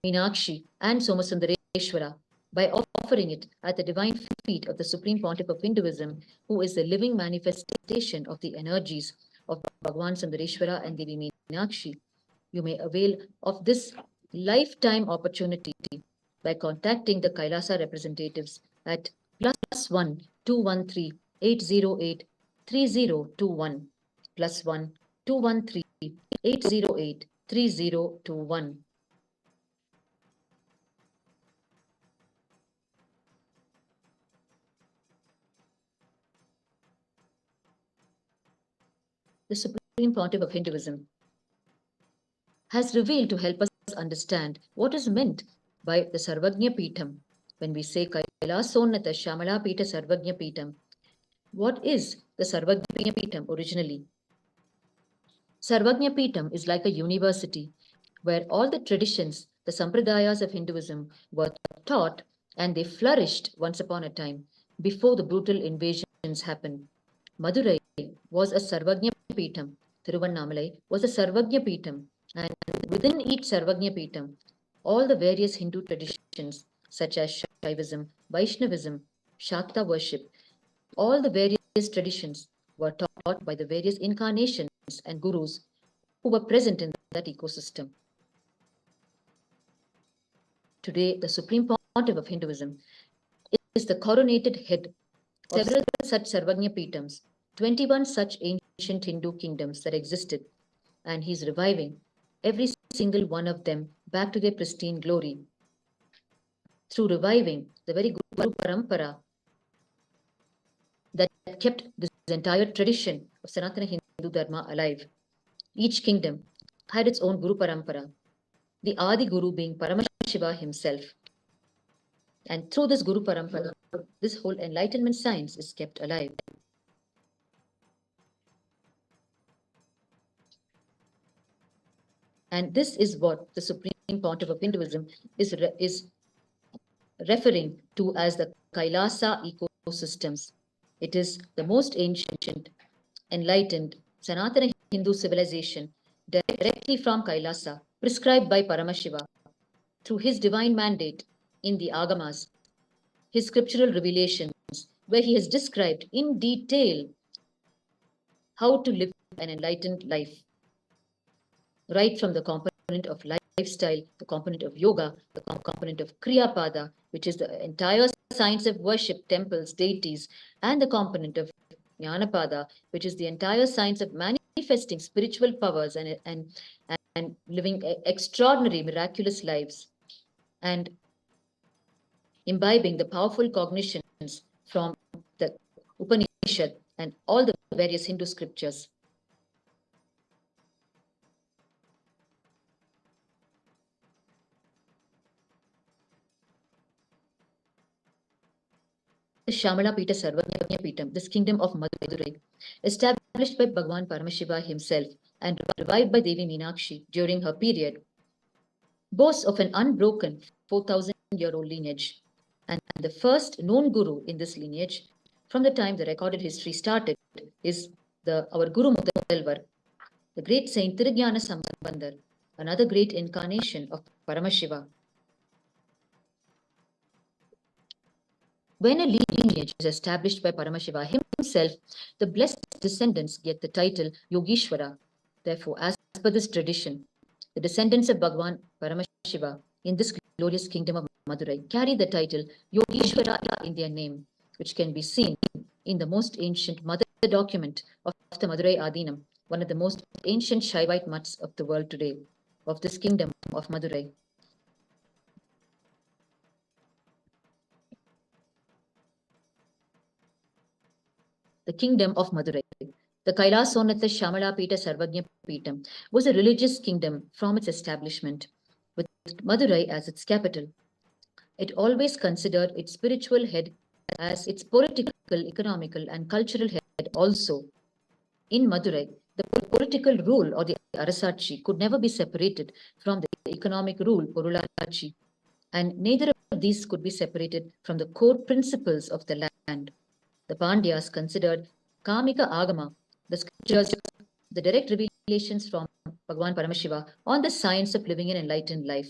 Minakshi and Somasundareshwara by offering it at the divine feet of the Supreme Pontiff of Hinduism, who is the living manifestation of the energies of Bhagavan Sundareshwara and Devi Meenakshi. You may avail of this lifetime opportunity by contacting the Kailasa representatives at +1 213 808 3021 +1 213 808 3021. The Supreme Pontiff of Hinduism has revealed to help us understand what is meant by the Sarvajnapeetham. When we say Kailasonnata Shyamalapeetha Sarvajnapeetham, what is the Sarvajnapeetham originally? Sarvajnapeetham is like a university where all the traditions, the sampradayas of Hinduism were taught and they flourished once upon a time before the brutal invasions happened. Madurai was a Sarvajnapeetham. Thiruvannamalai was a Sarvajnapeetham. And within each Sarvajnapeetham, all the various Hindu traditions such as Shaivism, Vaishnavism, Shakta worship, all the various traditions were taught by the various incarnations and gurus who were present in that ecosystem. Today, the Supreme Pontiff of Hinduism is the coronated head of several such Sarvajnapeethams, 21 such ancient Hindu kingdoms that existed, and he's reviving every single one of them back to their pristine glory through reviving the very Guru Parampara that kept this entire tradition of Sanatana Hindu Dharma alive. Each kingdom had its own Guru Parampara, the Adi Guru being Paramashiva himself. And through this Guru Parampara, this whole enlightenment science is kept alive. And this is what the Supreme Pontiff of Hinduism is referring to as the Kailasa ecosystems. It is the most ancient, enlightened Sanatana Hindu civilization directly from Kailasa, prescribed by Paramashiva through his divine mandate in the Agamas, his scriptural revelations, where he has described in detail how to live an enlightened life, right from the component of lifestyle, the component of yoga, the component of Kriyapada, which is the entire science of worship, temples, deities, and the component of Jnanapada, which is the entire science of manifesting spiritual powers and living extraordinary, miraculous lives, and imbibing the powerful cognitions from the Upanishad and all the various Hindu scriptures. The Shyamalapeetha Sarvajnapeetham, this kingdom of Madurai, established by Bhagavan Paramashiva himself and revived by Devi Meenakshi during her period, boasts of an unbroken 4,000-year-old lineage. And the first known guru in this lineage, from the time the recorded history started, is our Guru Mudalvar, the great Saint Tirugnyana Sambandar, another great incarnation of Paramashiva. When a lineage is established by Paramashiva himself, the blessed descendants get the title Yogishwara. Therefore, as per this tradition, the descendants of Bhagavan Paramashiva in this glorious kingdom of Madurai carry the title Yogishwara in their name, which can be seen in the most ancient mother document of the Madurai Adinam, one of the most ancient Shaivite mutts of the world today, of this kingdom of Madurai. The kingdom of Madurai. The Kailasonnata Shyamalapeetha Sarvajnapeetham was a religious kingdom from its establishment, with Madurai as its capital. It always considered its spiritual head as its political, economical, and cultural head also. In Madurai, the political rule or the Arasachi could never be separated from the economic rule, Porulachi, and neither of these could be separated from the core principles of the land. The Pandyas considered Kamika Agama, the scriptures, the direct revelations from Bhagavan Paramashiva on the science of living an enlightened life.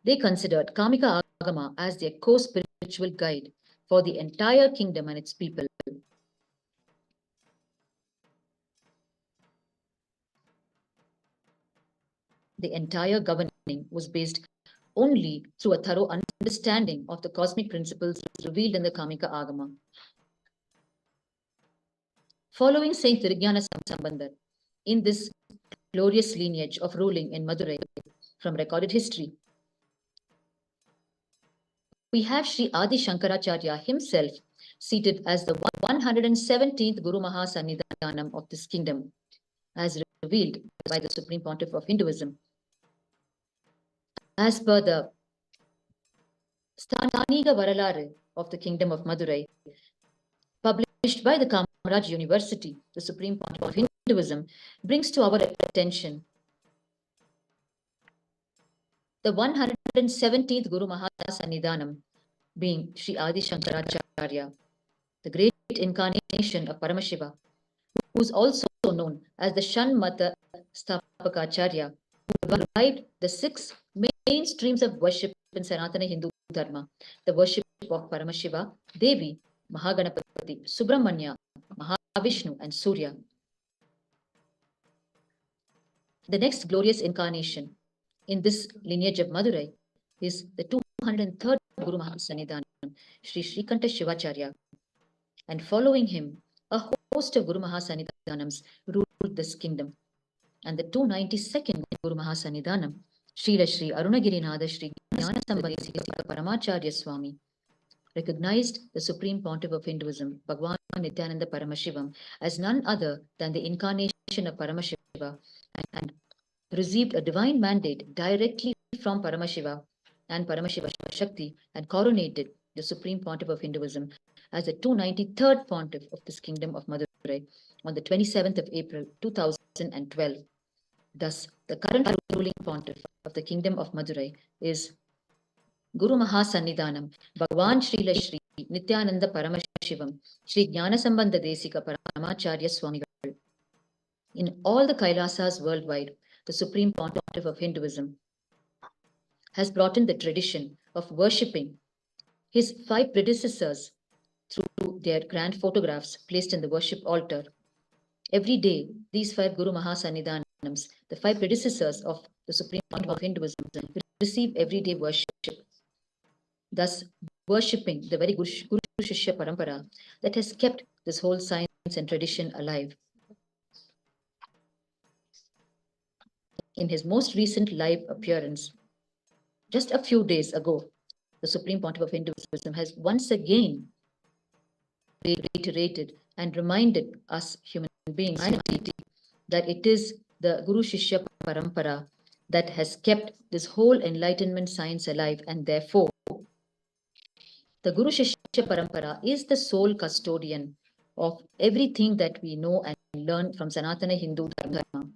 They considered Kamika Agama as their core spiritual guide for the entire kingdom and its people. The entire governing was based only through a thorough understanding of the cosmic principles revealed in the Kamika Agama. Following Saint Tirugnyana Sambandar, in this glorious lineage of ruling in Madurai from recorded history, we have Sri Adi Shankaracharya himself seated as the 117th Guru Mahasannidhanam of this kingdom, as revealed by the Supreme Pontiff of Hinduism. As per the Sthaniga Varalare of the Kingdom of Madurai, published by the Kamaraj University, the Supreme Pontiff of Hinduism brings to our attention the 117th Guru Mahasannidhanam being Sri Adi Shankaracharya, the great incarnation of Paramashiva, who is also known as the Shanmata Stapakacharya, who revived the 6 main streams of worship in Sanatana Hindu Dharma, the worship of Paramashiva, Devi, Mahaganapathi, Subramanya, Mahavishnu, and Surya. The next glorious incarnation in this lineage of Madurai is the 203rd Guru Mahasannidhanam, Sri Srikanta Shivacharya. And following him, a host of Guru Mahasannidhanams ruled this kingdom. And the 292nd Guru Mahasannidhanam, Srila Sri Arunagirinada Sri Jnanasambandesika Paramacharya Swami, recognized the Supreme Pontiff of Hinduism, Bhagavan Nithyananda Paramashivam, as none other than the incarnation of Paramashiva, and received a divine mandate directly from Paramashiva and Paramashivashakti, and coronated the Supreme Pontiff of Hinduism as the 293rd Pontiff of this kingdom of Madurai on the 27th of April 2012. Thus, the current ruling Pontiff of the kingdom of Madurai is Guru Mahasannidhanam, Bhagavan Srila Sri Nithyananda Paramashivam, Sri Jnanasambandha Desika Paramacharya Swamigal. In all the Kailasas worldwide, the Supreme Pontiff of Hinduism has brought in the tradition of worshipping his 5 predecessors through their grand photographs placed in the worship altar. Every day, these 5 Guru Mahasannidhanams, the 5 predecessors of the Supreme Pontiff of Hinduism, receive everyday worship, thus worshipping the very guru-shishya parampara that has kept this whole science and tradition alive. In his most recent live appearance, just a few days ago, the Supreme Pontiff of Hinduism has once again reiterated and reminded us human beings that it is the guru-shishya parampara that has kept this whole enlightenment science alive, and therefore the guru-shishya parampara is the sole custodian of everything that we know and learn from Sanatana Hindu Dharma,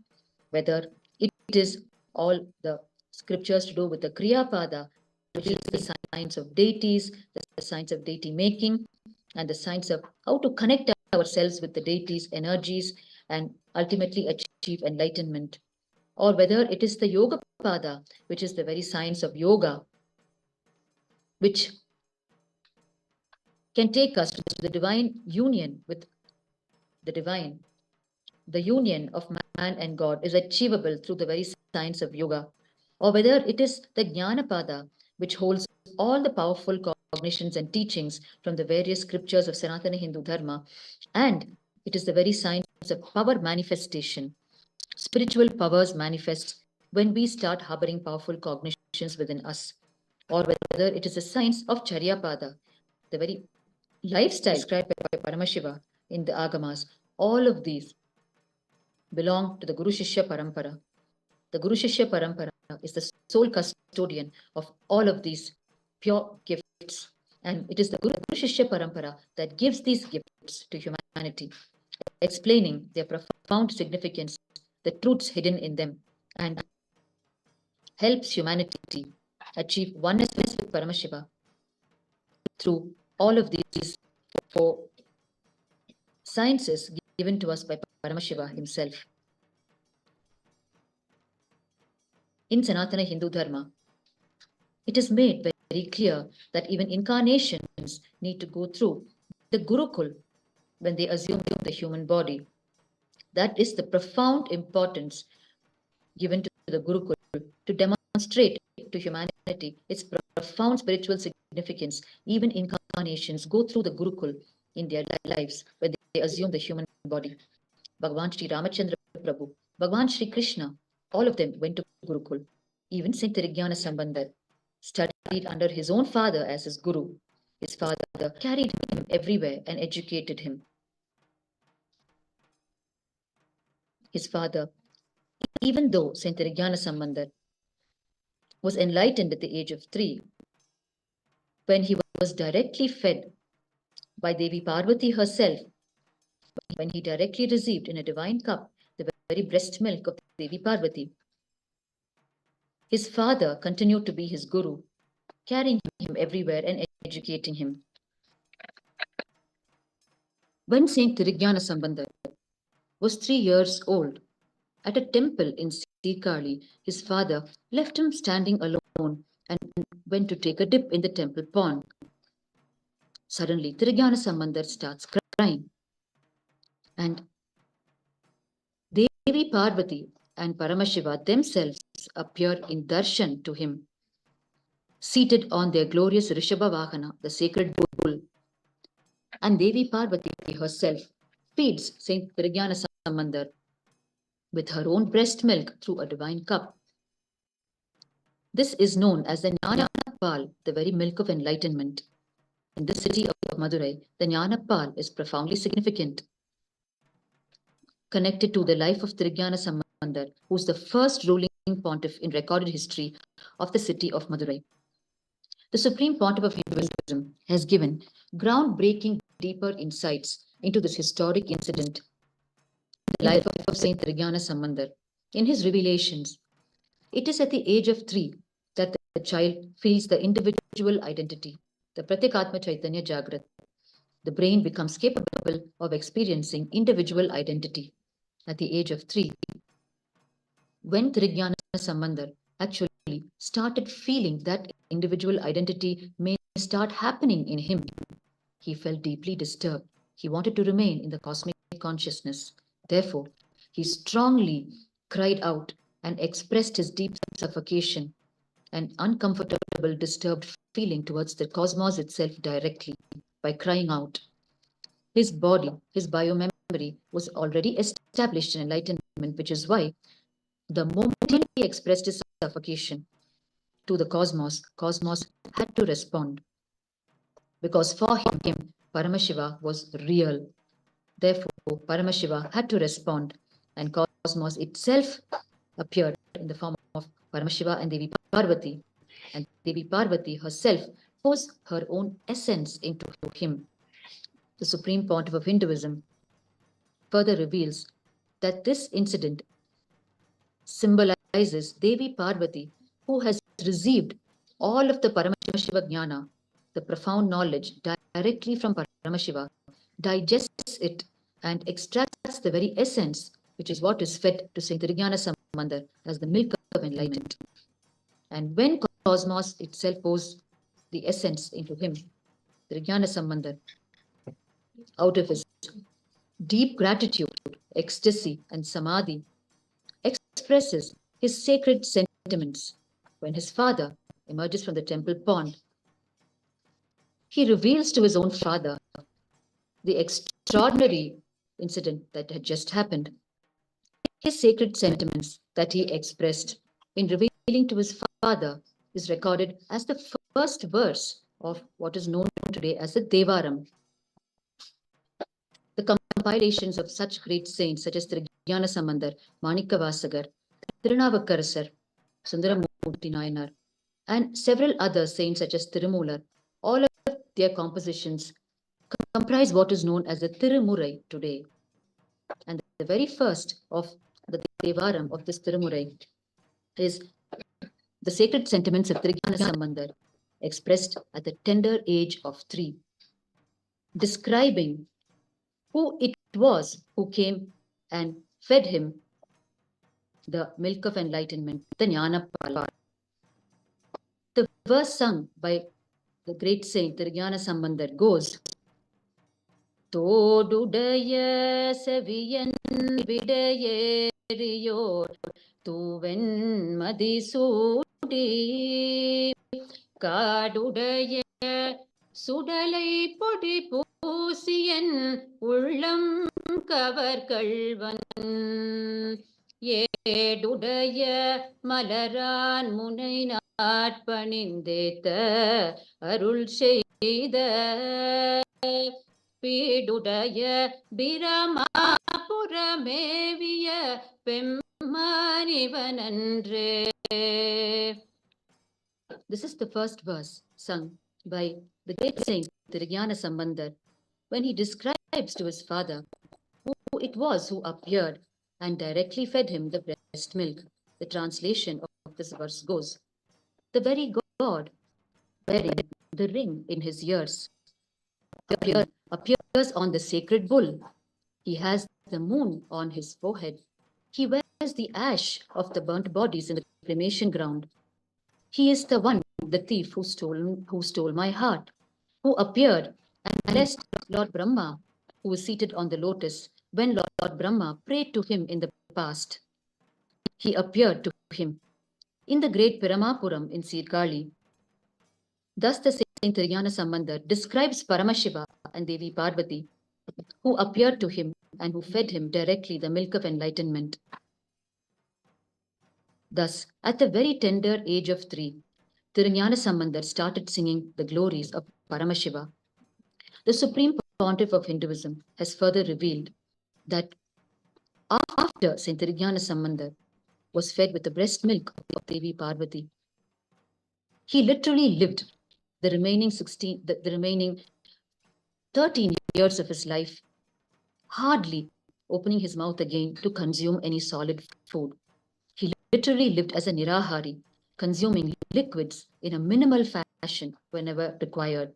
whether it is all the scriptures to do with the Kriya Pada, which is the science of deities, the science of deity making, and the science of how to connect ourselves with the deities' energies and ultimately achieve enlightenment. Or whether it is the Yoga Pada, which is the very science of yoga, which can take us to the divine union with the divine. The union of man and God is achievable through the very science of yoga. Or whether it is the Jnanapada, which holds all the powerful cognitions and teachings from the various scriptures of Sanatana Hindu Dharma, and it is the very science of power manifestation. Spiritual powers manifest when we start harboring powerful cognitions within us. Or whether it is a science of Charyapada, the very lifestyle described by Paramashiva in the Agamas. All of these belong to the guru-shishya parampara. The guru-shishya parampara is the sole custodian of all of these pure gifts. And it is the guru-shishya parampara that gives these gifts to humanity, explaining their profound significance, the truths hidden in them, and helps humanity achieve oneness with Paramashiva through all of these four sciences given to us by Paramashiva himself. In Sanatana Hindu Dharma, it is made very clear that even incarnations need to go through the Gurukul when they assume the human body. That is the profound importance given to the Gurukul to demonstrate to humanity its profound spiritual significance. Even incarnations go through the Gurukul in their lives when they assume the human body. Bhagavan Sri Ramachandra Prabhu, Bhagavan Sri Krishna, all of them went to Gurukul. Even Saint Tirigana Sambandar studied under his own father as his guru. His father carried him everywhere and educated him. His father, even though Saint Tirigana Sambandar was enlightened at the age of 3, when he was directly fed by Devi Parvati herself, when he directly received in a divine cup the very breast milk of Devi Parvati, his father continued to be his guru, carrying him everywhere and educating him. When Saint Tirigana Sambandar was 3 years old, at a temple in Sikali, his father left him standing alone and went to take a dip in the temple pond. Suddenly, Tirigana Sambandar starts crying, and Devi Parvati and Paramashiva themselves appear in darshan to him, seated on their glorious Rishabha Vahana, the sacred bull. And Devi Parvati herself feeds Saint Tirigana Sambandar with her own breast milk through a divine cup. This is known as the Jnana Pal, the very milk of enlightenment. In the city of Madurai, the Jnana Pal is profoundly significant, connected to the life of Tirigana Sambandar, who is the first ruling pontiff in recorded history of the city of Madurai. The Supreme Pontiff of Hinduism has given groundbreaking, deeper insights into this historic incident, the life of Saint Tirigana Sambandar. In his revelations, it is at the age of 3 that the child feels the individual identity, the Pratyekatma Chaitanya Jagrat. The brain becomes capable of experiencing individual identity at the age of 3. When Tirigana Sambandar actually started feeling that individual identity may start happening in him, he felt deeply disturbed. He wanted to remain in the cosmic consciousness. Therefore, he strongly cried out and expressed his deep suffocation and uncomfortable, disturbed feeling towards the cosmos itself directly by crying out. His body, his biomemory was already established in enlightenment, which is why the moment he expressed his suffocation to the cosmos, cosmos had to respond. Because for him, Paramashiva was real. Therefore, Paramashiva had to respond, and cosmos itself appeared in the form of Paramashiva and Devi Parvati. And Devi Parvati herself pours her own essence into him. The Supreme Pontiff of Hinduism further reveals that this incident symbolizes Devi Parvati, who has received all of the Paramashiva Jnana, the profound knowledge directly from Paramashiva, digests it and extracts the very essence, which is what is fed to Saint Vijnana Sambandha as the milk of enlightenment. And when cosmos itself pours the essence into him, the Vijnana Sambandha, out of his deep gratitude, ecstasy, and samadhi, expresses his sacred sentiments. When his father emerges from the temple pond, he reveals to his own father the extraordinary incident that had just happened. His sacred sentiments that he expressed in revealing to his father is recorded as the first verse of what is known today as the Devaram. The compilations of such great saints such as Vijnana Sambandar, Manikavasagar, Tirunavakkarasar, Sundaramurti Nayanar, and several other saints such as Tirumular, all of their compositions comprise what is known as the Tirumurai today. And the very first of the Devaram of this Tirumurai is the sacred sentiments of Vijnana Sambandar, expressed at the tender age of 3, describing who it was who came and fed him the milk of enlightenment, the Jnana Pala. The verse sung by the great saint, the Vijnana Sambandar, goes, Todudaya Saviyan Vidayeriyor Tuven Madisudi Kadudaya Sudalai Podi Pusiyan Ullam Kavarkalvan Yedudaya Malaran Munai Naatpanindeta Arul Sheida Piduடைய பிரமாபுரமேவிய பெம்மானிவனன்றே. This is the first verse sung by the great saint Vijnana Sambandar when he describes to his father who it was who appeared and directly fed him the breast milk. The translation of this verse goes, the very God wearing the ring in his ears appears on the sacred bull. He has the moon on his forehead. He wears the ash of the burnt bodies in the cremation ground. He is the one, the thief who stole my heart, who appeared and blessed Lord Brahma, who was seated on the lotus when Lord Brahma prayed to him in the past. He appeared to him in the great Piramapuram in Sirkali. Thus the Saint Vijnana Sambandar describes Paramashiva and Devi Parvati, who appeared to him and who fed him directly the milk of enlightenment. Thus, at the very tender age of 3, Vijnana Sambandar started singing the glories of Paramashiva. The Supreme Pontiff of Hinduism has further revealed that after Saint Vijnana Sambandar was fed with the breast milk of Devi Parvati, he literally lived the remaining 13 years of his life, hardly opening his mouth again to consume any solid food. He literally lived as a nirahari, consuming liquids in a minimal fashion whenever required.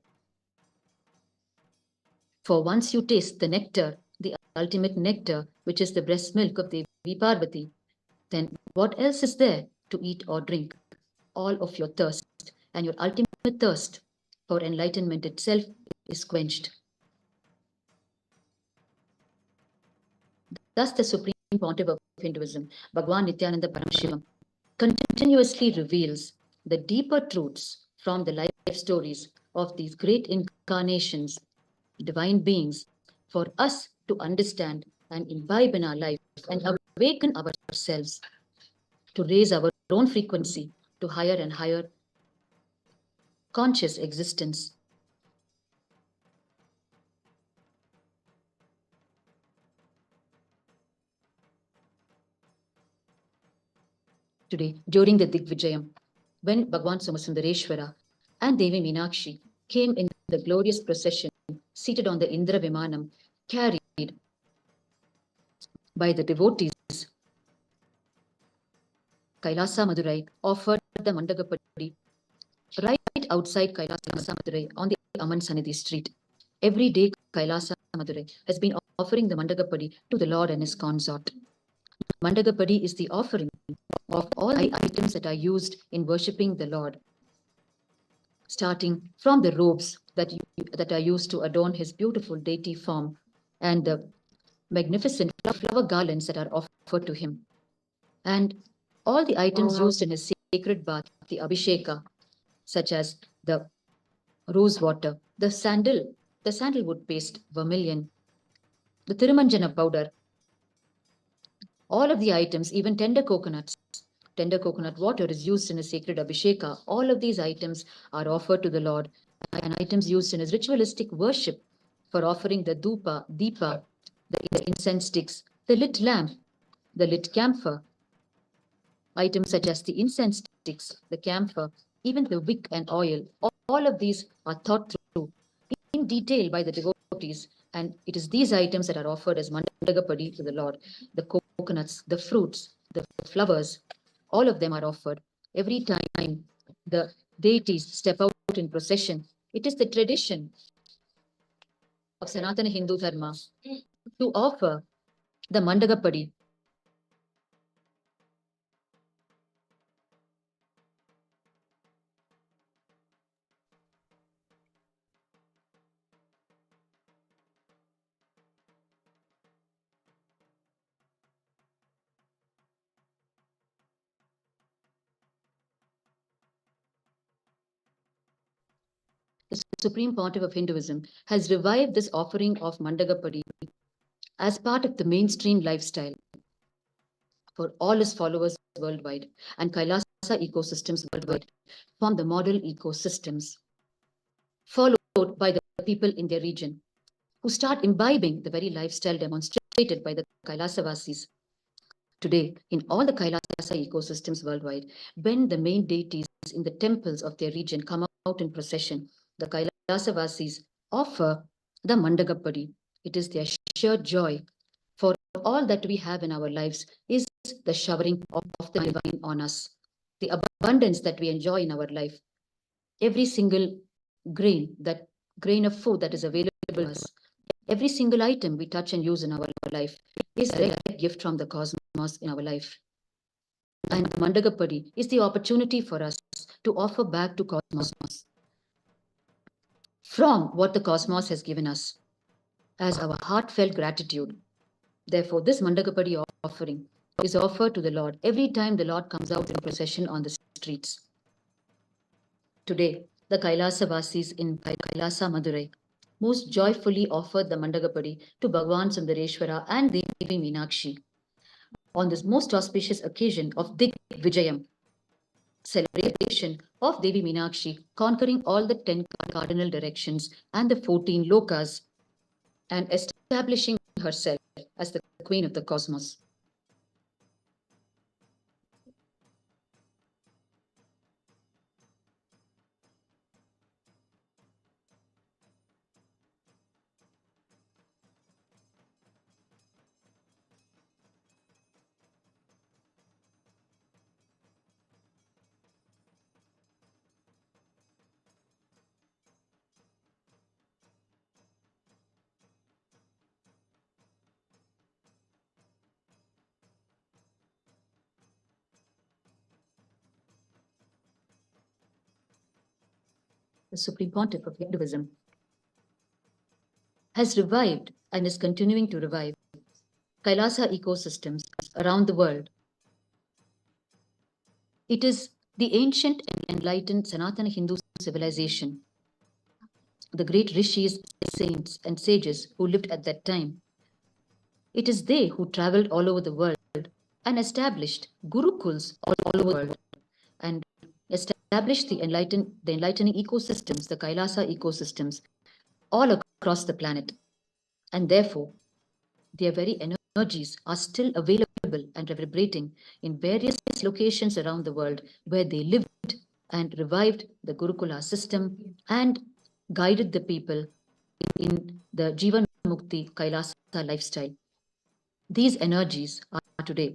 For once you taste the nectar, the ultimate nectar, which is the breast milk of Devi Parvati, then what else is there to eat or drink? All of your thirst and your ultimate thirst for enlightenment itself is quenched. Thus, the Supreme Pontiff of Hinduism, Bhagavan Nithyananda Paramashivam, continuously reveals the deeper truths from the life stories of these great incarnations, divine beings, for us to understand and imbibe in our life and awaken ourselves to raise our own frequency to higher and higher conscious existence. Today, during the Digvijayam, when Bhagavan Somasundareshwara and Devi Meenakshi came in the glorious procession, seated on the Indra Vimanam, carried by the devotees, Kailasa Madurai offered the Mandagappadi right outside Kailasa, Madurai, on the Amansannidhi street. Every day, Kailasa, Madurai has been offering the Mandagappadi to the Lord and his consort. Mandagappadi is the offering of all the items that are used in worshipping the Lord, starting from the robes that are used to adorn his beautiful deity form and the magnificent flower garlands that are offered to him, and all the items used in his sacred bath, the abhisheka, such as the rose water, the sandalwood paste, vermilion, the Tirumanjana powder, all of the items, even tender coconut water is used in a sacred abhisheka. All of these items are offered to the Lord, and items used in his ritualistic worship for offering the deepa, the incense sticks, the lit lamp, the lit camphor, items such as the incense sticks, the camphor, even the wick and oil. All of these are thought through in detail by the devotees, and it is these items that are offered as Mandagappadi to the Lord. The coconuts, the fruits, the flowers, all of them are offered. Every time the deities step out in procession, it is the tradition of Sanatana Hindu Dharma to offer the Mandagappadi. The Supreme Pontiff of Hinduism has revived this offering of Mandagappadi as part of the mainstream lifestyle for all his followers worldwide, and Kailasa ecosystems worldwide form the model ecosystems, followed by the people in their region, who start imbibing the very lifestyle demonstrated by the Kailasa-vasis. Today, in all the Kailasa ecosystems worldwide, when the main deities in the temples of their region come out in procession, the Kailasa-vasis offer the Mandagappadi. It is their sheer joy, for all that we have in our lives is the showering of the divine on us, the abundance that we enjoy in our life. Every single grain of food that is available to us, every single item we touch and use in our life is a direct gift from the cosmos in our life. And Mandagappadi is the opportunity for us to offer back to cosmos from what the cosmos has given us as our heartfelt gratitude. Therefore, this Mandagappadi offering is offered to the Lord every time the Lord comes out in procession on the streets. Today, the Kailasa-vasis in Kailasa, Madurai most joyfully offered the Mandagappadi to Bhagavan Sundareshwara and Devi Meenakshi on this most auspicious occasion of Digvijayam, celebration of Devi Meenakshi conquering all the 10 cardinal directions and the 14 lokas and establishing herself as the queen of the cosmos. The Supreme Pontiff of Hinduism has revived and is continuing to revive Kailasa ecosystems around the world. It is the ancient and enlightened Sanatana Hindu civilization, the great rishis, saints, and sages who lived at that time. It is they who traveled all over the world and established gurukuls all over the world and established the enlightening ecosystems, the Kailasa ecosystems, all across the planet. And therefore, their very energies are still available and reverberating in various locations around the world where they lived and revived the Gurukula system and guided the people in the Jivan Mukti Kailasa lifestyle. These energies are today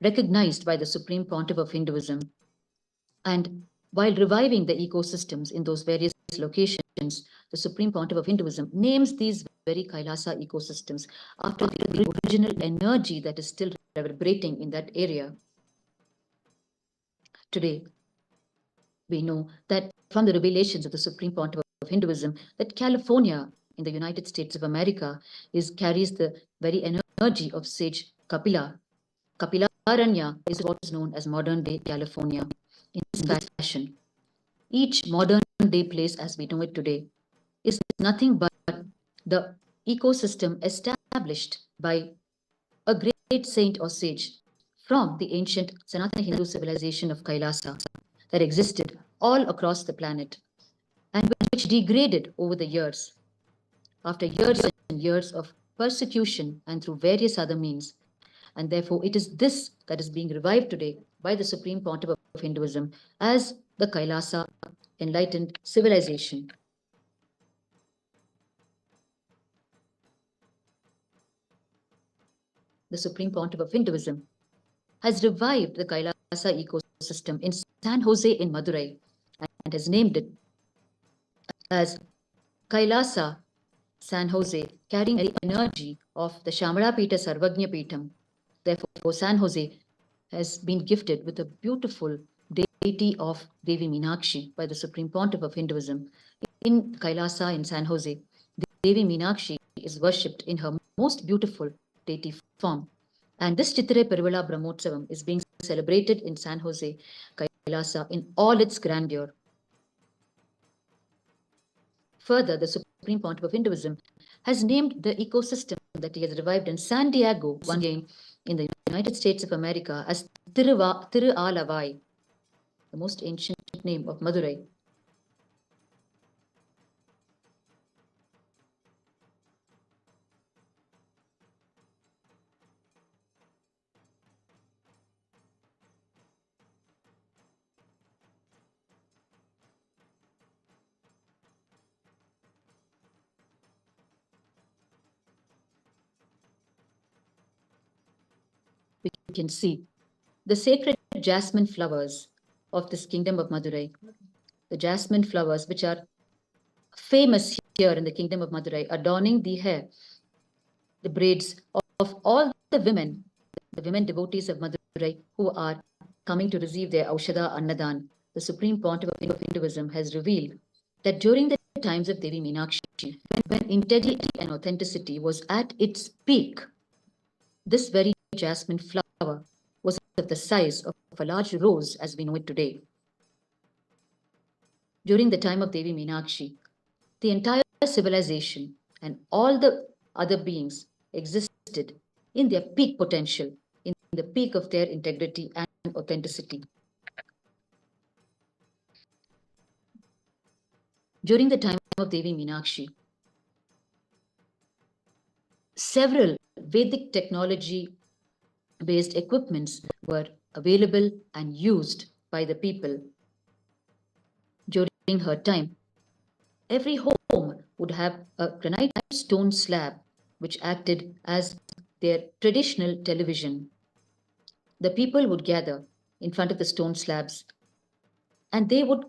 recognized by the Supreme Pontiff of Hinduism and While reviving the ecosystems in those various locations, the Supreme Pontiff of Hinduism names these very Kailasa ecosystems after the original energy that is still reverberating in that area. Today, we know that from the revelations of the Supreme Pontiff of Hinduism, that California in the United States of America carries the very energy of sage Kapila. Kapilaranya is what is known as modern-day California in this fashion. Each modern-day place as we know it today is nothing but the ecosystem established by a great saint or sage from the ancient Sanatana Hindu civilization of Kailasa that existed all across the planet and which degraded over the years. After years and years of persecution and through various other means. And therefore, it is this that is being revived today by the Supreme Pontiff of Hinduism as the Kailasa enlightened civilization. The Supreme Pontiff of Hinduism has revived the Kailasa ecosystem in San Jose in Madurai and has named it as Kailasa San Jose, carrying the energy of the Shyamalapeetha Sarvajnapeetham. Therefore, San Jose has been gifted with a beautiful deity of Devi Meenakshi by the Supreme Pontiff of Hinduism. In Kailasa in San Jose, Devi Meenakshi is worshipped in her most beautiful deity form. And this Chithirai Peruvizha Brahmotsavam is being celebrated in San Jose, Kailasa in all its grandeur. Further, the Supreme Pontiff of Hinduism has named the ecosystem that he has revived in San Diego, once again in the United States of America, as Tirualavai, the most ancient name of Madurai. We can see the sacred jasmine flowers of this kingdom of Madurai. The jasmine flowers, which are famous here in the kingdom of Madurai, adorning the hair, the braids of all the women devotees of Madurai who are coming to receive their Aushadha Annadhan. The Supreme Pontiff of Hinduism has revealed that during the times of Devi Meenakshi, when integrity and authenticity was at its peak, this very jasmine flower was of the size of a large rose as we know it today. During the time of Devi Meenakshi, the entire civilization and all the other beings existed in their peak potential, in the peak of their integrity and authenticity. During the time of Devi Meenakshi, several Vedic technology-based equipments were available and used by the people. During her time, every home would have a granite stone slab which acted as their traditional television. The people would gather in front of the stone slabs and they would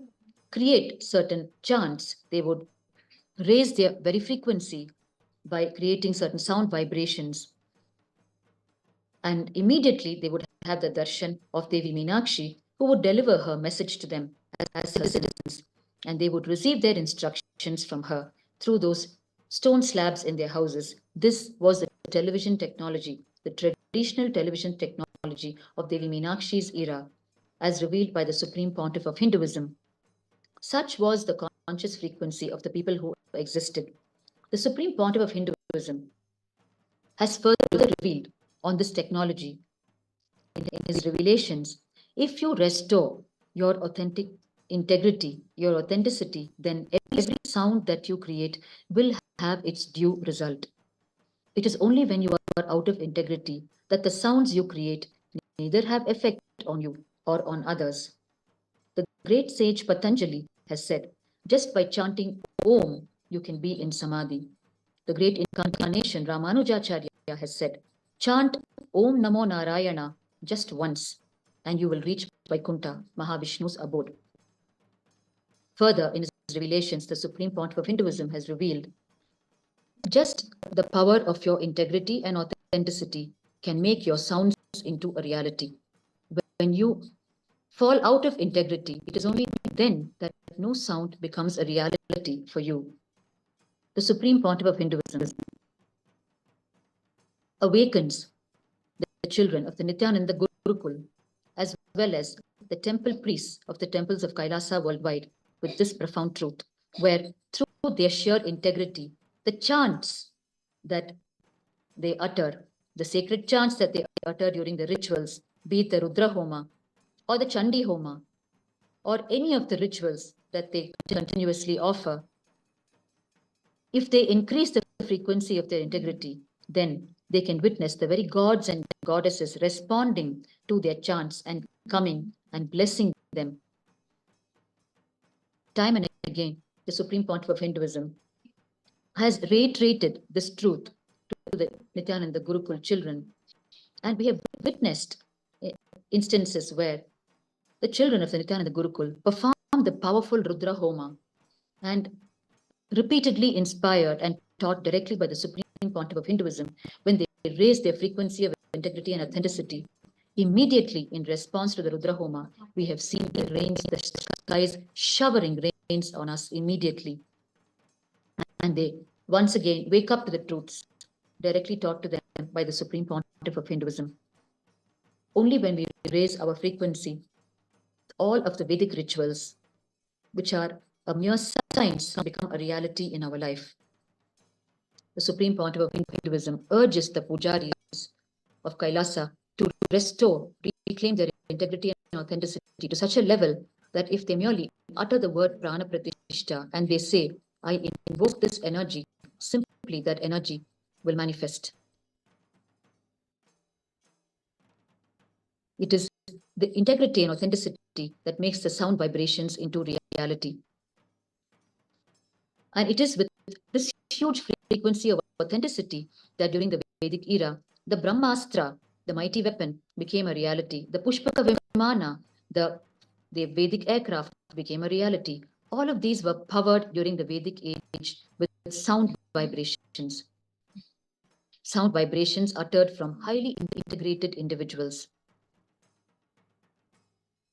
create certain chants. They would raise their very frequency by creating certain sound vibrations. And immediately they would have the darshan of Devi Meenakshi, who would deliver her message to them as her citizens. And they would receive their instructions from her through those stone slabs in their houses. This was the television technology, the traditional television technology of Devi Meenakshi's era, as revealed by the Supreme Pontiff of Hinduism. Such was the conscious frequency of the people who existed. The Supreme Pontiff of Hinduism has further revealed on this technology in his revelations. If you restore your authentic integrity, your authenticity, then every sound that you create will have its due result. It is only when you are out of integrity that the sounds you create neither have effect on you or on others. The great sage Patanjali has said, just by chanting Om, you can be in Samadhi. The great incarnation Ramanujacharya has said, chant Om Namo Narayana just once and you will reach Vaikuntha, Mahavishnu's abode. Further, in his revelations, the Supreme Pontiff of Hinduism has revealed just the power of your integrity and authenticity can make your sounds into a reality. When you fall out of integrity, it is only then that no sound becomes a reality for you. The Supreme Pontiff of Hinduism awakens the children of the Nithyananda Gurukul as well as the temple priests of the temples of Kailasa worldwide with this profound truth, where through their sheer integrity, the chants that they utter, the sacred chants that they utter during the rituals, be it the Rudra Homa or the Chandi Homa or any of the rituals that they continuously offer, if they increase the frequency of their integrity, then they can witness the very gods and goddesses responding to their chants and coming and blessing them. Time and again, the Supreme Pontiff of Hinduism has reiterated this truth to the Nithyananda Gurukul children. And we have witnessed instances where the children of the Nithyananda Gurukul perform the powerful Rudra Homa and repeatedly inspired and taught directly by the Supreme Pontiff of Hinduism, when they raise their frequency of integrity and authenticity, immediately in response to the Rudra Homa, we have seen the rains, the skies showering rains on us immediately. And they once again wake up to the truths directly taught to them by the Supreme Pontiff of Hinduism. Only when we raise our frequency, all of the Vedic rituals, which are a mere science, become a reality in our life. The Supreme Pontiff of Hinduism urges the pujaris of Kailasa to restore, reclaim their integrity and authenticity to such a level that if they merely utter the word prana pratishta and they say, I invoke this energy, simply that energy will manifest. It is the integrity and authenticity that makes the sound vibrations into reality. And it is with this huge frequency of authenticity that during the Vedic era, the Brahmastra, the mighty weapon, became a reality. The Pushpaka Vimana, the Vedic aircraft, became a reality. All of these were powered during the Vedic age with sound vibrations. Sound vibrations uttered from highly integrated individuals.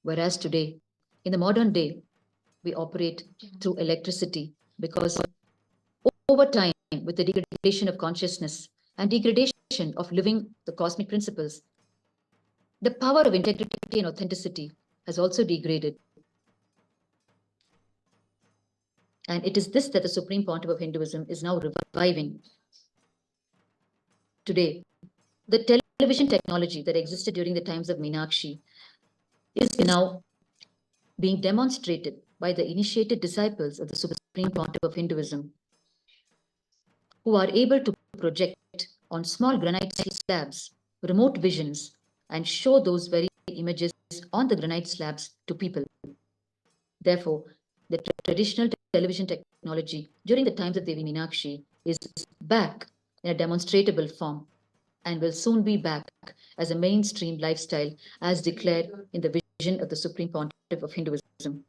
Whereas today, in the modern day, we operate through electricity because over time, with the degradation of consciousness and degradation of living the cosmic principles, the power of integrity and authenticity has also degraded. And it is this that the Supreme Pontiff of Hinduism is now reviving. Today, the television technology that existed during the times of Minakshi is now being demonstrated by the initiated disciples of the Supreme Pontiff of Hinduism, who are able to project on small granite slabs remote visions and show those very images on the granite slabs to people. Therefore, the traditional television technology during the times of Devi Meenakshi is back in a demonstrable form and will soon be back as a mainstream lifestyle as declared in the vision of the Supreme Pontiff of Hinduism.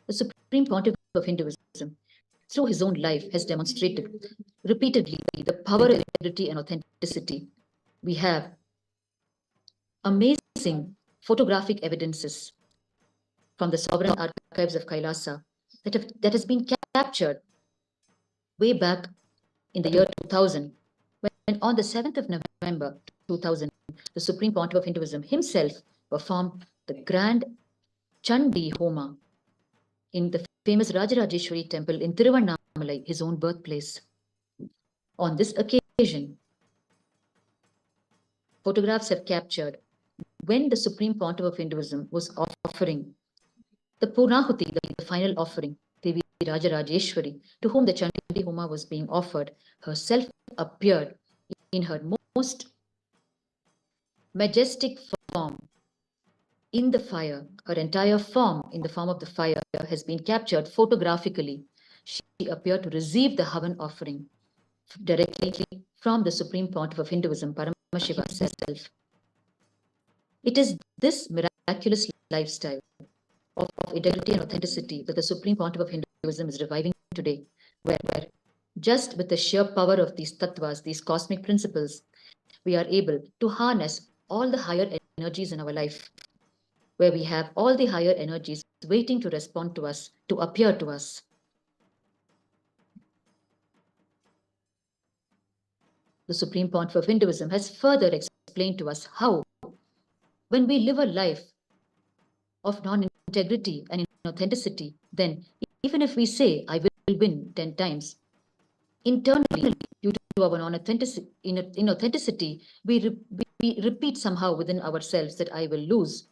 The Supreme Pontiff of Hinduism, through his own life, has demonstrated repeatedly the power of integrity and authenticity. We have amazing photographic evidences from the sovereign archives of Kailasa that has been captured way back in the year 2000, when on the 7th of November 2000, the Supreme Pontiff of Hinduism himself performed the grand Chandi Homa in the famous Rajarajeshwari temple in Tiruvannamalai, his own birthplace. On this occasion, photographs have captured when the Supreme Pontiff of Hinduism was offering the Purnahuti, the final offering, Devi Rajarajeshwari, to whom the Chandi Homa was being offered, herself appeared in her most majestic form in the fire. Her entire form in the form of the fire has been captured photographically. She appeared to receive the Havan offering directly from the Supreme Pontiff of Hinduism, Paramashiva himself. It is this miraculous lifestyle of integrity and authenticity that the Supreme Pontiff of Hinduism is reviving today, where just with the sheer power of these tattvas, these cosmic principles, we are able to harness all the higher energies in our life, where we have all the higher energies waiting to respond to us, to appear to us. The Supreme Pontiff of Hinduism has further explained to us how, when we live a life of non-integrity and inauthenticity, then even if we say, I will win 10 times, internally, due to our inauthenticity, we repeat somehow within ourselves that I will lose,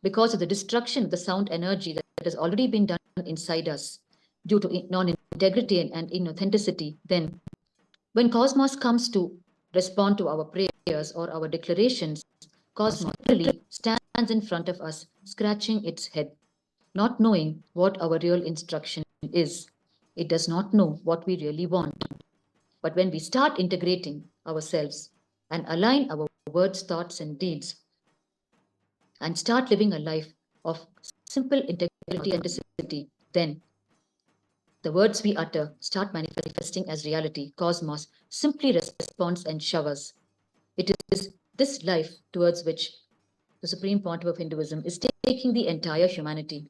because of the destruction of the sound energy that has already been done inside us due to non-integrity and inauthenticity. Then when cosmos comes to respond to our prayers or our declarations, cosmos literally stands in front of us, scratching its head, not knowing what our real instruction is. It does not know what we really want. But when we start integrating ourselves and align our words, thoughts, and deeds, and start living a life of simple integrity and simplicity, then the words we utter start manifesting as reality. Cosmos simply responds and showers. It is this life towards which the Supreme Pontiff of Hinduism is taking the entire humanity.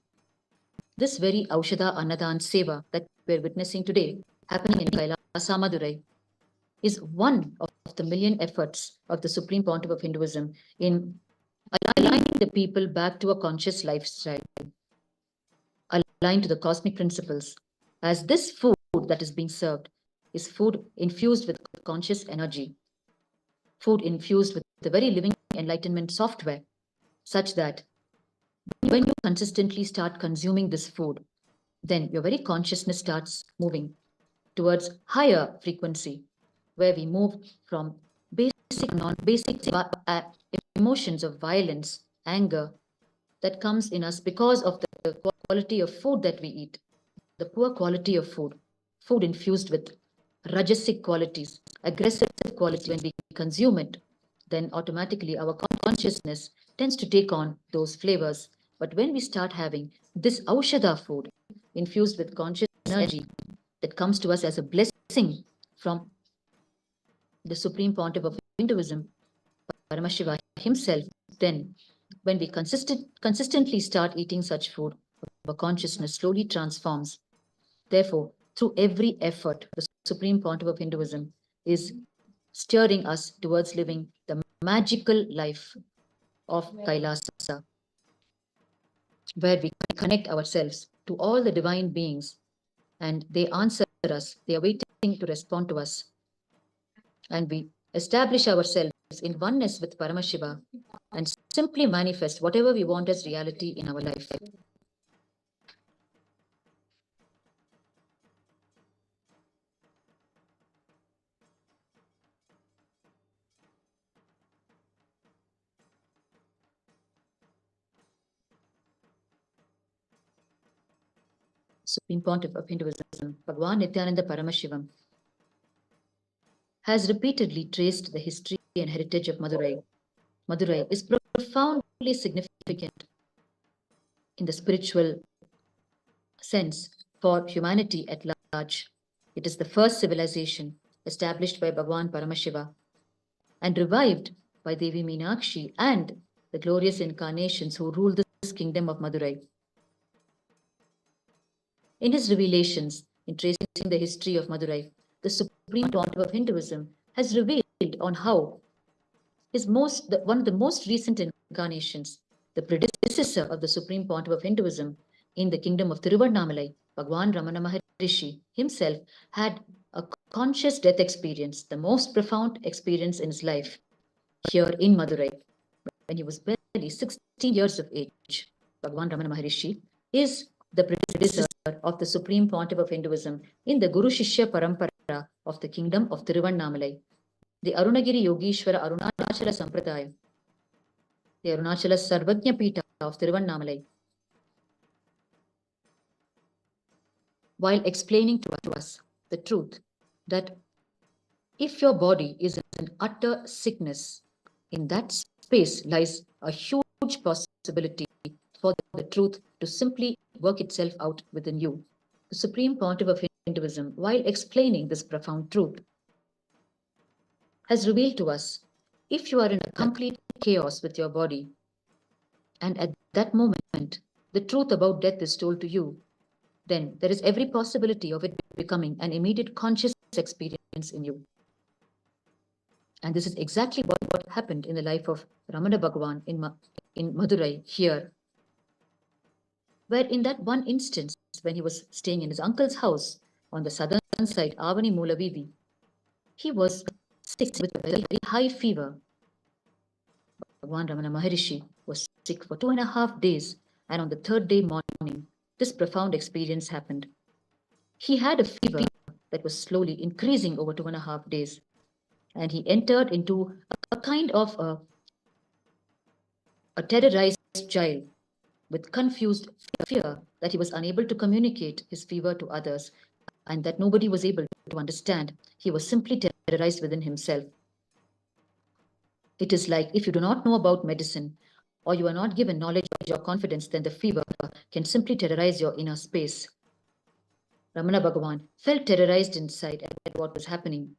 This very Aushadha Annadhan Seva that we're witnessing today, happening in Kailasa, Madurai, is one of the million efforts of the Supreme Pontiff of Hinduism in aligning the people back to a conscious lifestyle, aligned to the cosmic principles, as this food that is being served is food infused with conscious energy, food infused with the very living enlightenment software, such that when you consistently start consuming this food, then your very consciousness starts moving towards higher frequency, where we move from basic, non-basic emotions of violence, anger, that comes in us because of the quality of food that we eat, the poor quality of food, food infused with rajasic qualities, aggressive qualities. When we consume it, then automatically our consciousness tends to take on those flavors. But when we start having this Aushadha food infused with conscious energy that comes to us as a blessing from the Supreme Pontiff of Hinduism, Paramashiva himself, then when we consistently start eating such food, our consciousness slowly transforms. Therefore, through every effort, the Supreme Pontiff of Hinduism is steering us towards living the magical life of Kailasa, where we connect ourselves to all the divine beings and they answer us, they are waiting to respond to us. And we establish ourselves in oneness with Paramashiva and simply manifest whatever we want as reality in our life. Supreme Pontiff of Hinduism, Bhagavan Nithyananda Paramashivam, has repeatedly traced the history and heritage of Madurai. Madurai is profoundly significant in the spiritual sense for humanity at large. It is the first civilization established by Bhagavan Paramashiva and revived by Devi Meenakshi and the glorious incarnations who rule this kingdom of Madurai. In his revelations, in tracing the history of Madurai, the Supreme Pontiff of Hinduism has revealed on how one of the most recent incarnations, the predecessor of the Supreme Pontiff of Hinduism in the kingdom of Tiruvannamalai, Bhagavan Ramana Maharishi himself had a conscious death experience, the most profound experience in his life here in Madurai, when he was barely 16 years of age. Bhagavan Ramana Maharishi is the predecessor of the Supreme Pontiff of Hinduism in the guru-shishya parampara of the kingdom of Tiruvannamalai, the Arunagiri Yogishwara Arunachala Sampradaya, the Arunachala Sarvajnapeetham of Tiruvannamalai. While explaining to us the truth that If your body is in utter sickness, in that space lies a huge possibility for the truth to simply work itself out within you. The Supreme Pontiff of Hinduism, while explaining this profound truth, has revealed to us, if you are in a complete chaos with your body, and at that moment, the truth about death is told to you, then there is every possibility of it becoming an immediate conscious experience in you. And this is exactly what happened in the life of Ramana Bhagavan in Madurai here, where in that one instance, when he was staying in his uncle's house on the southern side, Avani Mulavivi, he was sick with a very high fever. Bhagavan Ramana Maharishi was sick for 2.5 days, and on the third day morning, this profound experience happened. He had a fever that was slowly increasing over 2.5 days, and he entered into a kind of a terrorized child with confused fear that he was unable to communicate his fever to others and that nobody was able to understand. He was simply terrorized within himself. It is like if you do not know about medicine or you are not given knowledge or confidence, then the fever can simply terrorize your inner space. Ramana Bhagavan felt terrorized inside at what was happening.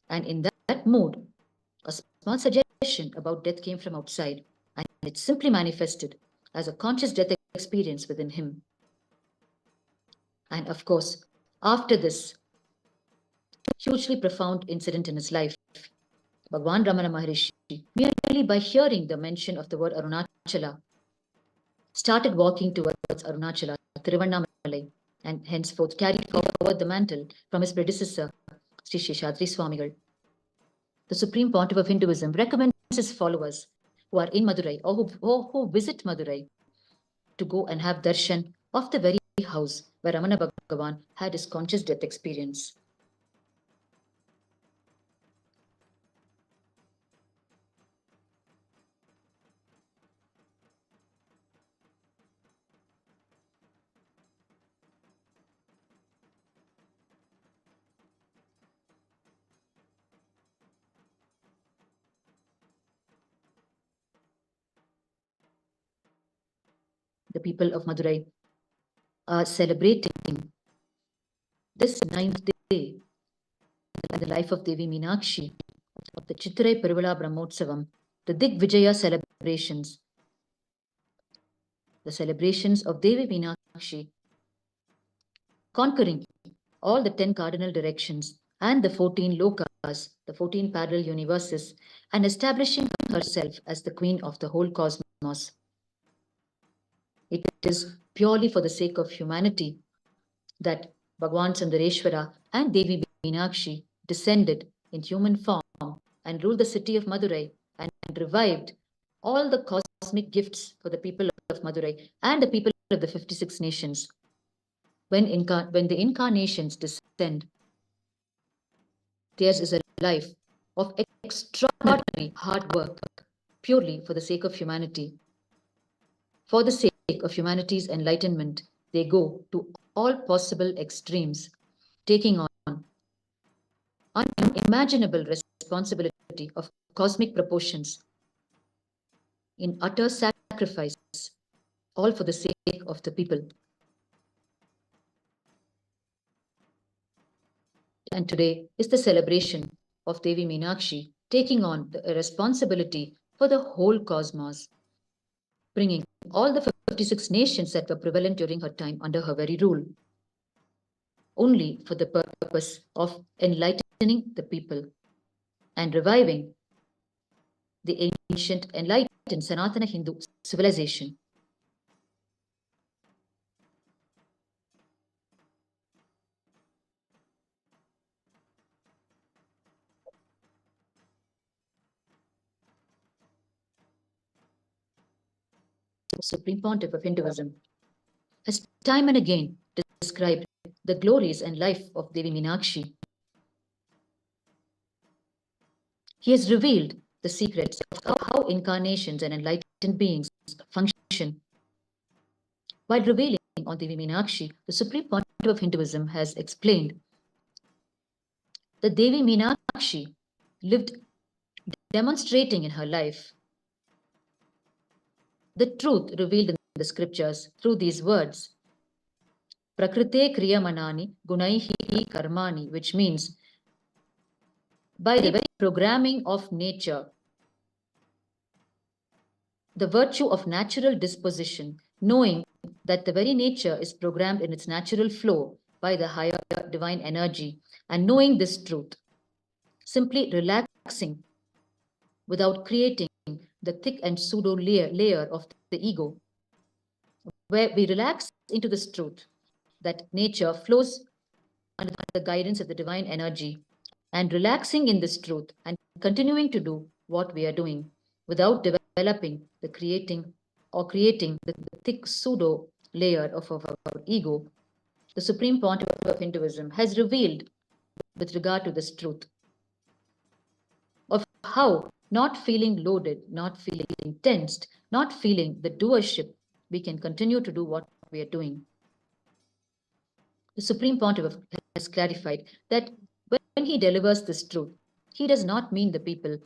And in that mood, a small suggestion about death came from outside, and it simply manifested as a conscious death experience within him. And of course, after this hugely profound incident in his life, Bhagavan Ramana Maharishi, merely by hearing the mention of the word Arunachala, started walking towards Arunachala, Thiruvannamalai, and henceforth carried forward the mantle from his predecessor, Sri Sheshadri Swamigal. The Supreme Pontiff of Hinduism recommends his followers who are in Madurai or who visit Madurai to go and have darshan of the very house where Ramana Bhagavan had his conscious death experience. The people of Madurai are celebrating this 9th day in the life of Devi Meenakshi of the Chithirai Peruvizha Brahmotsavam, the Digvijaya celebrations, the celebrations of Devi Meenakshi conquering all the 10 cardinal directions and the 14 lokas, the 14 parallel universes, and establishing herself as the queen of the whole cosmos. It is purely for the sake of humanity that Bhagavan Sundareshwara and Devi Meenakshi descended in human form and ruled the city of Madurai and revived all the cosmic gifts for the people of Madurai and the people of the 56 nations. When the incarnations descend, theirs is a life of extraordinary hard work, purely for the sake of humanity. For the sake of humanity's enlightenment, they go to all possible extremes, taking on unimaginable responsibility of cosmic proportions in utter sacrifice, all for the sake of the people. And today is the celebration of Devi Meenakshi taking on the responsibility for the whole cosmos, bringing all the 56 nations that were prevalent during her time under her very rule, only for the purpose of enlightening the people and reviving the ancient enlightened Sanatana Hindu civilization. Supreme Pontiff of Hinduism has time and again described the glories and life of Devi Meenakshi. He has revealed the secrets of how incarnations and enlightened beings function. While revealing on Devi Meenakshi, the Supreme Pontiff of Hinduism has explained that Devi Meenakshi Meenakshi lived demonstrating in her life the truth revealed in the scriptures through these words, Prakrite Kriyamanani Gunaihi Karmani, which means by the very programming of nature, the virtue of natural disposition, knowing that the very nature is programmed in its natural flow by the higher divine energy, and knowing this truth, simply relaxing without creating the thick and pseudo layer of the ego, where we relax into this truth that nature flows under the guidance of the divine energy, and relaxing in this truth and continuing to do what we are doing without developing the creating the thick pseudo layer of our ego, the Supreme Pontiff of Hinduism has revealed with regard to this truth of how, not feeling loaded, not feeling tensed, not feeling the doership, we can continue to do what we are doing. The Supreme Pontiff has clarified that when he delivers this truth, he does not mean the people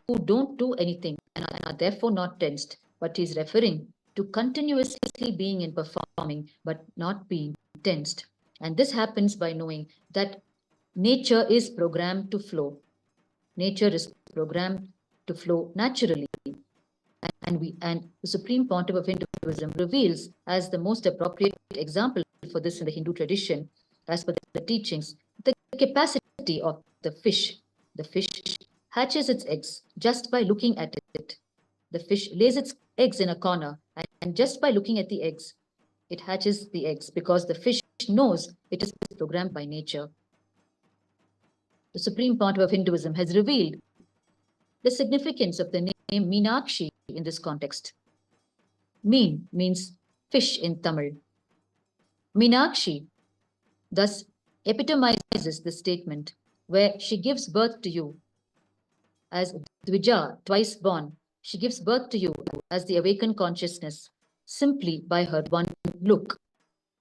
who don't do anything and are therefore not tensed, but he is referring to continuously being and performing, but not being tensed. And this happens by knowing that nature is programmed to flow. Nature is programmed to flow naturally. And the Supreme Pontiff of Hinduism reveals as the most appropriate example for this in the Hindu tradition, as per the teachings, the capacity of the fish. The fish hatches its eggs just by looking at it. The fish lays its eggs in a corner, and just by looking at the eggs, it hatches the eggs because the fish knows it is programmed by nature. The Supreme Pontiff of Hinduism has revealed the significance of the name Minakshi in this context. Meen means fish in Tamil. Minakshi thus epitomizes the statement where she gives birth to you as Dvija, twice born. She gives birth to you as the awakened consciousness simply by her one look.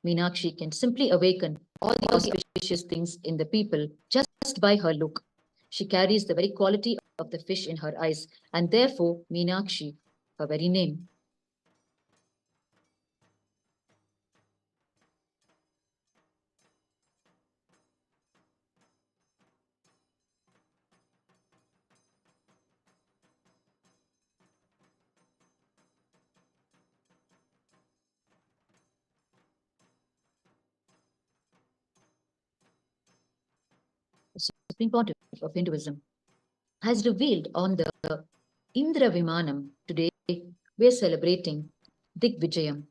Meenakshi can simply awaken all the auspicious things in the people just by her look. She carries the very quality of the fish in her eyes, and therefore Meenakshi, her very name. Supreme Pontiff of Hinduism has revealed on the Indra Vimanam. Today we are celebrating Digvijayam,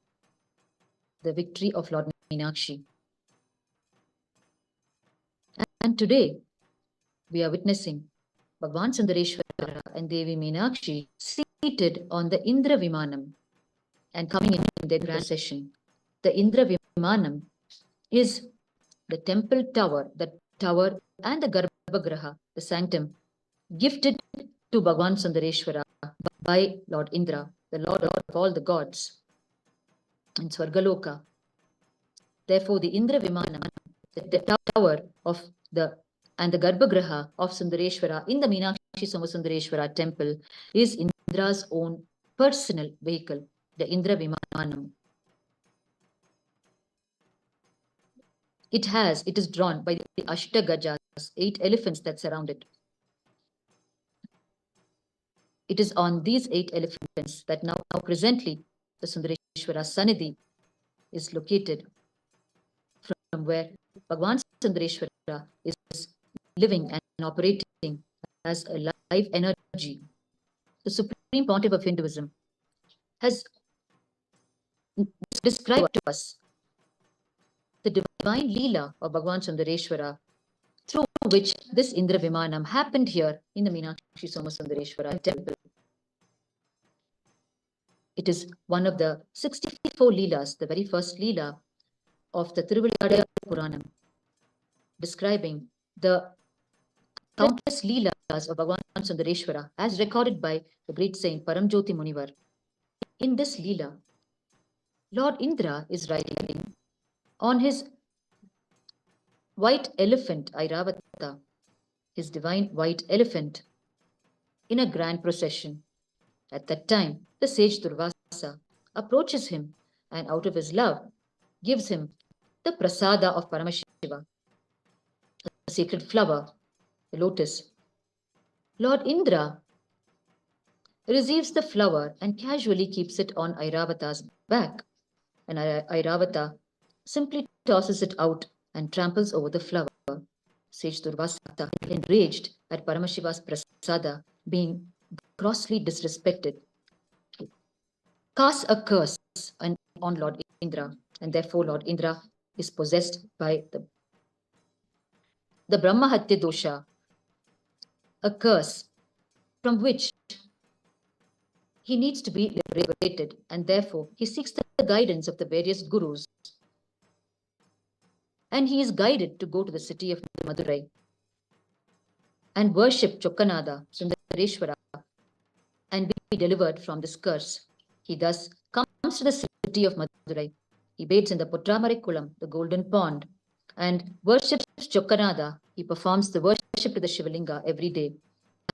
the victory of Lord Meenakshi. And today we are witnessing Bhagavan Sundareshwara and Devi Meenakshi seated on the Indra Vimanam and coming in their procession. The Indra Vimanam is the temple tower, and the Garbhagriha, the sanctum, gifted to Bhagavan Sundareshwara by Lord Indra, the Lord of all the gods in Swargaloka. Therefore, the Indra Vimanam, the tower of the Garbhagriha of Sundareshwara in the Minakshi Somasundareshwara temple is Indra's own personal vehicle, the Indra Vimanam. It is drawn by the Ashtagajas, 8 elephants that surround it. It is on these 8 elephants that now presently the Sundareshwara Sannidhi is located, from where Bhagavan Sundareshwara is living and operating as a live energy. The Supreme Pontiff of Hinduism has described to us the divine Leela of Bhagavan Sundareshwara, through which this Indra Vimanam happened here in the Minakshi Somasundareshwara temple. It is one of the 64 Leelas, the very first Leela of the Tiruvillayar Puranam, describing the countless Leelas of Bhagavan Sundareshwara as recorded by the great saint Paramjyoti Munivar. In this Leela, Lord Indra is riding on his white elephant Airavata, his divine white elephant in a grand procession. At that time, the sage Durvasa approaches him and out of his love gives him the prasada of Paramashiva, a sacred flower, the lotus. Lord Indra receives the flower and casually keeps it on Airavata's back, and Airavata simply tosses it out and tramples over the flower. Sage Durvasa, enraged at Paramashiva's prasada being grossly disrespected, casts a curse on Lord Indra, and therefore Lord Indra is possessed by the Brahmahatya dosha, a curse from which he needs to be liberated, and therefore he seeks the guidance of the various gurus. And he is guided to go to the city of Madurai and worship Chokkanada, Sundareshwara, and be delivered from this curse. He thus comes to the city of Madurai. He bathes in the Potramare Kulam, the golden pond, and worships Chokkanada. He performs the worship to the Shivalinga every day,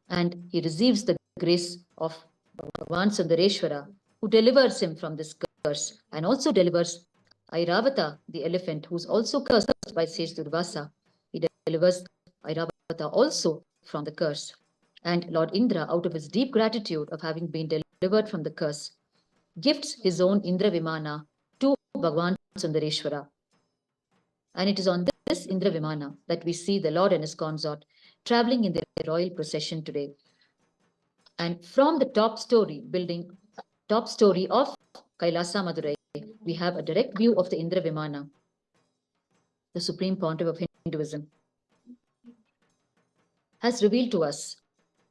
and he receives the grace of Bhagavan Sundareshwara, who delivers him from this curse and also delivers Airavata, the elephant, who is also cursed by Sage Durvasa. He delivers Airavata also from the curse. And Lord Indra, out of his deep gratitude of having been delivered from the curse, gifts his own Indra Vimana to Bhagavan Sundareshwara. And it is on this Indra Vimana that we see the Lord and his consort traveling in their royal procession today. And from the top story of Kailasa Madurai, we have a direct view of the Indra Vimana, the Supreme Pontiff of Hinduism, has revealed to us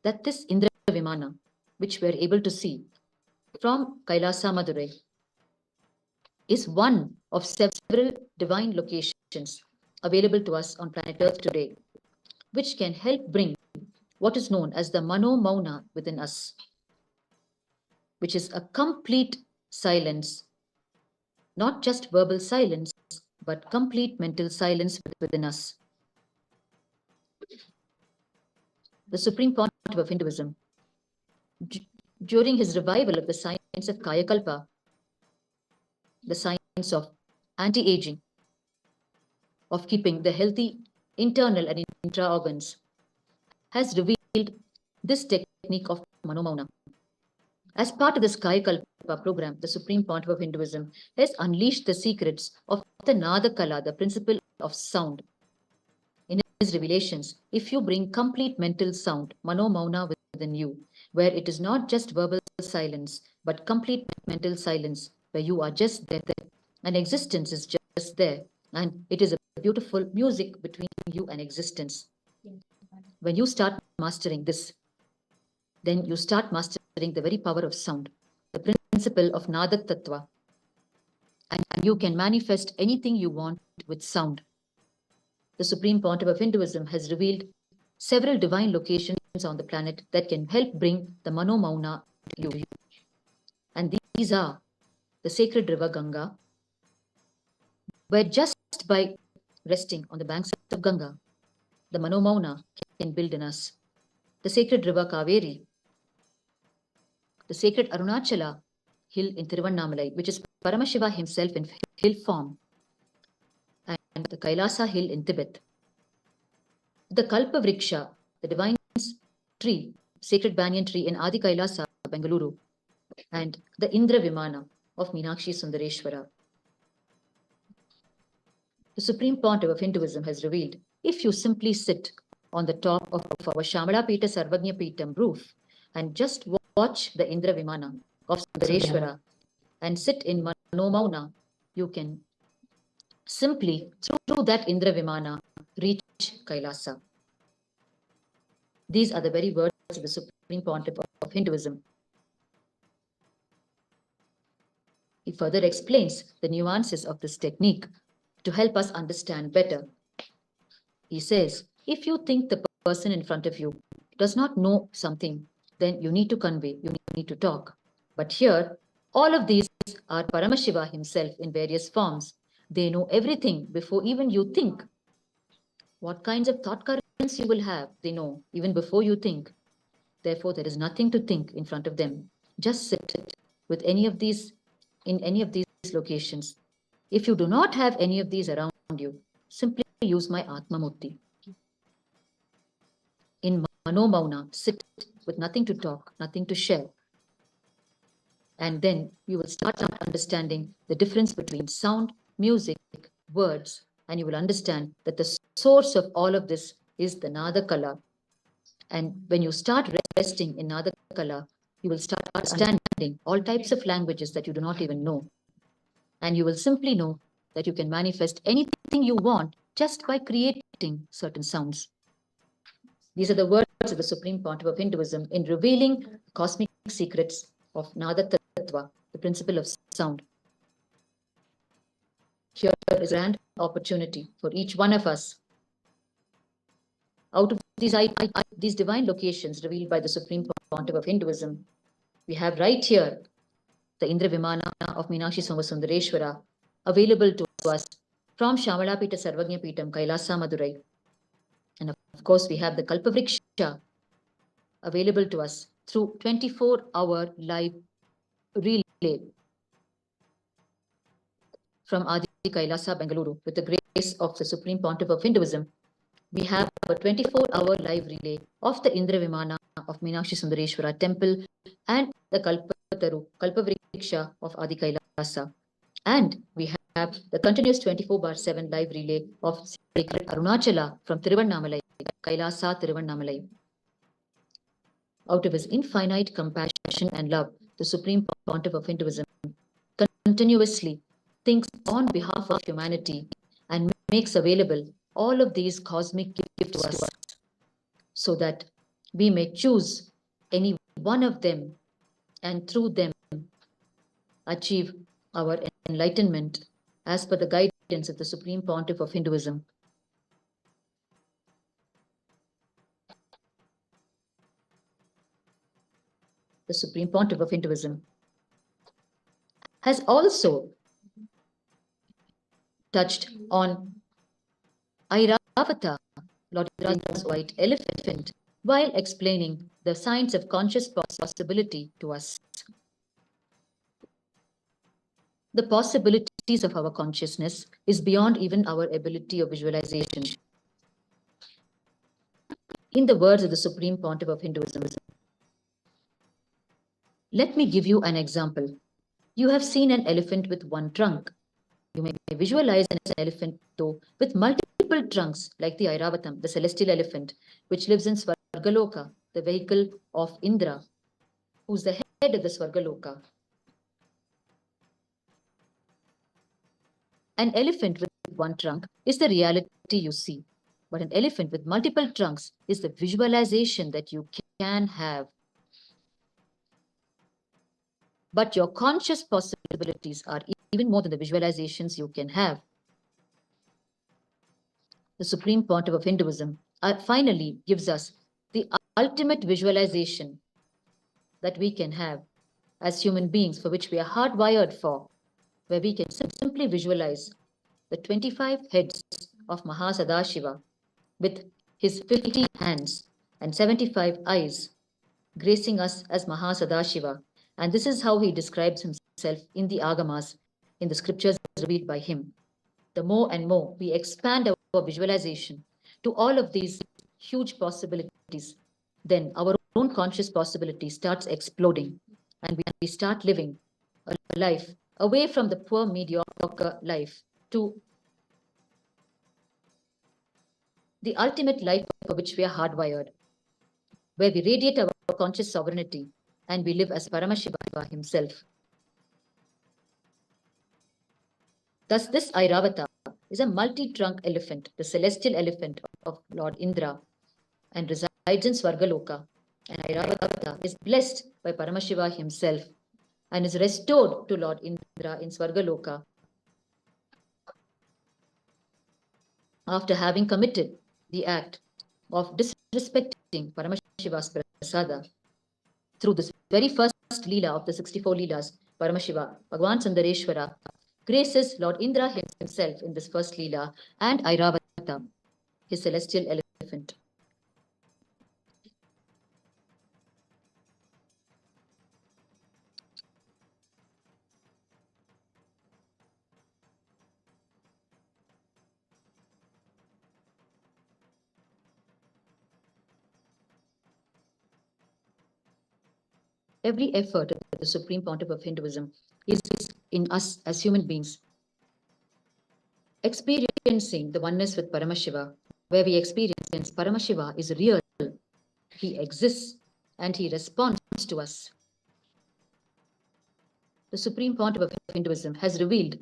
that this Indra Vimana, which we are able to see from Kailasa Madurai, is one of several divine locations available to us on planet Earth today, which can help bring what is known as the Mano Mauna within us, which is a complete silence, not just verbal silence, but complete mental silence within us. The Supreme Pontiff of Hinduism, during his revival of the science of Kayakalpa, the science of anti-aging, of keeping the healthy internal and intra-organs, has revealed this technique of Manomauna. As part of this Kayakalpa program, the Supreme Pontiff of Hinduism has unleashed the secrets of the Nadakala, the principle of sound. In his revelations, if you bring complete mental sound, Manomauna within you, where it is not just verbal silence, but complete mental silence, where you are just there, and existence is just there, and it is a beautiful music between you and existence. When you start mastering this, then you start mastering the very power of sound, the principle of Nadat Tattva, and you can manifest anything you want with sound. The Supreme Pontiff of Hinduism has revealed several divine locations on the planet that can help bring the Mano Mauna to you. And these are the sacred river Ganga, where just by resting on the banks of Ganga, the Mano Mauna can build in us. The sacred river Kaveri, the sacred Arunachala hill in Tiruvannamalai, which is Paramashiva himself in hill form, and the Kailasa hill in Tibet. The Kalpa Vriksha, the divine tree, sacred banyan tree in Adi Kailasa, Bengaluru, and the Indra Vimana of Minakshi Sundareshwara. The Supreme Pontiff of Hinduism has revealed, if you simply sit on the top of our Shyamalapeetha Sarvajnapeetham roof and just watch the Indra Vimana of Sundareshwara and sit in Mano Mauna, you can simply, through that Indra Vimana, reach Kailasa. These are the very words of the Supreme Pontiff of Hinduism. He further explains the nuances of this technique to help us understand better. He says, if you think the person in front of you does not know something, then you need to convey, you need to talk. But here, all of these are Paramashiva himself in various forms. They know everything before even you think. What kinds of thought currents guidance you will have, they know even before you think. Therefore, there is nothing to think in front of them. Just sit with any of these, in any of these locations. If you do not have any of these around you, simply use my Atma Murti. In Mano Mauna, sit with nothing to talk, nothing to share. And then you will start understanding the difference between sound, music, words, and you will understand that the source of all of this is the Nada Kala. And when you start resting in Nada Kala, you will start understanding all types of languages that you do not even know. And you will simply know that you can manifest anything you want just by creating certain sounds. These are the words of the Supreme Pontiff of Hinduism in revealing cosmic secrets of Nada Tattva, the principle of sound. Here is a grand opportunity for each one of us. Out of these divine locations revealed by the Supreme Pontiff of Hinduism, we have right here the Indra Vimanam of Minakshi Somasundareshwara available to us from Shyamalapeetha Sarvajnapeetham, Kailasa, Madurai. And of course, we have the Kalpavriksha available to us through 24-hour live relay from Adi Kailasa, Bengaluru. With the grace of the Supreme Pontiff of Hinduism, we have a 24-hour live relay of the Indra Vimana of Minakshi Sundareshwara temple and the Kalpavriksha of Adi Kailasa. And we have the continuous 24/7 live relay of sacred Arunachala from Tiruvannamalai, Kailasa Tiruvannamalai. Out of his infinite compassion and love, the Supreme Pontiff of Hinduism continuously thinks on behalf of humanity and makes available all of these cosmic gifts to us so that we may choose any one of them and through them achieve our enlightenment as per the guidance of the Supreme Pontiff of Hinduism. The Supreme Pontiff of Hinduism has also touched on Airavata, Lord Indra's white elephant, while explaining the science of conscious possibility to us. The possibilities of our consciousness is beyond even our ability of visualization. In the words of the Supreme Pontiff of Hinduism, let me give you an example. You have seen an elephant with one trunk. You may visualize an elephant, though, with multiple trunks, like the Airavatam, the celestial elephant, which lives in Swargaloka, the vehicle of Indra, who's the head of the Swargaloka. An elephant with one trunk is the reality you see, but an elephant with multiple trunks is the visualization that you can have. But your conscious possibilities are even more than the visualizations you can have. The Supreme Pontiff of Hinduism finally gives us the ultimate visualization that we can have as human beings, for which we are hardwired for, where we can simply visualize the 25 heads of Mahasadashiva with his 50 hands and 75 eyes, gracing us as Mahasadashiva. And this is how he describes himself in the Agamas, in the scriptures revealed by him. The more and more we expand our visualization to all of these huge possibilities, then our own conscious possibility starts exploding, and we start living a life away from the poor, mediocre life to the ultimate life for which we are hardwired, where we radiate our conscious sovereignty and we live as Paramashiva himself. Thus, this Airavata is a multi-trunk elephant, the celestial elephant of Lord Indra, and resides in Swargaloka. And Airavata is blessed by Paramashiva himself and is restored to Lord Indra in Swargaloka after having committed the act of disrespecting Paramashiva's prasada. Through this very first Leela of the 64 Leelas, Paramashiva, Bhagavan Sundareshwara, graces Lord Indra himself in this first Leela and Airavata, his celestial elephant. Every effort of the Supreme Pontiff of Hinduism is in us as human beings, experiencing the oneness with Paramashiva, where we experience Paramashiva is real, he exists, and he responds to us. The Supreme Pontiff of Hinduism has revealed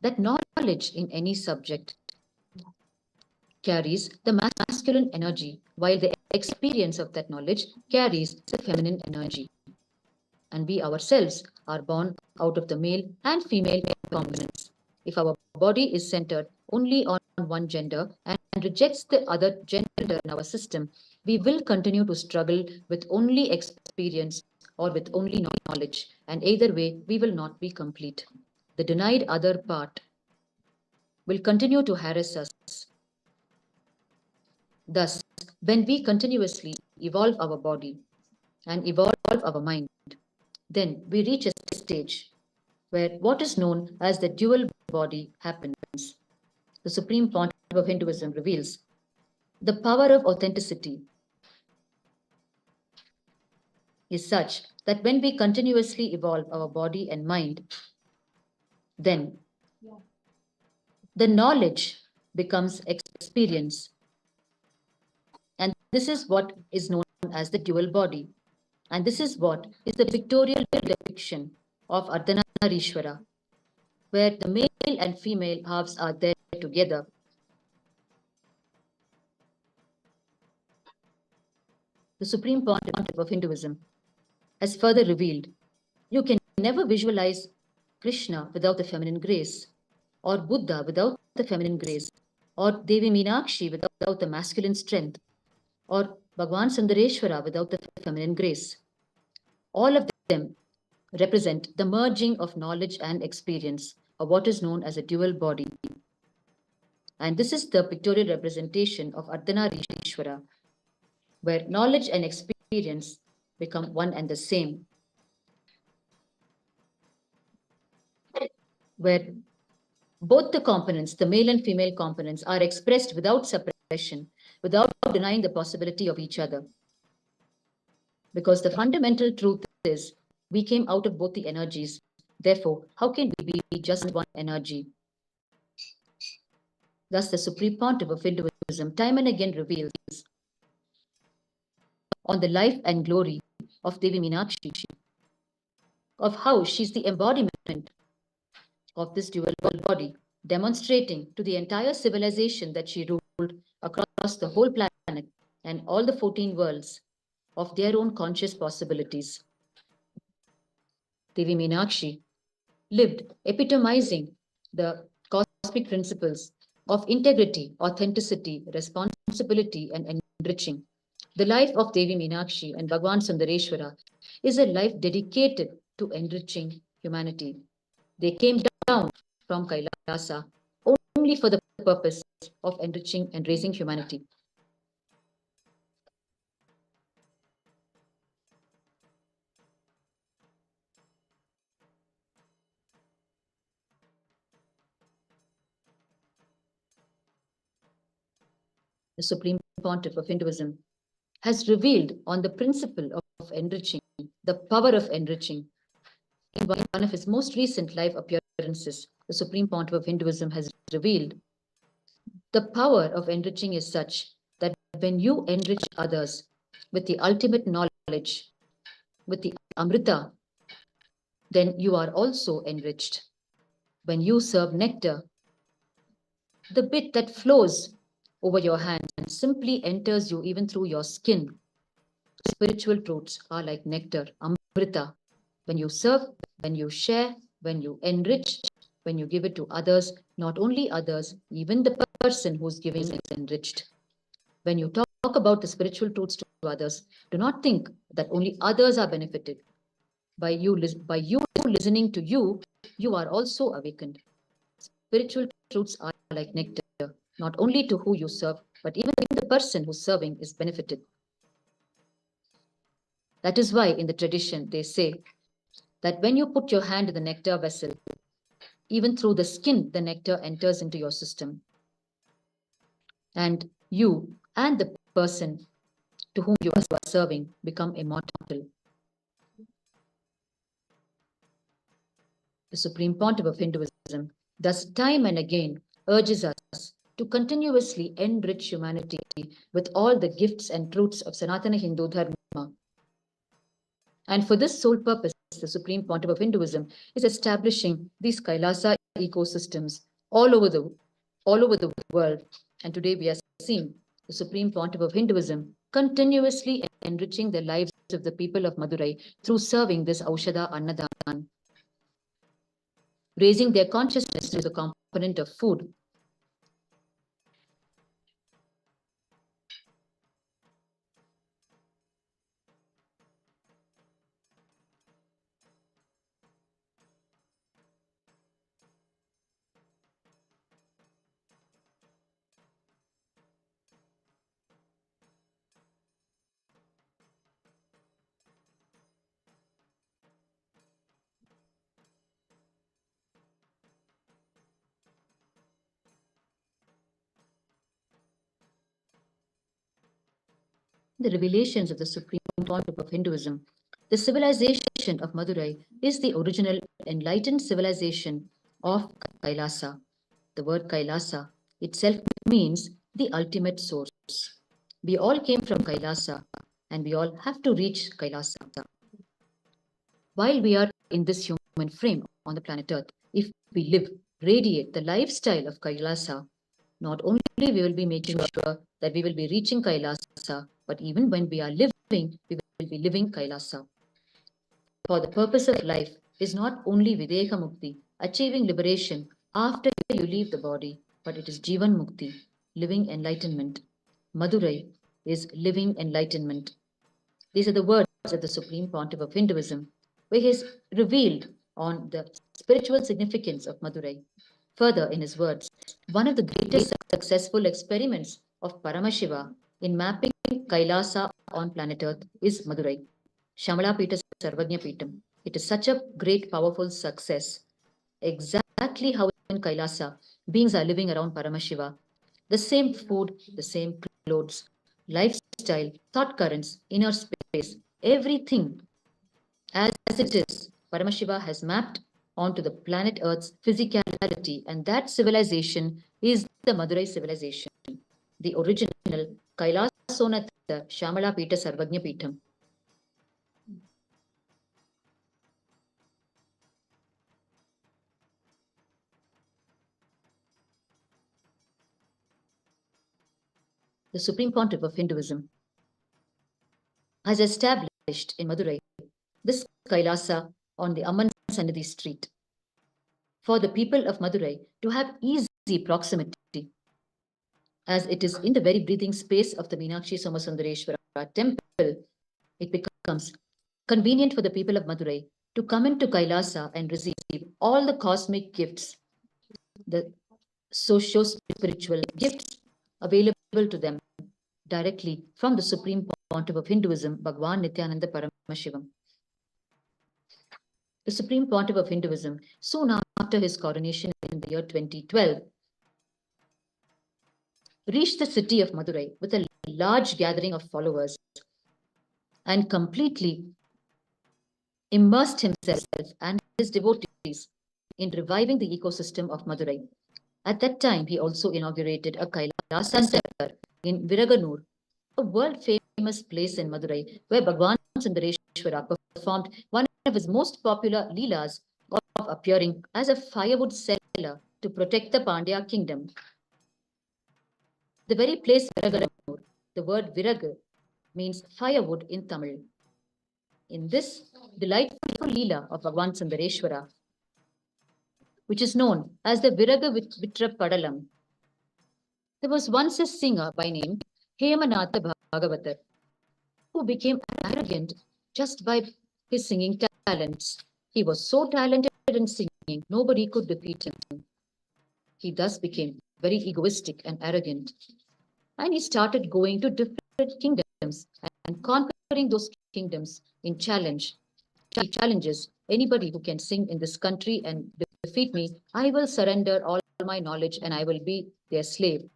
that knowledge in any subject carries the masculine energy, while the experience of that knowledge carries the feminine energy. And we ourselves are born out of the male and female components. If our body is centered only on one gender and rejects the other gender in our system, we will continue to struggle with only experience or with only knowledge, and either way, we will not be complete. The denied other part will continue to harass us. Thus, when we continuously evolve our body and evolve our mind, then we reach a stage where what is known as the dual body happens. The Supreme Pontiff of Hinduism reveals the power of authenticity is such that when we continuously evolve our body and mind, then the knowledge becomes experience. And this is what is known as the dual body. And this is what is the pictorial depiction of Ardhanarishwara, where the male and female halves are there together. The Supreme Pontiff of Hinduism has further revealed, you can never visualize Krishna without the feminine grace, or Buddha without the feminine grace, or Devi Meenakshi without the masculine strength, or Bhagavan Sundareshwara without the feminine grace. All of them represent the merging of knowledge and experience, or what is known as a dual body. And this is the pictorial representation of Ardhanarishwara, where knowledge and experience become one and the same, where both the components, the male and female components, are expressed without suppression, without denying the possibility of each other. Because the fundamental truth is, we came out of both the energies. Therefore, how can we be just one energy? Thus, the Supreme Pontiff of Hinduism time and again reveals on the life and glory of Devi Meenakshi, of how she's the embodiment of this dual body, demonstrating to the entire civilization that she ruled across the whole planet and all the 14 worlds of their own conscious possibilities. Devi Meenakshi lived epitomizing the cosmic principles of integrity, authenticity, responsibility, and enriching. The life of Devi Meenakshi and Bhagavan Sundareshwara is a life dedicated to enriching humanity. They came down from Kailasa only for the purpose of enriching and raising humanity. The Supreme Pontiff of Hinduism has revealed on the principle of enriching, the power of enriching. In one of his most recent live appearances, the Supreme Pontiff of Hinduism has revealed the power of enriching is such that when you enrich others with the ultimate knowledge, with the Amrita, then you are also enriched. When you serve nectar, the bit that flows over your hand and simply enters you even through your skin. Spiritual truths are like nectar, Amrita. When you serve, when you share, when you enrich, when you give it to others, not only others, even the person who's giving is enriched. When you talk about the spiritual truths to others, do not think that only others are benefited. By you listening to you, you are also awakened. Spiritual truths are like nectar, not only to who you serve, but even the person who's serving is benefited. That is why in the tradition they say that when you put your hand in the nectar vessel, even through the skin, the nectar enters into your system. And you and the person to whom you are serving become immortal. The Supreme Pontiff of Hinduism thus time and again urges us to continuously enrich humanity with all the gifts and truths of Sanatana Hindu Dharma. And for this sole purpose, the Supreme Pontiff of Hinduism is establishing these Kailasa ecosystems all over the world. And today we are seeing the Supreme Pontiff of Hinduism continuously enriching the lives of the people of Madurai through serving this Aushadha Annadhan, raising their consciousness to the component of food. The revelations of the Supreme Pontiff of Hinduism, the civilization of Madurai is the original enlightened civilization of Kailasa. The word Kailasa itself means the ultimate source. We all came from Kailasa and we all have to reach Kailasa. While we are in this human frame on the planet Earth, if we radiate the lifestyle of Kailasa, not only we will be making sure that we will be reaching Kailasa, but even when we are living, we will be living Kailasa. For the purpose of life is not only Videha Mukti, achieving liberation after you leave the body, but it is Jivan Mukti, living enlightenment. Madurai is living enlightenment. These are the words of the Supreme Pontiff of Hinduism, where he has revealed on the spiritual significance of Madurai. Further, in his words, one of the greatest successful experiments of Paramashiva in mapping Kailasa on planet Earth is Madurai. Shyamalapeetha Sarvajnapeetham. It is such a great, powerful success. Exactly how in Kailasa, beings are living around Paramashiva. The same food, the same clothes, lifestyle, thought currents, inner space, everything as it is, Paramashiva has mapped onto the planet Earth's physicality, and that civilization is the Madurai civilization, the original Kailasonnata Shyamalapeetha Sarvajnapeetham. The Supreme Pontiff of Hinduism has established in Madurai this Kailasa on the Amman Sannidhi street for the people of Madurai to have easy proximity, as it is in the very breathing space of the Minakshi Somasundareshwara temple. It becomes convenient for the people of Madurai to come into Kailasa and receive all the cosmic gifts, the socio-spiritual gifts available to them directly from the Supreme Pontiff of Hinduism, Bhagavan Nithyananda Paramashivam. The Supreme Pontiff of Hinduism, soon after his coronation in the year 2012, reached the city of Madurai with a large gathering of followers and completely immersed himself and his devotees in reviving the ecosystem of Madurai. At that time, he also inaugurated a Kailasa center in Viraganur, a world-famous place in Madurai, where Bhagavan Sundareshwara performed one of his most popular leelas of appearing as a firewood seller to protect the Pandya kingdom. The very place Viraganur, the word Viraga means firewood in Tamil. In this delightful leela of Bhagavan Sundareshwara, which is known as the Viraga Vitra Padalam, there was once a singer by name Hemanatha Bhagavatar, who became arrogant just by his singing talents. He was so talented in singing, nobody could defeat him. He thus became very egoistic and arrogant. And he started going to different kingdoms and conquering those kingdoms in challenge. He challenges anybody who can sing in this country and defeat me, I will surrender all my knowledge and I will be their slave.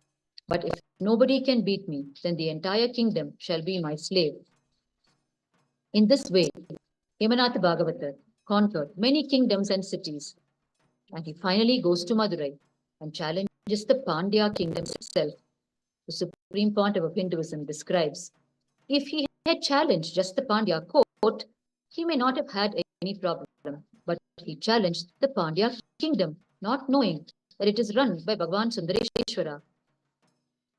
But if nobody can beat me, then the entire kingdom shall be my slave. In this way, Hemanatha Bhagavatar conquered many kingdoms and cities And he finally goes to Madurai and challenges the Pandya kingdom itself. The Supreme Pontiff of Hinduism describes, if he had challenged just the Pandya court, he may not have had any problem. But he challenged the Pandya kingdom, not knowing that it is run by Bhagavan Sundareshwara.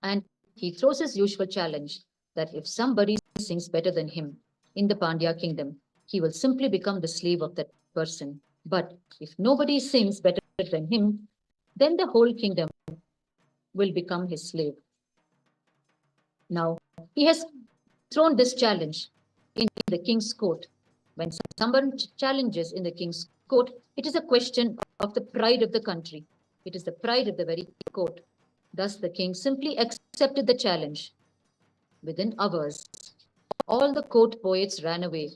And he throws his usual challenge that if somebody sings better than him in the Pandya kingdom, he will simply become the slave of that person. But if nobody sings better than him, then the whole kingdom will become his slave. Now, he has thrown this challenge in the king's court. When someone challenges in the king's court, it is a question of the pride of the country. It is the pride of the very court. Thus, the king simply accepted the challenge. Within hours, all the court poets ran away.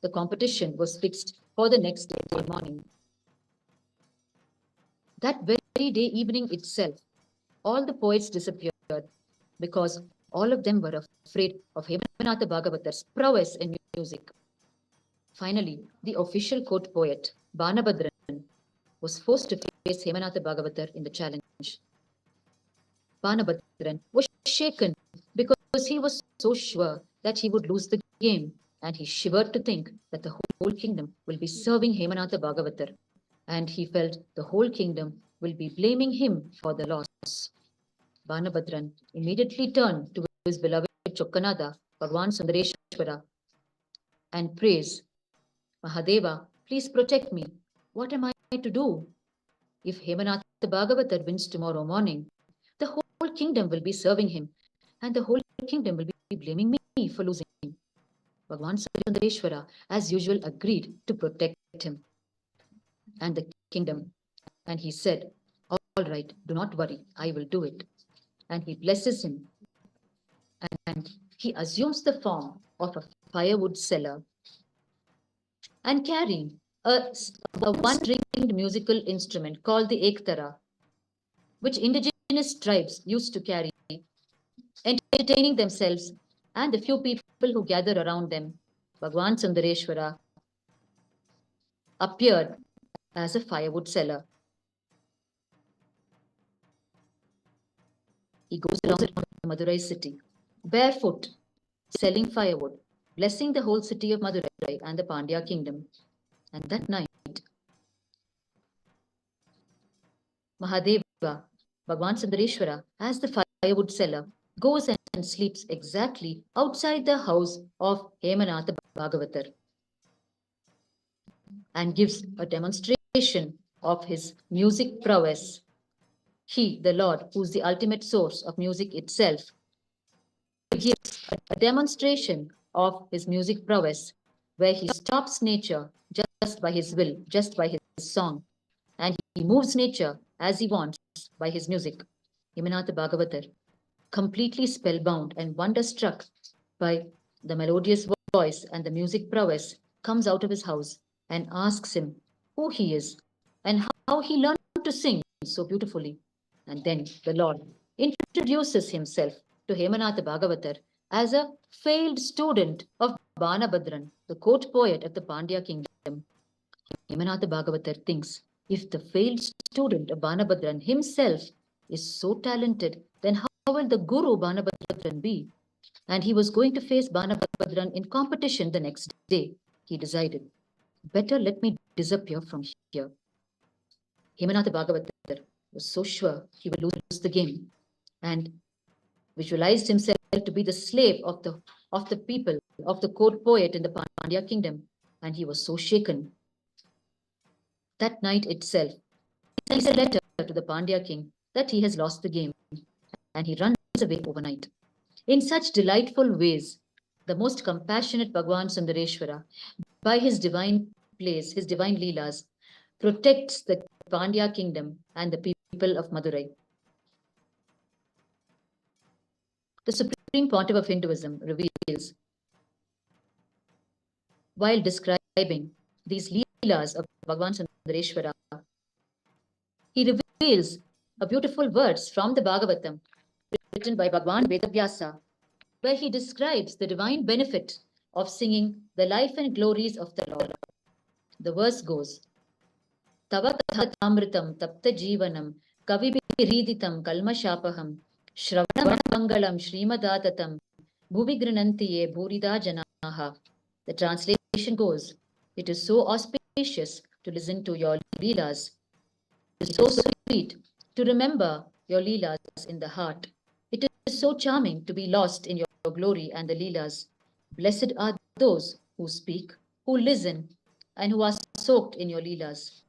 The competition was fixed for the next day morning. That very day evening itself, all the poets disappeared because all of them were afraid of Hemanatha Bhagavatar's prowess in music. Finally, the official court poet, Banabhadran, was forced to face Hemanatha Bhagavatar in the challenge. Banabhadran was shaken because he was so sure that he would lose the game, and he shivered to think that the whole kingdom will be serving Hemanatha Bhagavatar, and he felt the whole kingdom will be blaming him for the loss. Banabhadran immediately turned to his beloved Chokkanada, Bhagavan Sundareshwara, and prays, Mahadeva, please protect me. What am I to do? If Hemanatha Bhagavatar wins tomorrow morning, the whole kingdom will be serving him, and the whole kingdom will be blaming me for losing. Bhagavan Somasundareshwara, as usual, agreed to protect him and the kingdom. And he said, all right, do not worry, I will do it. And he blesses him. And he assumes the form of a firewood seller and carrying a one-stringed musical instrument called the ektara, which indigenous tribes used to carry, entertaining themselves and the few people who gather around them. Bhagavan Sundareshwara appeared as a firewood seller. He goes around the Madurai city, barefoot, selling firewood, blessing the whole city of Madurai and the Pandya kingdom. And that night, Mahadeva, Bhagavan Sundareshwara, as the firewood seller, goes and sleeps exactly outside the house of Hemanatha Bhagavatar and gives a demonstration of his music prowess. He, the Lord, who's the ultimate source of music itself, gives a demonstration of his music prowess, where he stops nature just by his will, just by his song, and he moves nature as he wants by his music. Hemanatha Bhagavatar, completely spellbound and wonderstruck by the melodious voice and the music prowess, comes out of his house and asks him who he is and how he learned to sing so beautifully. And then the Lord introduces himself to Hemanatha Bhagavatar as a failed student of Banabhadran, the court poet of the Pandya kingdom. Hemanatha Bhagavatar thinks, if the failed student of Banabhadran himself is so talented, then how will the guru Banabhadran be? And he was going to face Banabhadran in competition the next day. He decided, better let me disappear from here. Hemanatha Bhagavatar was so sure he would lose the game and visualized himself to be the slave of the people, of the court poet in the Pandya kingdom, and he was so shaken. That night itself, he sends a letter to the Pandya king that he has lost the game, and he runs away overnight. In such delightful ways, the most compassionate Bhagavan Sundareshwara, by his divine plays, his divine leelas, protects the Pandya kingdom and the people of Madurai. The Supreme Pontiff of Hinduism reveals, while describing these leelas of Bhagavan Sundareshwara, he reveals a beautiful verse from the Bhagavatam written by Bhagavan Vedavyasa, where he describes the divine benefit of singing the life and glories of the Lord. The verse goes, Tava kathamritam tapta jivanam kavibiriditam kalmashapaham Shravanamangalam Srimadatam Bhuvigranantiye Bhurida Janaha. The translation goes, it is so auspicious to listen to your Leelas. It is so sweet to remember your Leelas in the heart. It is so charming to be lost in your glory and the Leelas. Blessed are those who speak, who listen, and who are soaked in your Leelas.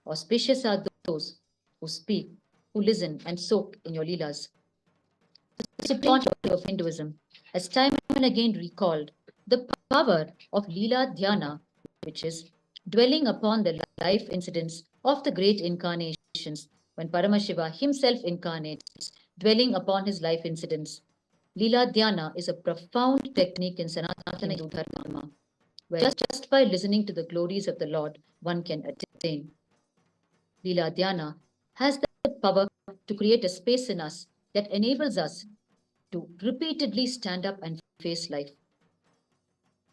Auspicious are those who speak, who listen, and soak in your Leelas. The Supreme Pontiff of Hinduism has time and again recalled the power of Leela Dhyana, which is dwelling upon the life incidents of the great incarnations when Paramashiva himself incarnates, dwelling upon his life incidents. Leela Dhyana is a profound technique in Sanatana Hindu Dharma, where just by listening to the glories of the Lord, one can attain. Leela Dhyana has the power to create a space in us that enables us to repeatedly stand up and face life.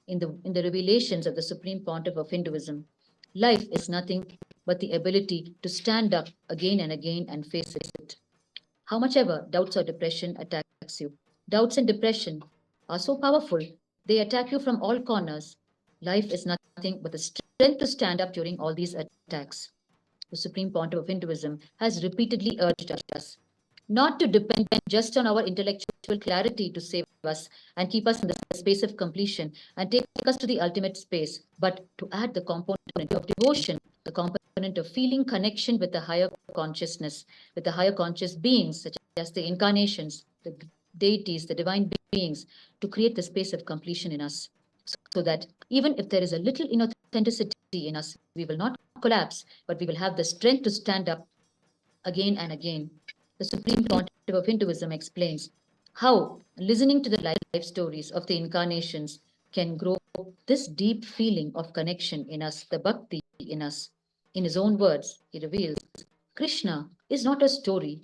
In the revelations of the Supreme Pontiff of Hinduism, life is nothing but the ability to stand up again and again and face it. How much ever doubts or depression attacks you, doubts and depression are so powerful, they attack you from all corners. Life is nothing but the strength to stand up during all these attacks. The Supreme Pontiff of Hinduism has repeatedly urged us not to depend just on our intellectual clarity to save us and keep us in the space of completion and take us to the ultimate space, but to add the component of devotion, the component of feeling connection with the higher consciousness, with the higher conscious beings, such as the incarnations, the deities, the divine beings, to create the space of completion in us, so that even if there is a little inauthenticity in us, we will not collapse, but we will have the strength to stand up again and again. The Supreme Pontiff of Hinduism explains how listening to the life stories of the incarnations can grow this deep feeling of connection in us, the bhakti in us. In his own words, he reveals, Krishna is not a story.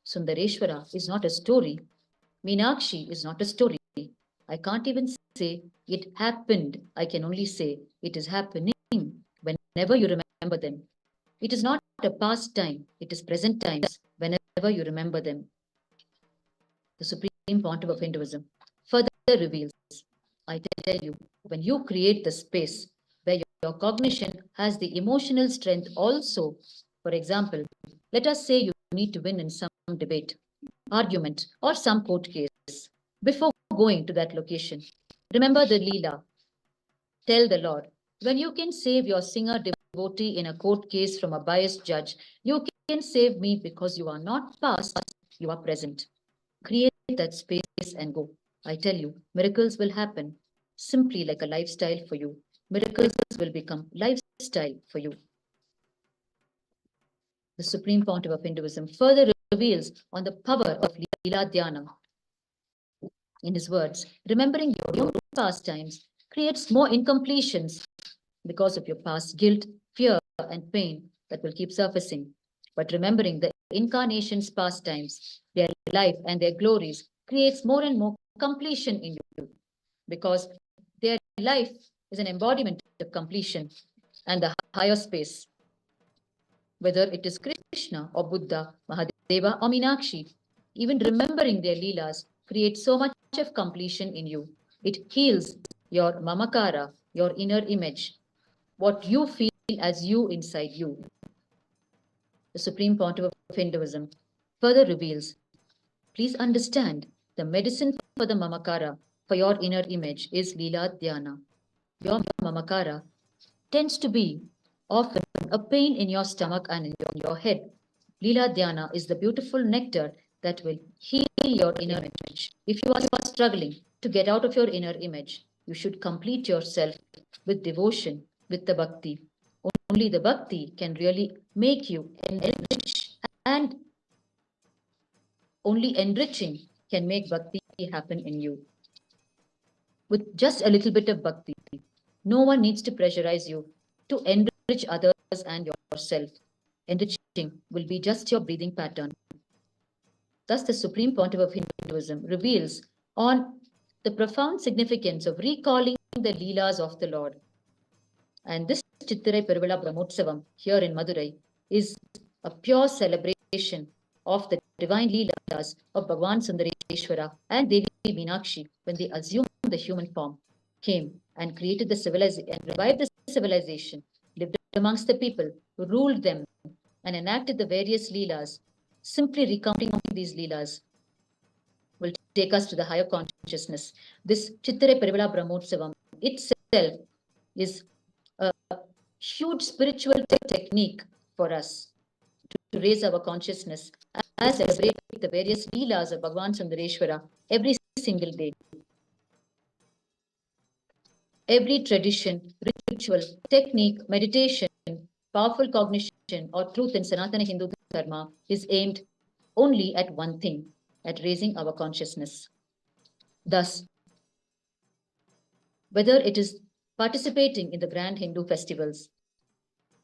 Sundareshwara is not a story. Minakshi is not a story. I can't even say it happened. I can only say it is happening whenever you remember them. It is not a past time, it is present times whenever you remember them. The Supreme Pontiff of Hinduism further reveals, I tell you, when you create the space where your cognition has the emotional strength also, for example, let us say you need to win in some debate, argument, or some court case. Before going to that location, remember the Leela. Tell the Lord, when you can save your singer devotee in a court case from a biased judge, you can save me because you are not past, you are present. Create that space and go. I tell you, miracles will happen simply like a lifestyle for you. Miracles will become lifestyle for you. The Supreme Pontiff of Hinduism further reveals on the power of Leela Dhyana. In his words, remembering your past times creates more incompletions because of your past guilt, fear, and pain that will keep surfacing. But remembering the incarnation's pastimes, their life and their glories creates more and more completion in you, because their life is an embodiment of completion and the higher space. Whether it is Krishna or Buddha, Mahadeva or Minakshi, even remembering their Leelas creates so much of completion in you. It heals your mamakara, your inner image, what you feel as you inside you. The Supreme Pontiff of Hinduism further reveals, please understand, the medicine for the mamakara, for your inner image, is Leela Dhyana. Your mamakara tends to be often a pain in your stomach and in your head. Leela Dhyana is the beautiful nectar that will heal your inner image. If you are struggling to get out of your inner image, you should complete yourself with devotion, with the bhakti. Only the bhakti can really make you enrich, and only enriching can make bhakti happen in you. With just a little bit of bhakti, no one needs to pressurize you to enrich others and yourself. Enriching will be just your breathing pattern. Thus, the Supreme Pontiff of Hinduism reveals on the profound significance of recalling the Leelas of the Lord. And this Chithirai Peruvizha Brahmotsavam here in Madurai is a pure celebration of the divine Leelas of Bhagavan Sundareshwara and Devi Meenakshi when they assumed the human form, came and created the civilization and revived the civilization, lived amongst the people, ruled them, and enacted the various Leelas. Simply recounting these Leelas will take us to the higher consciousness. This Chithirai Peruvizha Brahmotsavam itself is a huge spiritual technique for us to raise our consciousness as we celebrate the various Leelas of Bhagavan Sundareshwara every single day. Every tradition, ritual, technique, meditation, powerful cognition, or truth in Sanatana Hindu Dharma is aimed only at one thing, at raising our consciousness. Thus, whether it is participating in the grand Hindu festivals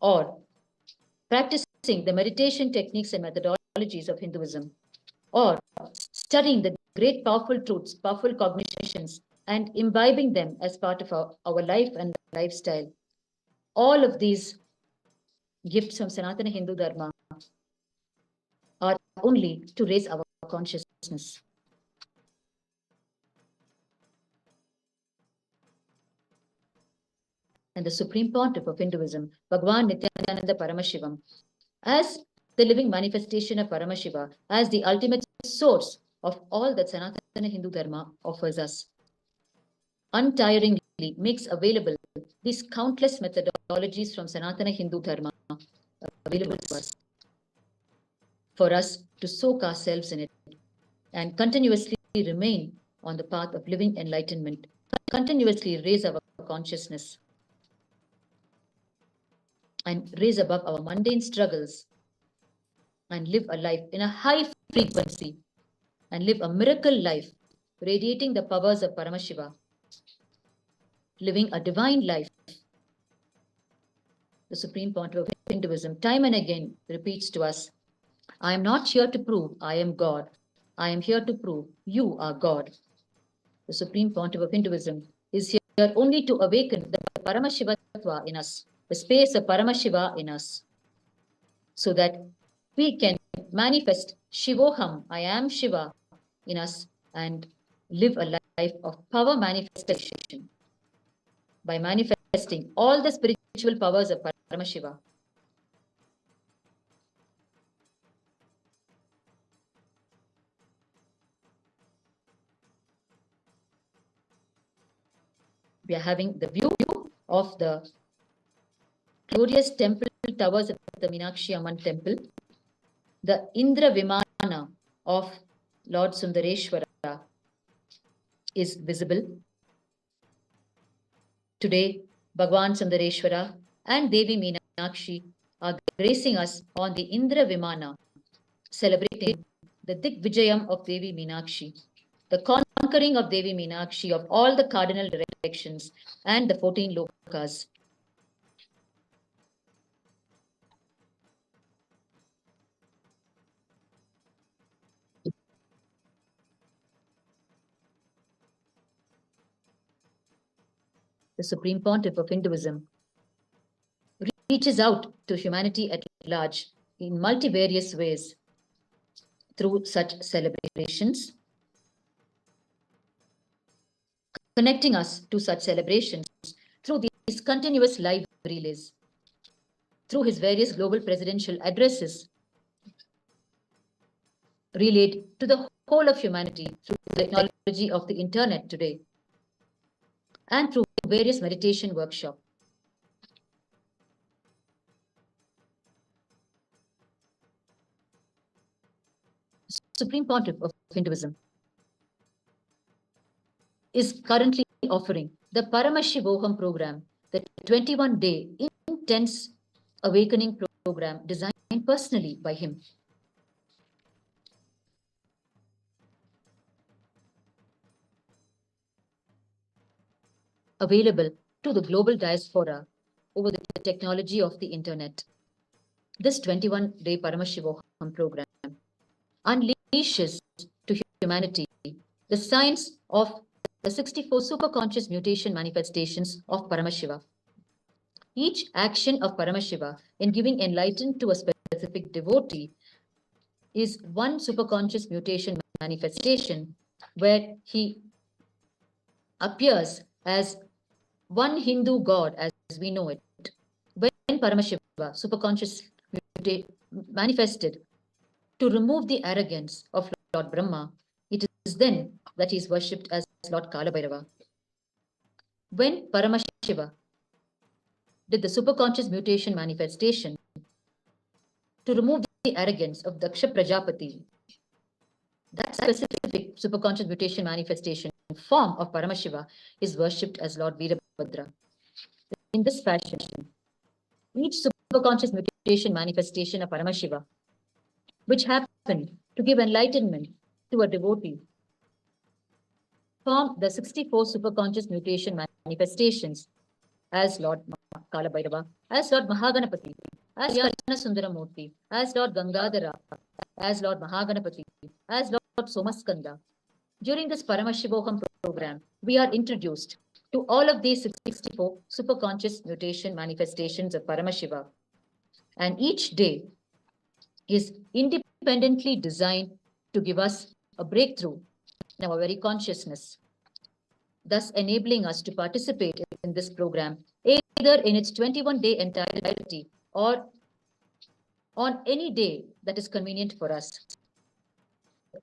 or practicing the meditation techniques and methodologies of Hinduism, or studying the great powerful truths, powerful cognitions, and imbibing them as part of our life and lifestyle, all of these gifts from Sanatana Hindu Dharma are only to raise our consciousness. And the Supreme Pontiff of Hinduism, Bhagavan Nithyananda Paramashivam, as the living manifestation of Paramashiva, as the ultimate source of all that Sanatana Hindu Dharma offers us, untiringly makes available these countless methodologies from Sanatana Hindu Dharma available to us, for us to soak ourselves in it and continuously remain on the path of living enlightenment, continuously raise our consciousness and raise above our mundane struggles and live a life in a high frequency and live a miracle life, radiating the powers of Paramashiva, living a divine life. The Supreme Pontiff of Hinduism time and again repeats to us, I am not here to prove I am God. I am here to prove you are God. The Supreme Pontiff of Hinduism is here only to awaken the Paramashivatva in us, the space of Paramashiva in us, so that we can manifest Shivoham, I am Shiva, in us and live a life of power manifestation by manifesting all the spiritual powers of Paramashiva. We are having the view of the glorious temple towers of the Minakshi Amman temple, the Indra Vimanam of Lord Sundareshwara is visible. Today, Bhagavan Sundareshwara and Devi Meenakshi are gracing us on the Indra Vimana, celebrating the Digvijayam of Devi Meenakshi, the conquering of Devi Meenakshi of all the cardinal directions and the 14 lokas. The Supreme Pontiff of Hinduism reaches out to humanity at large in multivarious ways through such celebrations, connecting us to such celebrations through these continuous live relays, through his various global presidential addresses, relayed to the whole of humanity through the technology of the internet today, and through various meditation workshops. Supreme Pontiff of Hinduism is currently offering the Paramashivoham program, the 21-day intense awakening program designed personally by him. Available to the global diaspora over the technology of the internet. This 21-day Paramashivoham program unleashes to humanity the science of the 64 superconscious mutation manifestations of Paramashiva. Each action of Paramashiva in giving enlightenment to a specific devotee is one superconscious mutation manifestation where he appears as one Hindu god as we know it. When Paramashiva, superconscious manifested to remove the arrogance of Lord Brahma, it is then that he is worshipped as Lord Kalabhairava. When Paramashiva did the superconscious mutation manifestation to remove the arrogance of Daksha Prajapati, that specific superconscious mutation manifestation form of Paramashiva is worshipped as Lord Veerabhadra. In this fashion, each superconscious mutation manifestation of Paramashiva, which happened to give enlightenment to a devotee, form the 64 superconscious mutation manifestations as Lord Kalabhairava, as Lord Mahaganapati, as Yana Sundaramurti, as Lord Gangadhara, as Lord Mahaganapati, as Lord Somaskanda. During this Paramashivoham program, we are introduced to all of these 64 superconscious mutation manifestations of Paramashiva. And each day is independently designed to give us a breakthrough in our very consciousness, thus enabling us to participate in this program either in its 21-day entirety or on any day that is convenient for us.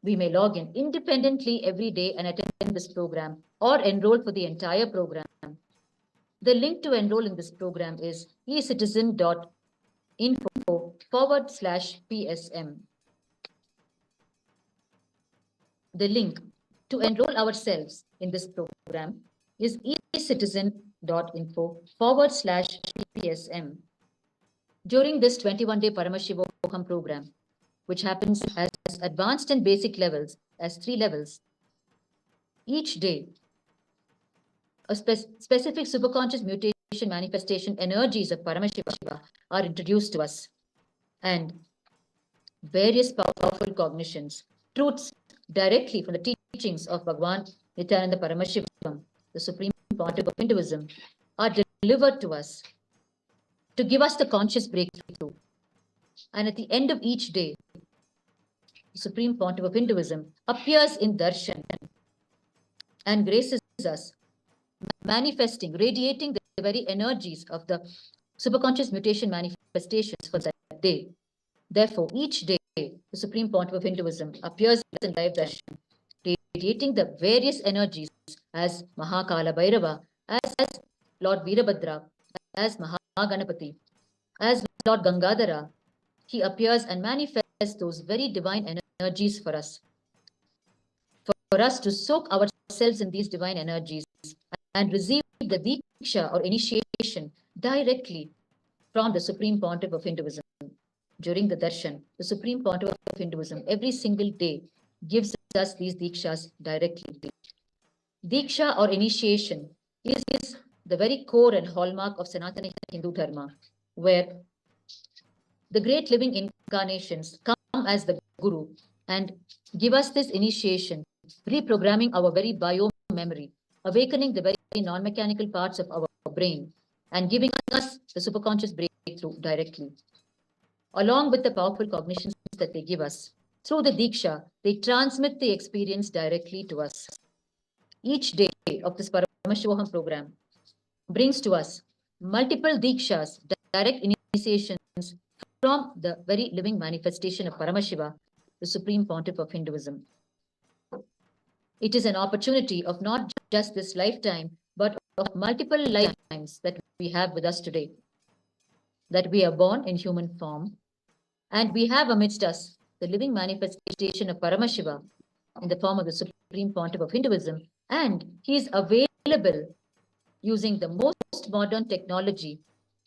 We may log in independently every day and attend this program or enroll for the entire program. The link to enroll in this program is ecitizen.info/PSM. The link to enroll ourselves in this program is ecitizen.info/PSM. During this 21-day Paramashivoham program, which happens as advanced and basic levels as 3 levels, each day, a specific superconscious mutation manifestation energies of Paramashiva are introduced to us, and various powerful cognitions, truths directly from the teachings of Bhagavan Nithyananda Paramashivam, the Supreme Pontiff of Hinduism, are delivered to us to give us the conscious breakthrough. And at the end of each day, the Supreme Pontiff of Hinduism appears in darshan and graces us, manifesting, radiating the very energies of the superconscious mutation manifestations for that day. Therefore, each day, the Supreme Pontiff of Hinduism appears in live darshan, radiating the various energies as Mahakala Bhairava, as Lord Veerabhadra, as Mahaganapati, as Lord Gangadhara. He appears and manifests those very divine energies for us to soak ourselves in these divine energies and receive the Diksha or initiation directly from the Supreme Pontiff of Hinduism. During the darshan, the Supreme Pontiff of Hinduism every single day gives us these Dikshas directly. Diksha or initiation is the very core and hallmark of Sanatana Hindu Dharma, where the great living incarnations come as the Guru and give us this initiation, reprogramming our very bio-memory, awakening the very non-mechanical parts of our brain, and giving us the superconscious breakthrough directly. Along with the powerful cognitions that they give us, through the Diksha, they transmit the experience directly to us. Each day of this Paramashivoham program brings to us multiple Dikshas, direct initiations from the very living manifestation of Paramashiva, the Supreme Pontiff of Hinduism. It is an opportunity of not just this lifetime, but of multiple lifetimes that we have with us today. That we are born in human form, and we have amidst us the living manifestation of Paramashiva in the form of the Supreme Pontiff of Hinduism, and he is available using the most modern technology,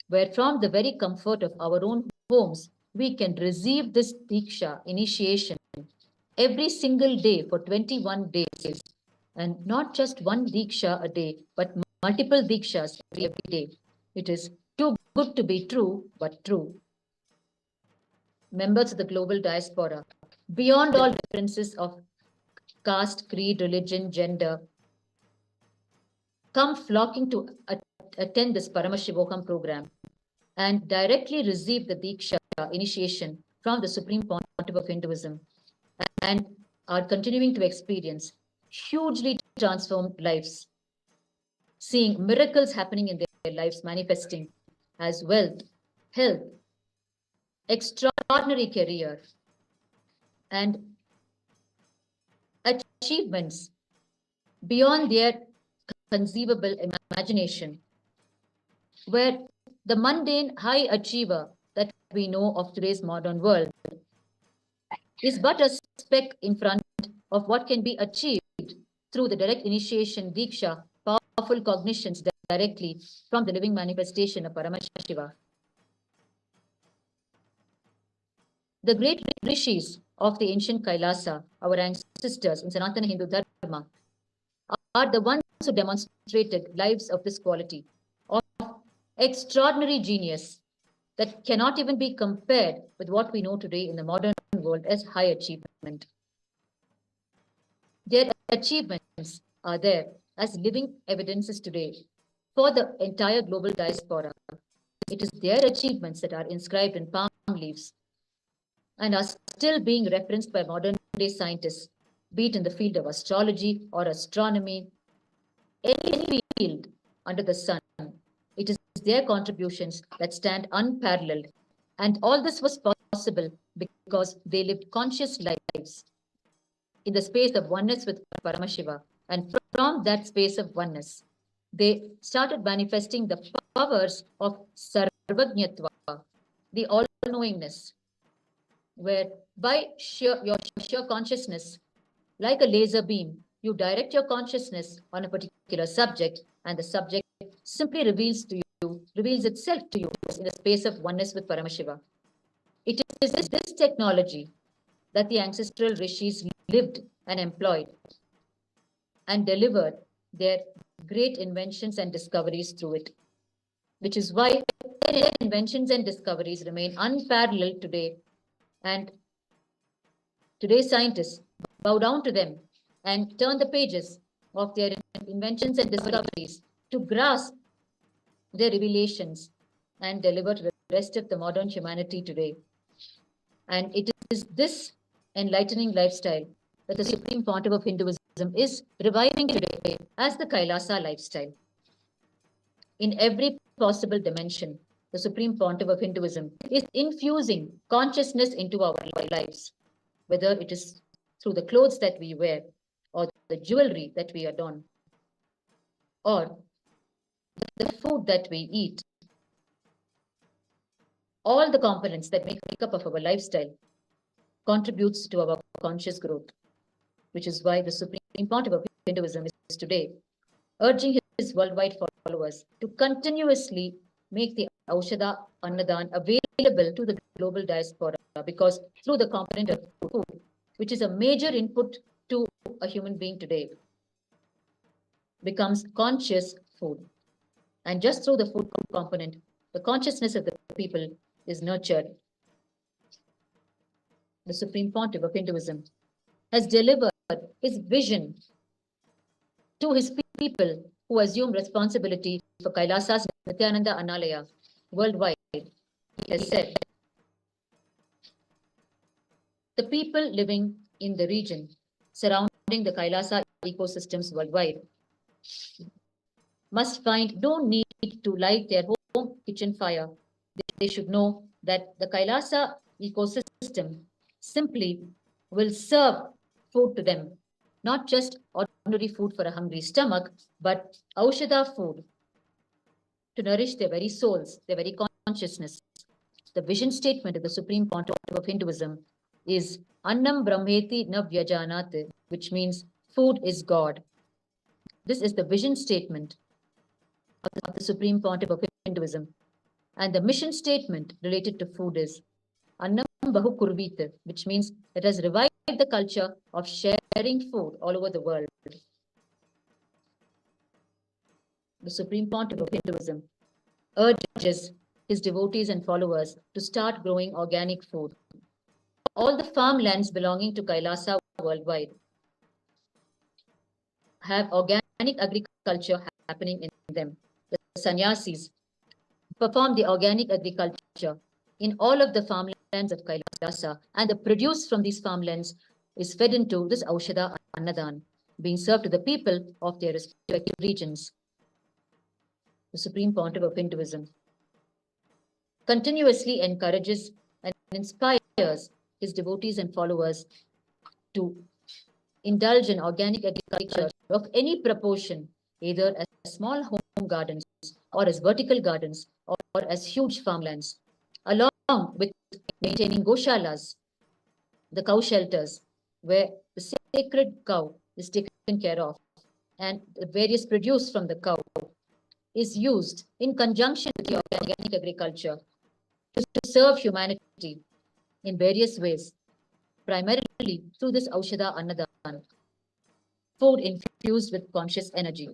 where from the very comfort of our own homes, we can receive this Diksha initiation every single day for 21 days. And not just one Diksha a day, but multiple Dikshas every day. It is too good to be true, but true. Members of the global diaspora, beyond all differences of caste, creed, religion, gender, come flocking to attend this Paramashivoham program and directly receive the Diksha initiation from the Supreme Pontiff of Hinduism and are continuing to experience hugely transformed lives, seeing miracles happening in their lives manifesting as wealth, health, extraordinary career, and achievements beyond their conceivable imagination, where the mundane high achiever that we know of today's modern world is but a speck in front of what can be achieved through the direct initiation, Diksha, powerful cognitions directly from the living manifestation of Paramashiva. The great rishis of the ancient Kailasa, our ancestors in Sanatana Hindu Dharma, are the ones who demonstrated lives of this quality, of extraordinary genius that cannot even be compared with what we know today in the modern world as high achievement. Their achievements are there as living evidences today for the entire global diaspora. It is their achievements that are inscribed in palm leaves and are still being referenced by modern day scientists, be it in the field of astrology or astronomy, any field under the sun. It is their contributions that stand unparalleled. And all this was possible because they lived conscious lives in the space of oneness with Paramashiva. And from that space of oneness, they started manifesting the powers of Sarvajnatva, the all-knowingness, where by your sheer consciousness, like a laser beam, you direct your consciousness on a particular subject, and the subject simply reveals itself to you in the space of oneness with Paramashiva. It is this technology that the ancestral rishis lived and employed and delivered their great inventions and discoveries through it, which is why their inventions and discoveries remain unparalleled today. And today's scientists bow down to them and turn the pages of their inventions and discoveries to grasp their revelations and deliver to the rest of the modern humanity today. And it is this enlightening lifestyle that the Supreme Pontiff of Hinduism is reviving today as the Kailasa lifestyle. In every possible dimension, the Supreme Pontiff of Hinduism is infusing consciousness into our lives, whether it is through the clothes that we wear, or the jewelry that we adorn, or the food that we eat. All the components that make up of our lifestyle contributes to our conscious growth, which is why the Supreme Pontiff of Hinduism is today urging his worldwide followers to continuously make the Aushadha Annadhan available to the global diaspora, because through the component of food, which is a major input to a human being today, becomes conscious food. And just through the food component, the consciousness of the people is nurtured. The Supreme Pontiff of Hinduism has delivered his vision to his people who assume responsibility for Kailasa's Nithyananda Annalaya worldwide. He has said, the people living in the region surrounding the Kailasa ecosystems worldwide must find no need to light their home kitchen fire. They should know that the Kailasa ecosystem simply will serve food to them, not just ordinary food for a hungry stomach, but Aushadha food to nourish their very souls, their very consciousness. The vision statement of the Supreme Pontiff of Hinduism is Annam Brahmeti na Vyajanat, which means food is God. This is the vision statement of the Supreme Pontiff of Hinduism. And the mission statement related to food is Annam Bahu Kurvit, which means it has revived the culture of sharing food all over the world. The Supreme Pontiff of Hinduism urges his devotees and followers to start growing organic food. All the farmlands belonging to Kailasa worldwide have organic agriculture happening in them. The sannyasis perform the organic agriculture in all of the farmlands farmlands of Kailasa, and the produce from these farmlands is fed into this Aushadha Annadhan, being served to the people of their respective regions. The Supreme Pontiff of Hinduism continuously encourages and inspires his devotees and followers to indulge in organic agriculture of any proportion, either as small home gardens or as vertical gardens or as huge farmlands, along with maintaining goshalas, the cow shelters, where the sacred cow is taken care of, and the various produce from the cow is used in conjunction with the organic agriculture to serve humanity in various ways, primarily through this Aushadha Annadhan, food infused with conscious energy.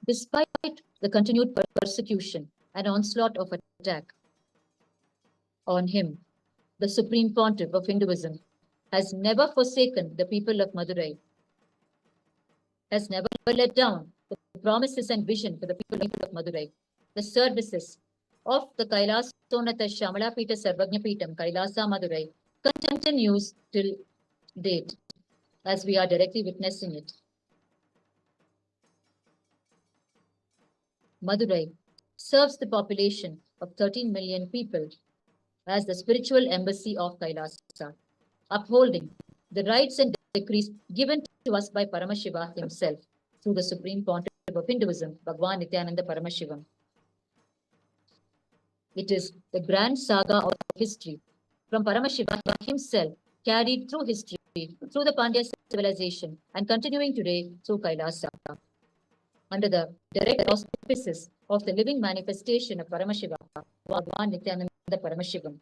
Despite the continued persecution and onslaught of attack on him, the Supreme Pontiff of Hinduism has never forsaken the people of Madurai, has never let down the promises and vision for the people of Madurai. The services of the Kailasonnata Shyamalapeetha Sarvajnapeetham Kailasa Madurai continues till date, as we are directly witnessing it. Madurai serves the population of 13 million people as the spiritual embassy of Kailasa, upholding the rights and decrees given to us by Paramashiva himself through the Supreme Pontiff of Hinduism, Bhagavan Nithyananda Paramashivam. It is the grand saga of history from Paramashiva himself, carried through history, through the Pandya civilization, and continuing today through Kailasa, under the direct auspices of the living manifestation of Paramashiva, Bhagavan Nithyananda Paramashivam.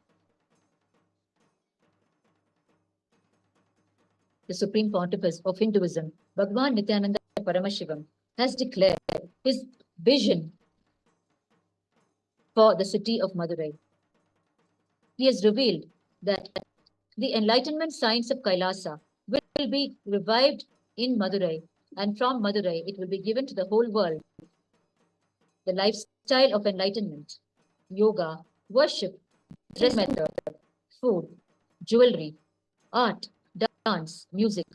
The Supreme Pontiff of Hinduism, Bhagavan Nithyananda Paramashivam, has declared his vision for the city of Madurai. He has revealed that the enlightenment science of Kailasa will be revived in Madurai, and from Madurai it will be given to the whole world. The lifestyle of enlightenment, yoga, worship, dress method, food, jewelry, art, dance, music,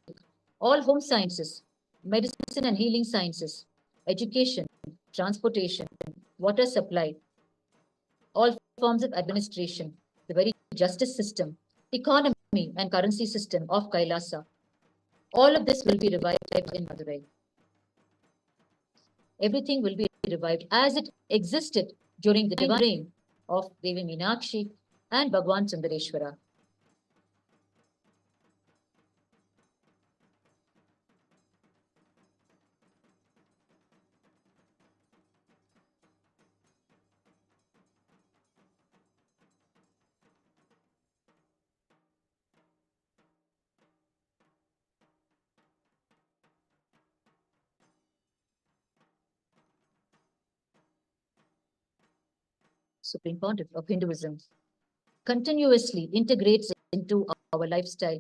all home sciences, medicine and healing sciences, education, transportation, water supply, all forms of administration, the very justice system, economy and currency system of Kailasa. All of this will be revived in Madurai. Everything will be revived as it existed during the divine reign of Devi Meenakshi and Bhagavan Sundareshwara. Supreme Pontiff of Hinduism continuously integrates into our lifestyle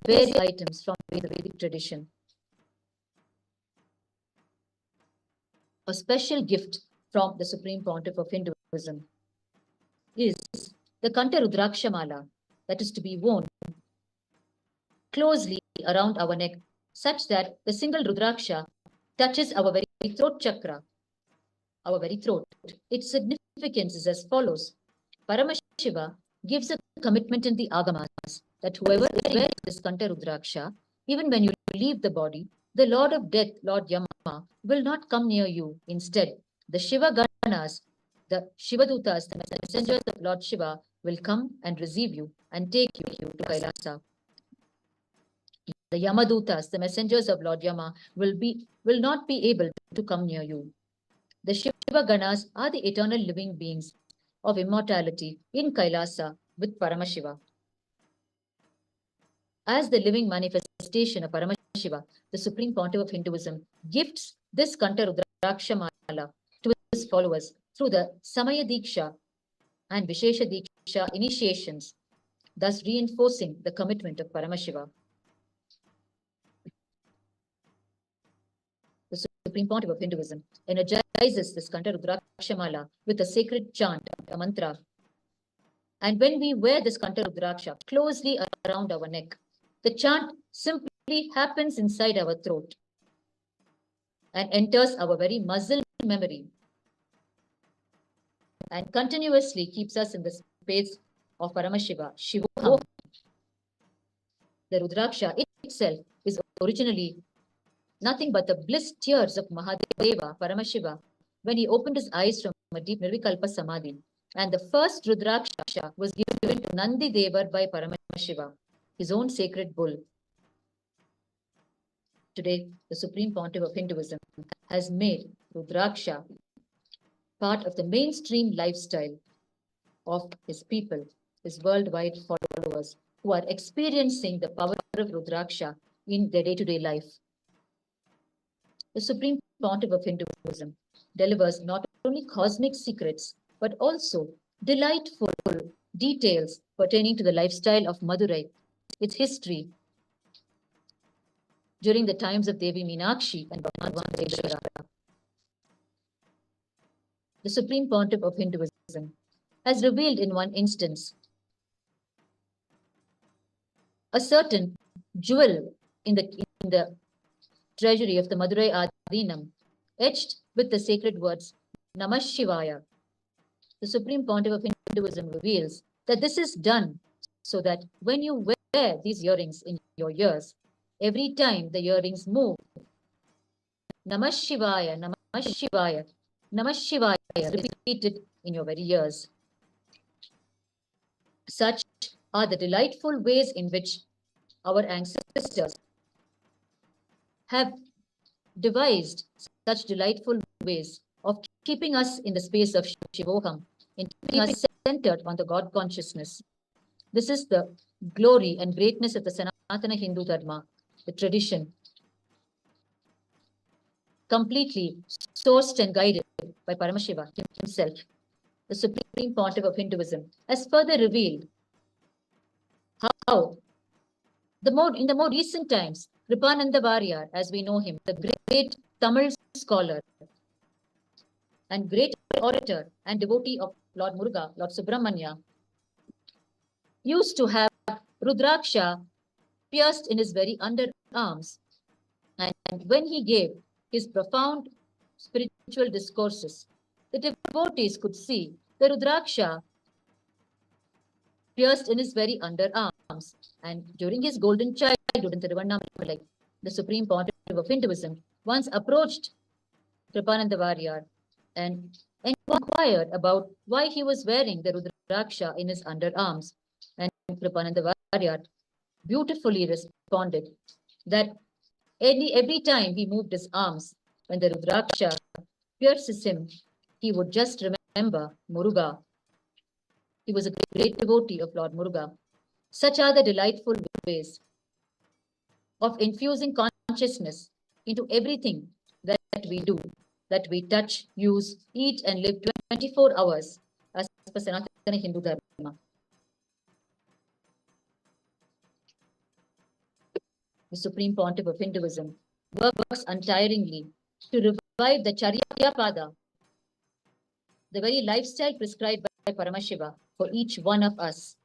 various items from the Vedic tradition. A special gift from the Supreme Pontiff of Hinduism is the Kanta Rudraksha Mala, that is to be worn closely around our neck, such that the single Rudraksha touches our very throat chakra, our very throat. Its significance is as follows. Paramashiva gives a commitment in the Agamas that whoever is wearing this Kanta Rudraksha, even when you leave the body, the Lord of Death, Lord Yama, will not come near you. Instead, the Shiva Ganas, the Shivadutas, the messengers of Lord Shiva, will come and receive you and take you to Kailasa. The Yamadutas, the messengers of Lord Yama, will not be able to come near you. The Shiva Ganas are the eternal living beings of immortality in Kailasa with Paramashiva. As the living manifestation of Paramashiva, the Supreme Pontiff of Hinduism gifts this Kanta Rudraksha Mala to his followers through the Samaya Diksha and Vishesha Diksha initiations, thus reinforcing the commitment of Paramashiva. The Supreme Pontiff of Hinduism energizes this Kanta Rudrakshamala with a sacred chant, a mantra. And when we wear this Kanta Rudraksha closely around our neck, the chant simply happens inside our throat and enters our very muscle memory and continuously keeps us in the space of Paramashiva, Shivoham. The Rudraksha itself is originally nothing but the bliss tears of Mahadeva, Paramashiva, when he opened his eyes from a deep Nirvikalpa Samadhi. And the first Rudraksha was given to Nandi Devar by Paramashiva, his own sacred bull. Today, the Supreme Pontiff of Hinduism has made Rudraksha part of the mainstream lifestyle of his people, his worldwide followers, who are experiencing the power of Rudraksha in their day-to-day life. The Supreme Pontiff of Hinduism delivers not only cosmic secrets, but also delightful details pertaining to the lifestyle of Madurai, its history during the times of Devi Meenakshi and Bhagavan. The Supreme Pontiff of Hinduism has revealed in one instance a certain jewel in the treasury of the Madurai Adinam, etched with the sacred words Namah Shivaya. The Supreme Pontiff of Hinduism reveals that this is done so that when you wear these earrings in your ears, every time the earrings move, Namah Shivaya, Namah Shivaya, Namah Shivaya, repeated in your very ears. Such are the delightful ways in which our ancestors have devised such delightful ways of keeping us in the space of Shivoham, in keeping us centered on the God consciousness. This is the glory and greatness of the Sanatana Hindu Dharma, the tradition, completely sourced and guided by Paramashiva himself. The Supreme Pontiff of Hinduism has further revealed how in the more recent times, Kripananda Variyar, as we know him, the great Tamil scholar and great orator and devotee of Lord Muruga, Lord Subramanya, used to have Rudraksha pierced in his very underarms. And when he gave his profound spiritual discourses, the devotees could see the Rudraksha pierced in his very underarms. And during his golden childhood in Tiruvannamalai, the Supreme Pontiff of Hinduism once approached Kripananda Variyar and inquired about why he was wearing the Rudraksha in his underarms. And Kripananda Variyar beautifully responded that every time he moved his arms, when the Rudraksha pierces him, he would just remember Muruga. He was a great devotee of Lord Muruga. Such are the delightful ways of infusing consciousness into everything that we do, that we touch, use, eat, and live 24 hours as per Sanatana Hindu Dharma. The Supreme Pontiff of Hinduism works untiringly to revive the Charya Pada, the very lifestyle prescribed by Paramashiva for each one of us.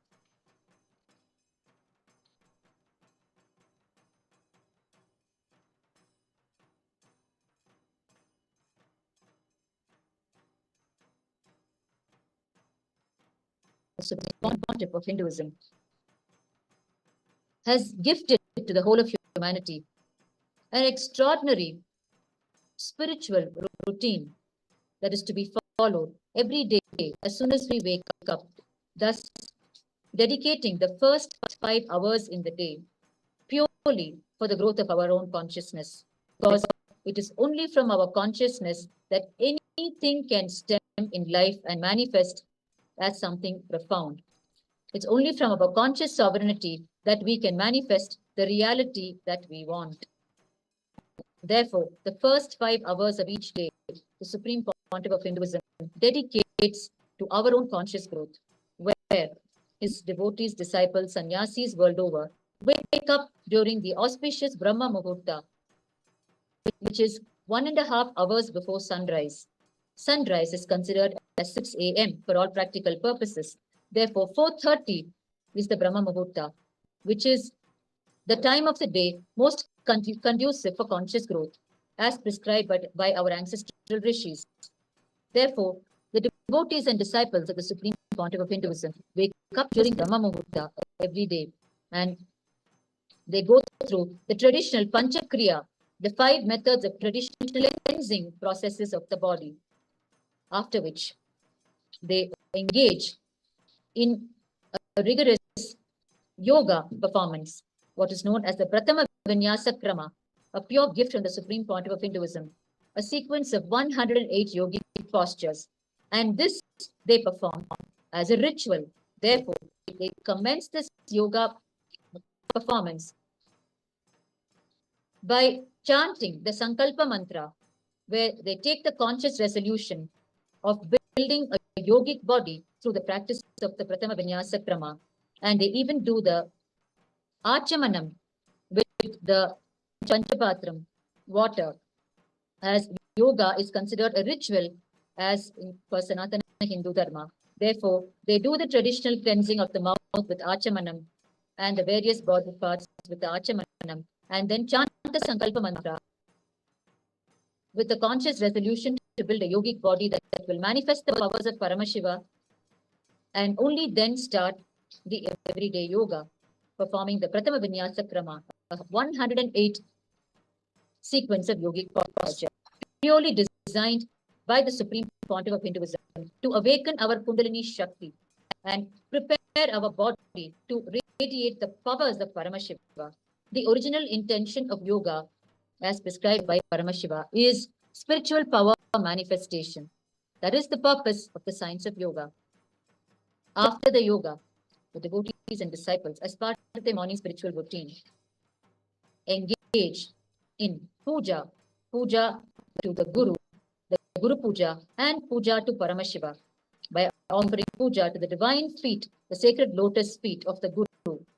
The Supreme Pontiff of Hinduism has gifted to the whole of humanity an extraordinary spiritual routine that is to be followed every day as soon as we wake up, thus dedicating the first 5 hours in the day purely for the growth of our own consciousness, because it is only from our consciousness that anything can stem in life and manifest as something profound. It's only from our conscious sovereignty that we can manifest the reality that we want. Therefore, the first 5 hours of each day, the Supreme Pontiff of Hinduism dedicates to our own conscious growth, where his devotees, disciples, sannyasis world over wake up during the auspicious Brahma Muhurta, which is 1.5 hours before sunrise. Sunrise is considered as 6 a.m. for all practical purposes. Therefore, 4:30 is the Brahma Muhurta, which is the time of the day most conducive for conscious growth, as prescribed by our ancestral rishis. Therefore, the devotees and disciples of the Supreme Pontiff of Hinduism wake up during Brahma Muhurta every day, and they go through the traditional Panchakriya, the 5 methods of traditional cleansing processes of the body, after which they engage in a rigorous yoga performance, what is known as the Pratama Vinyasa Krama, a pure gift from the Supreme Pontiff of Hinduism, a sequence of 108 yogic postures. And this they perform as a ritual. Therefore, they commence this yoga performance by chanting the Sankalpa Mantra, where they take the conscious resolution of building a yogic body through the practice of the Pratama Vinyasa Krama. And they even do the Achamanam with the Panchapatram water, as yoga is considered a ritual as for Sanatana Hindu Dharma. Therefore, they do the traditional cleansing of the mouth with Achamanam and the various body parts with the Achamanam, and then chant the Sankalpa Mantra with the conscious resolution to build a yogic body that will manifest the powers of Paramashiva, and only then start the everyday yoga, performing the Pratama Vinyasa Krama, a 108 sequence of yogic posture, purely designed by the Supreme Pontiff of Hinduism to awaken our Kundalini Shakti and prepare our body to radiate the powers of Paramashiva. The original intention of yoga, as prescribed by Paramashiva, is spiritual power manifestation. That is the purpose of the science of yoga. After the yoga, the devotees and disciples, as part of their morning spiritual routine, engage in puja to the Guru Puja, and puja to Paramashiva, by offering puja to the divine feet, the sacred lotus feet of the Guru,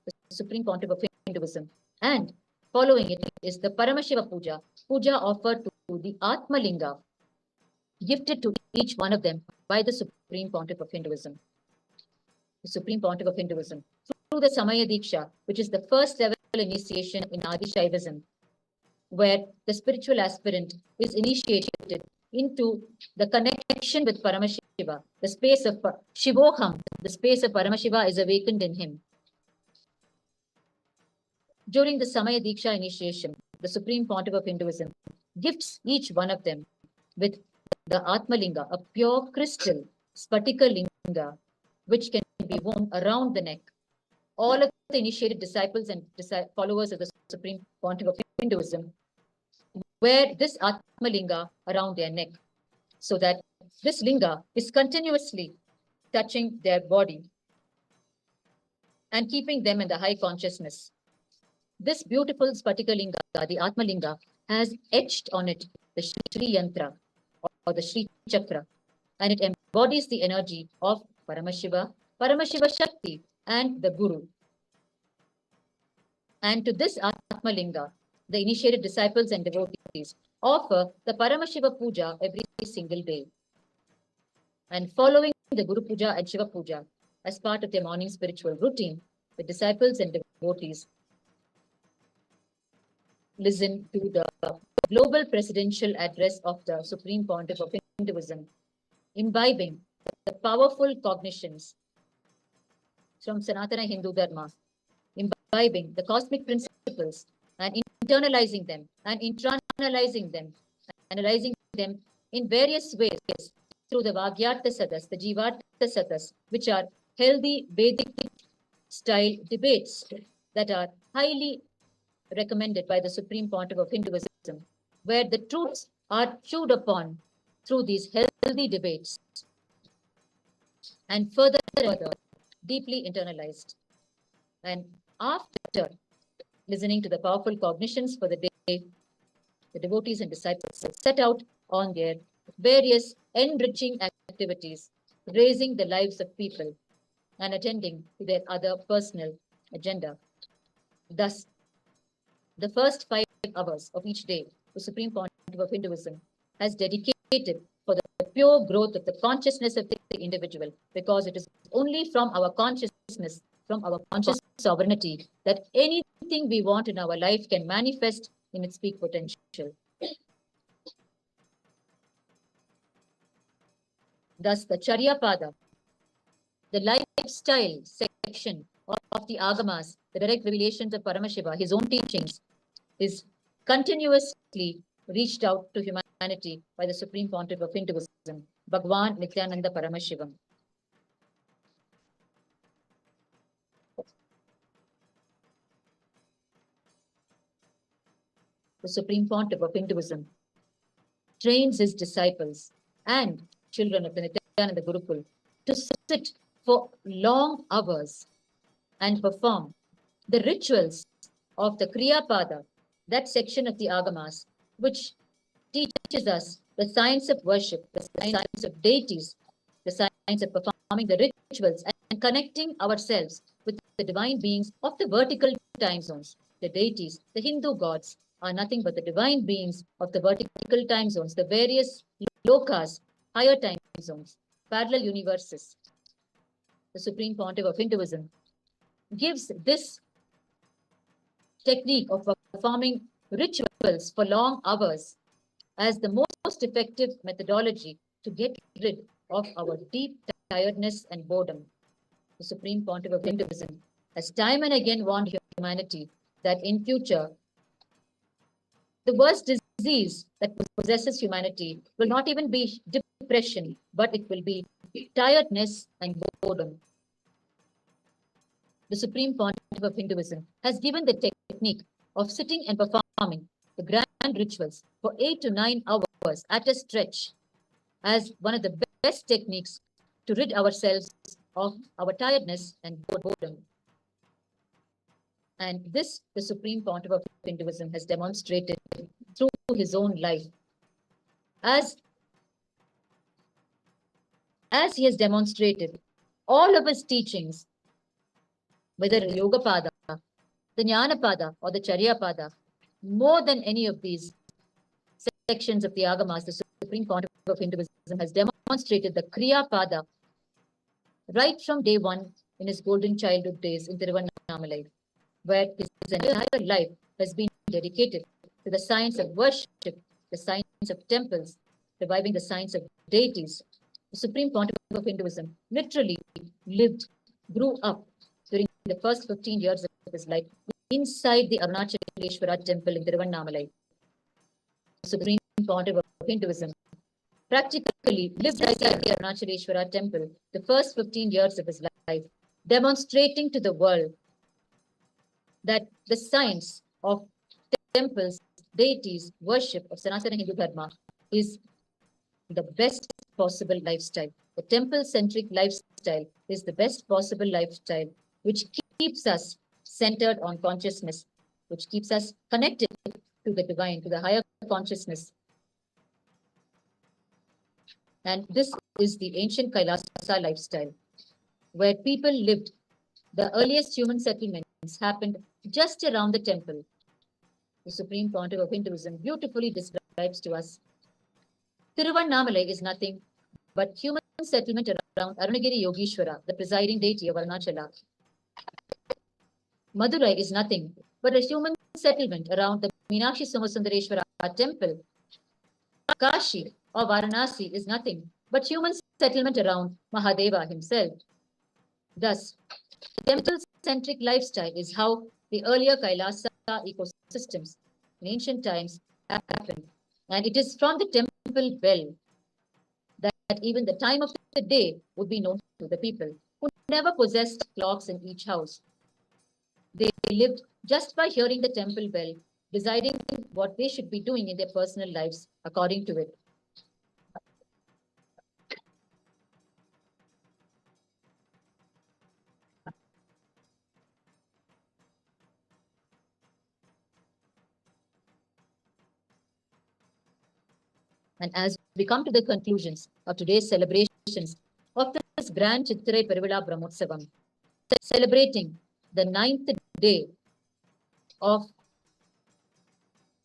the Supreme Pontiff of Hinduism. And following it is the Paramashiva puja offered to the Atmalinga, gifted to each one of them by the Supreme Pontiff of Hinduism. The Supreme Pontiff of Hinduism, through the Samaya Diksha, which is the first level initiation in Adi Shaivism, where the spiritual aspirant is initiated into the connection with Paramashiva, the space of Shivoham, the space of Paramashiva is awakened in him. During the Samaya Diksha initiation, the Supreme Pontiff of Hinduism gifts each one of them with the Atmalinga, a pure crystal Spatika Linga, which can be worn around the neck. All of the initiated disciples and followers of the Supreme Pontiff of Hinduism wear this Atmalinga around their neck, so that this linga is continuously touching their body and keeping them in the high consciousness. This beautiful Spatika Linga, the Atmalinga, has etched on it the Shri Yantra or the Shri Chakra, and it embodies the energy of Paramashiva, Paramashivashakti, and the Guru. And to this Atmalinga, the initiated disciples and devotees offer the Paramashiva Puja every single day. And following the Guru Puja and Shiva Puja as part of their morning spiritual routine, the disciples and devotees listen to the global presidential address of the Supreme Pontiff of Hinduism, imbibing the powerful cognitions from Sanatana Hindu Dharma, imbibing the cosmic principles and internalizing them and internalizing them, analyzing them in various ways through the Vagyartha Sadas, the Jivartha Sadas, which are healthy Vedic style debates that are highly recommended by the Supreme Pontiff of Hinduism, where the truths are chewed upon through these healthy debates and further deeply internalized. And after listening to the powerful cognitions for the day, the devotees and disciples set out on their various enriching activities raising the lives of people and attending to their other personal agenda. Thus, the first 5 hours of each day, the Supreme Pontiff of Hinduism has dedicated for the pure growth of the consciousness of the individual, because it is only from our consciousness, from our conscious sovereignty, that anything we want in our life can manifest in its peak potential. Thus, the Charyapada, the lifestyle section of the Agamas, the direct revelations of Paramashiva, his own teachings, is continuously reached out to humanity by the Supreme Pontiff of Hinduism, Bhagavan Nithyananda Paramashivam. The Supreme Pontiff of Hinduism trains his disciples and children of the Nithyananda Gurukul to sit for long hours and perform the rituals of the Kriyapada, that section of the Agamas, which teaches us the science of worship, the science of deities, the science of performing the rituals and connecting ourselves with the divine beings of the vertical time zones. The deities, the Hindu gods, are nothing but the divine beings of the vertical time zones, the various lokas, higher time zones, parallel universes. The Supreme Pontiff of Hinduism gives this technique of performing rituals for long hours as the most effective methodology to get rid of our deep tiredness and boredom. The Supreme Pontiff of Hinduism has time and again warned humanity that in future, the worst disease that possesses humanity will not even be depression, but it will be tiredness and boredom. The Supreme Pontiff of Hinduism has given the technique of sitting and performing the grand rituals for 8 to 9 hours at a stretch as one of the best techniques to rid ourselves of our tiredness and boredom. And this, the Supreme Pontiff of Hinduism has demonstrated through his own life. As he has demonstrated, all of his teachings, whether Yoga Pada, the Jnana Pada, or the Charya Pada, more than any of these sections of the Agamas, the Supreme Pontiff of Hinduism has demonstrated the Kriya Pada right from day one in his golden childhood days in Tiruvannamalai, where his entire life has been dedicated to the science of worship, the science of temples, reviving the science of deities. The Supreme Pontiff of Hinduism literally lived, grew up during the first 15 years of his life inside the Arunachaleshwara temple in Tiruvannamalai. The Supreme Pontiff of Hinduism practically lived inside the Arunachaleshwara temple the first 15 years of his life, demonstrating to the world that the science of temples, deities, worship of Sanatana Hindu Dharma is the best possible lifestyle. The temple-centric lifestyle is the best possible lifestyle, which keeps us centered on consciousness, which keeps us connected to the divine, to the higher consciousness. And this is the ancient Kailasa lifestyle, where people lived. The earliest human settlements happened just around the temple. The Supreme Pontiff of Hinduism beautifully describes to us, Tiruvannamalai is nothing but human settlement around Arunagiri Yogeshwara, the presiding deity of Arunachala. Madurai is nothing but a human settlement around the Minakshi Somasundareshwara temple. Kashi or Varanasi is nothing but human settlement around Mahadeva himself. Thus, the temple-centric lifestyle is how the earlier Kailasa ecosystems in ancient times happened. And it is from the temple bell that even the time of the day would be known to the people who never possessed clocks in each house. They lived just by hearing the temple bell, deciding what they should be doing in their personal lives according to it. And as we come to the conclusions of today's celebrations of this grand Chithirai Peruvizha Brahmotsavam, celebrating the 9th day of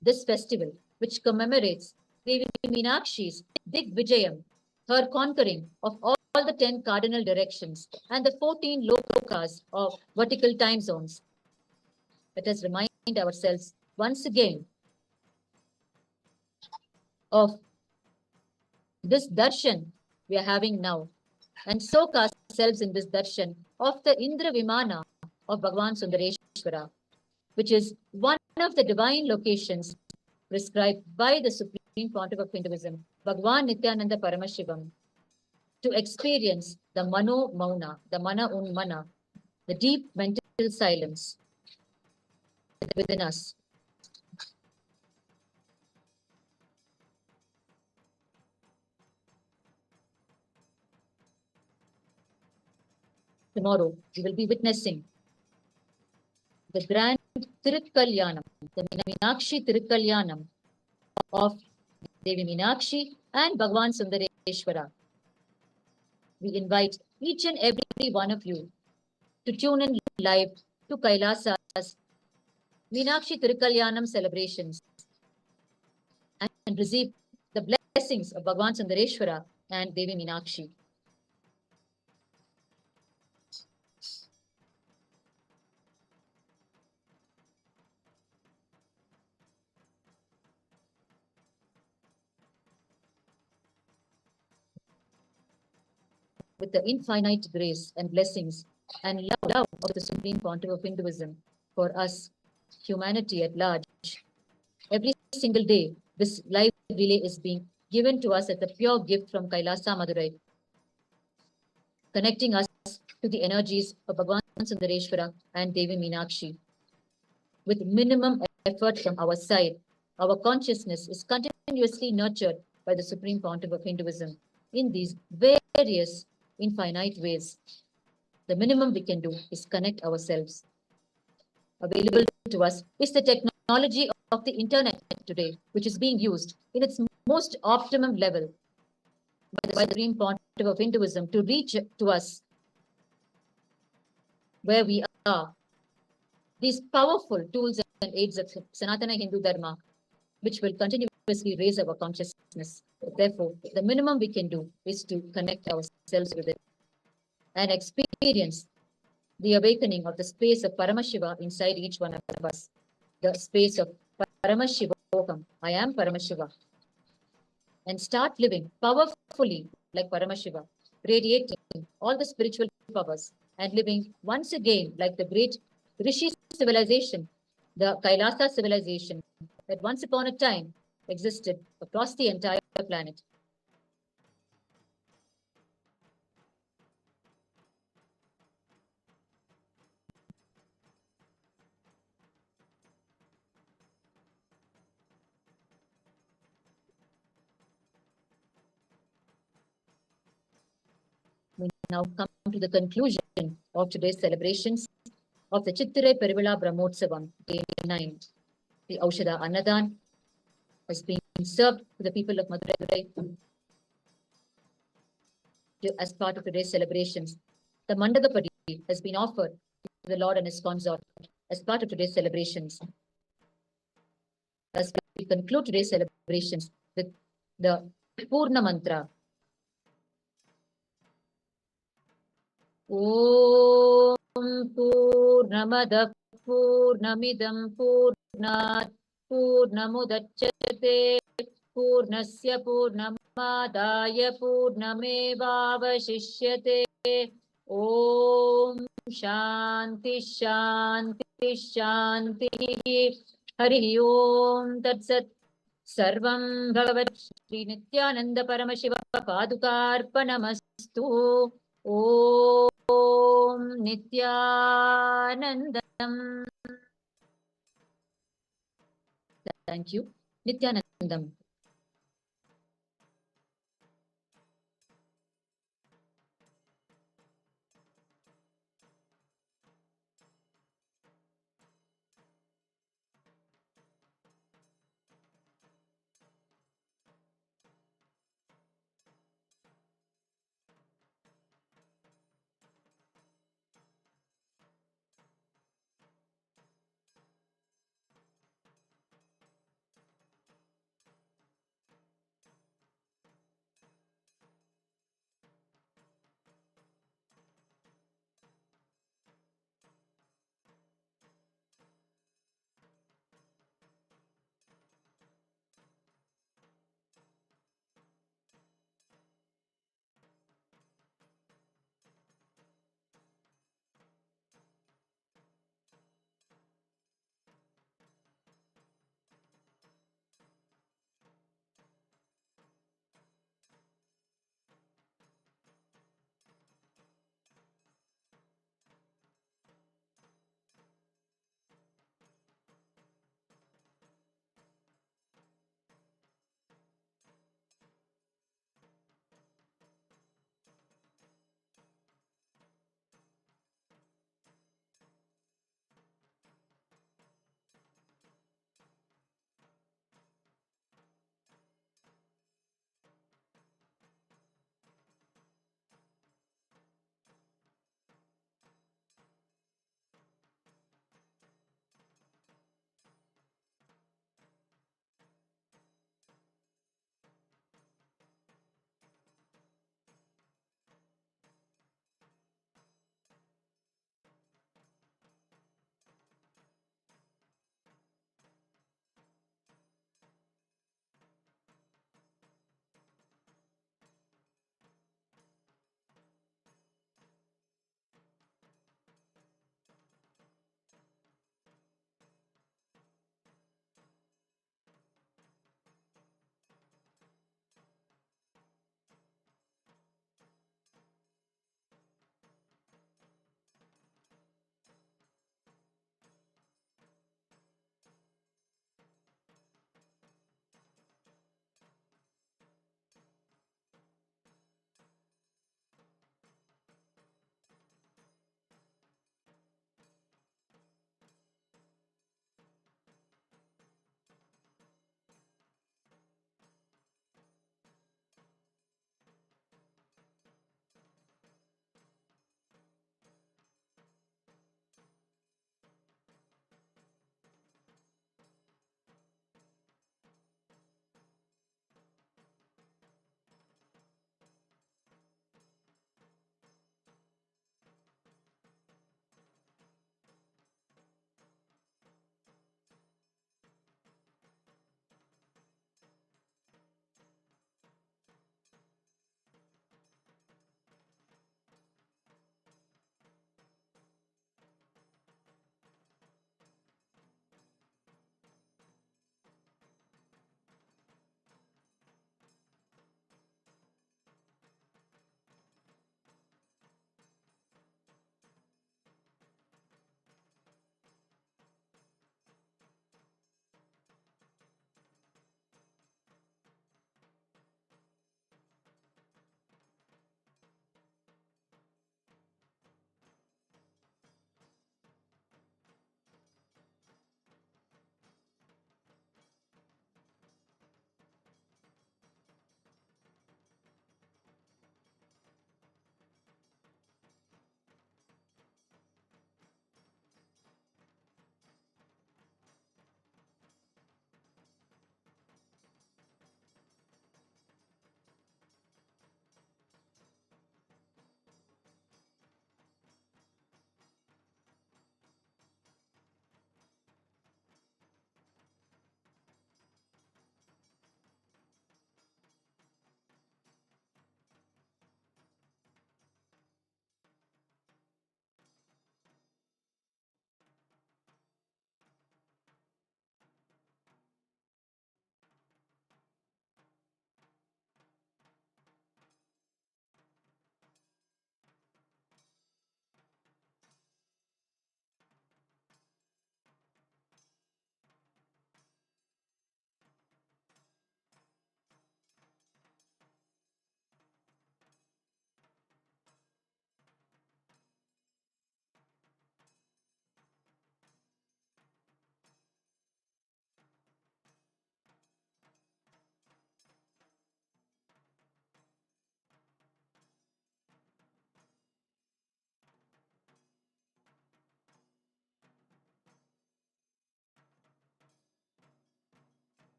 this festival, which commemorates Devi Meenakshi's Digvijayam, her conquering of all the 10 cardinal directions and the 14 lokas of vertical time zones. Let us remind ourselves once again of this darshan we are having now, and soak ourselves in this darshan of the Indra Vimanam of Bhagavan Sundareshwara, which is one of the divine locations prescribed by the Supreme Pontiff of Hinduism, Bhagavan Nithyananda Paramashivam, to experience the Mano Mauna, the Mana Unmana, the deep mental silence within us. Tomorrow, we will be witnessing the grand Tirukkalyanam, the Minakshi Tirukkalyanam of Devi Meenakshi and Bhagavan Sundareshwara. We invite each and every one of you to tune in live to Kailasa's Meenakshi Tirukkalyanam celebrations and receive the blessings of Bhagavan Sundareshwara and Devi Meenakshi. With the infinite grace and blessings and love of the Supreme Pontiff of Hinduism for us, humanity at large, every single day, this live relay is being given to us as a pure gift from Kailasa, Madurai, connecting us to the energies of Bhagavan Sundareshwara and Devi Meenakshi. With minimum effort from our side, our consciousness is continuously nurtured by the Supreme Pontiff of Hinduism in these various infinite ways. The minimum we can do is connect ourselves. Available to us is the technology of the internet today, which is being used in its most optimum level by the Supreme Pontiff of Hinduism to reach to us where we are. These powerful tools and aids of Sanatana Hindu Dharma, which will continuously raise our consciousness. Therefore, the minimum we can do is to connect ourselves with it and experience the awakening of the space of Paramashiva inside each one of us. The space of Paramashiva, I am Paramashiva. And start living powerfully like Paramashiva, radiating all the spiritual powers and living once again like the great Rishi civilization, the Kailasa civilization that once upon a time existed across the entire planet. We now come to the conclusion of today's celebrations of the Chithirai Peruvizha Brahmotsavam, Day 9. The Aushadha Annadhan has been served to the people of Madurai as part of today's celebrations. The Mandagappadi has been offered to the Lord and his consort as part of today's celebrations. As we conclude today's celebrations with the Purna Mantra. Om Purnamada Purnamidam Purnat Purnamudachyate Purnasya Purnamadaya Purnamevavashishyate. Om Shanti Shanti Shanti. Hari Om Tat Sat. Sarvam Bhagavat Sri Nithyananda Paramashiva Padukarpanamastu. Om Nithyanandam. Thank you. Nithyanandam.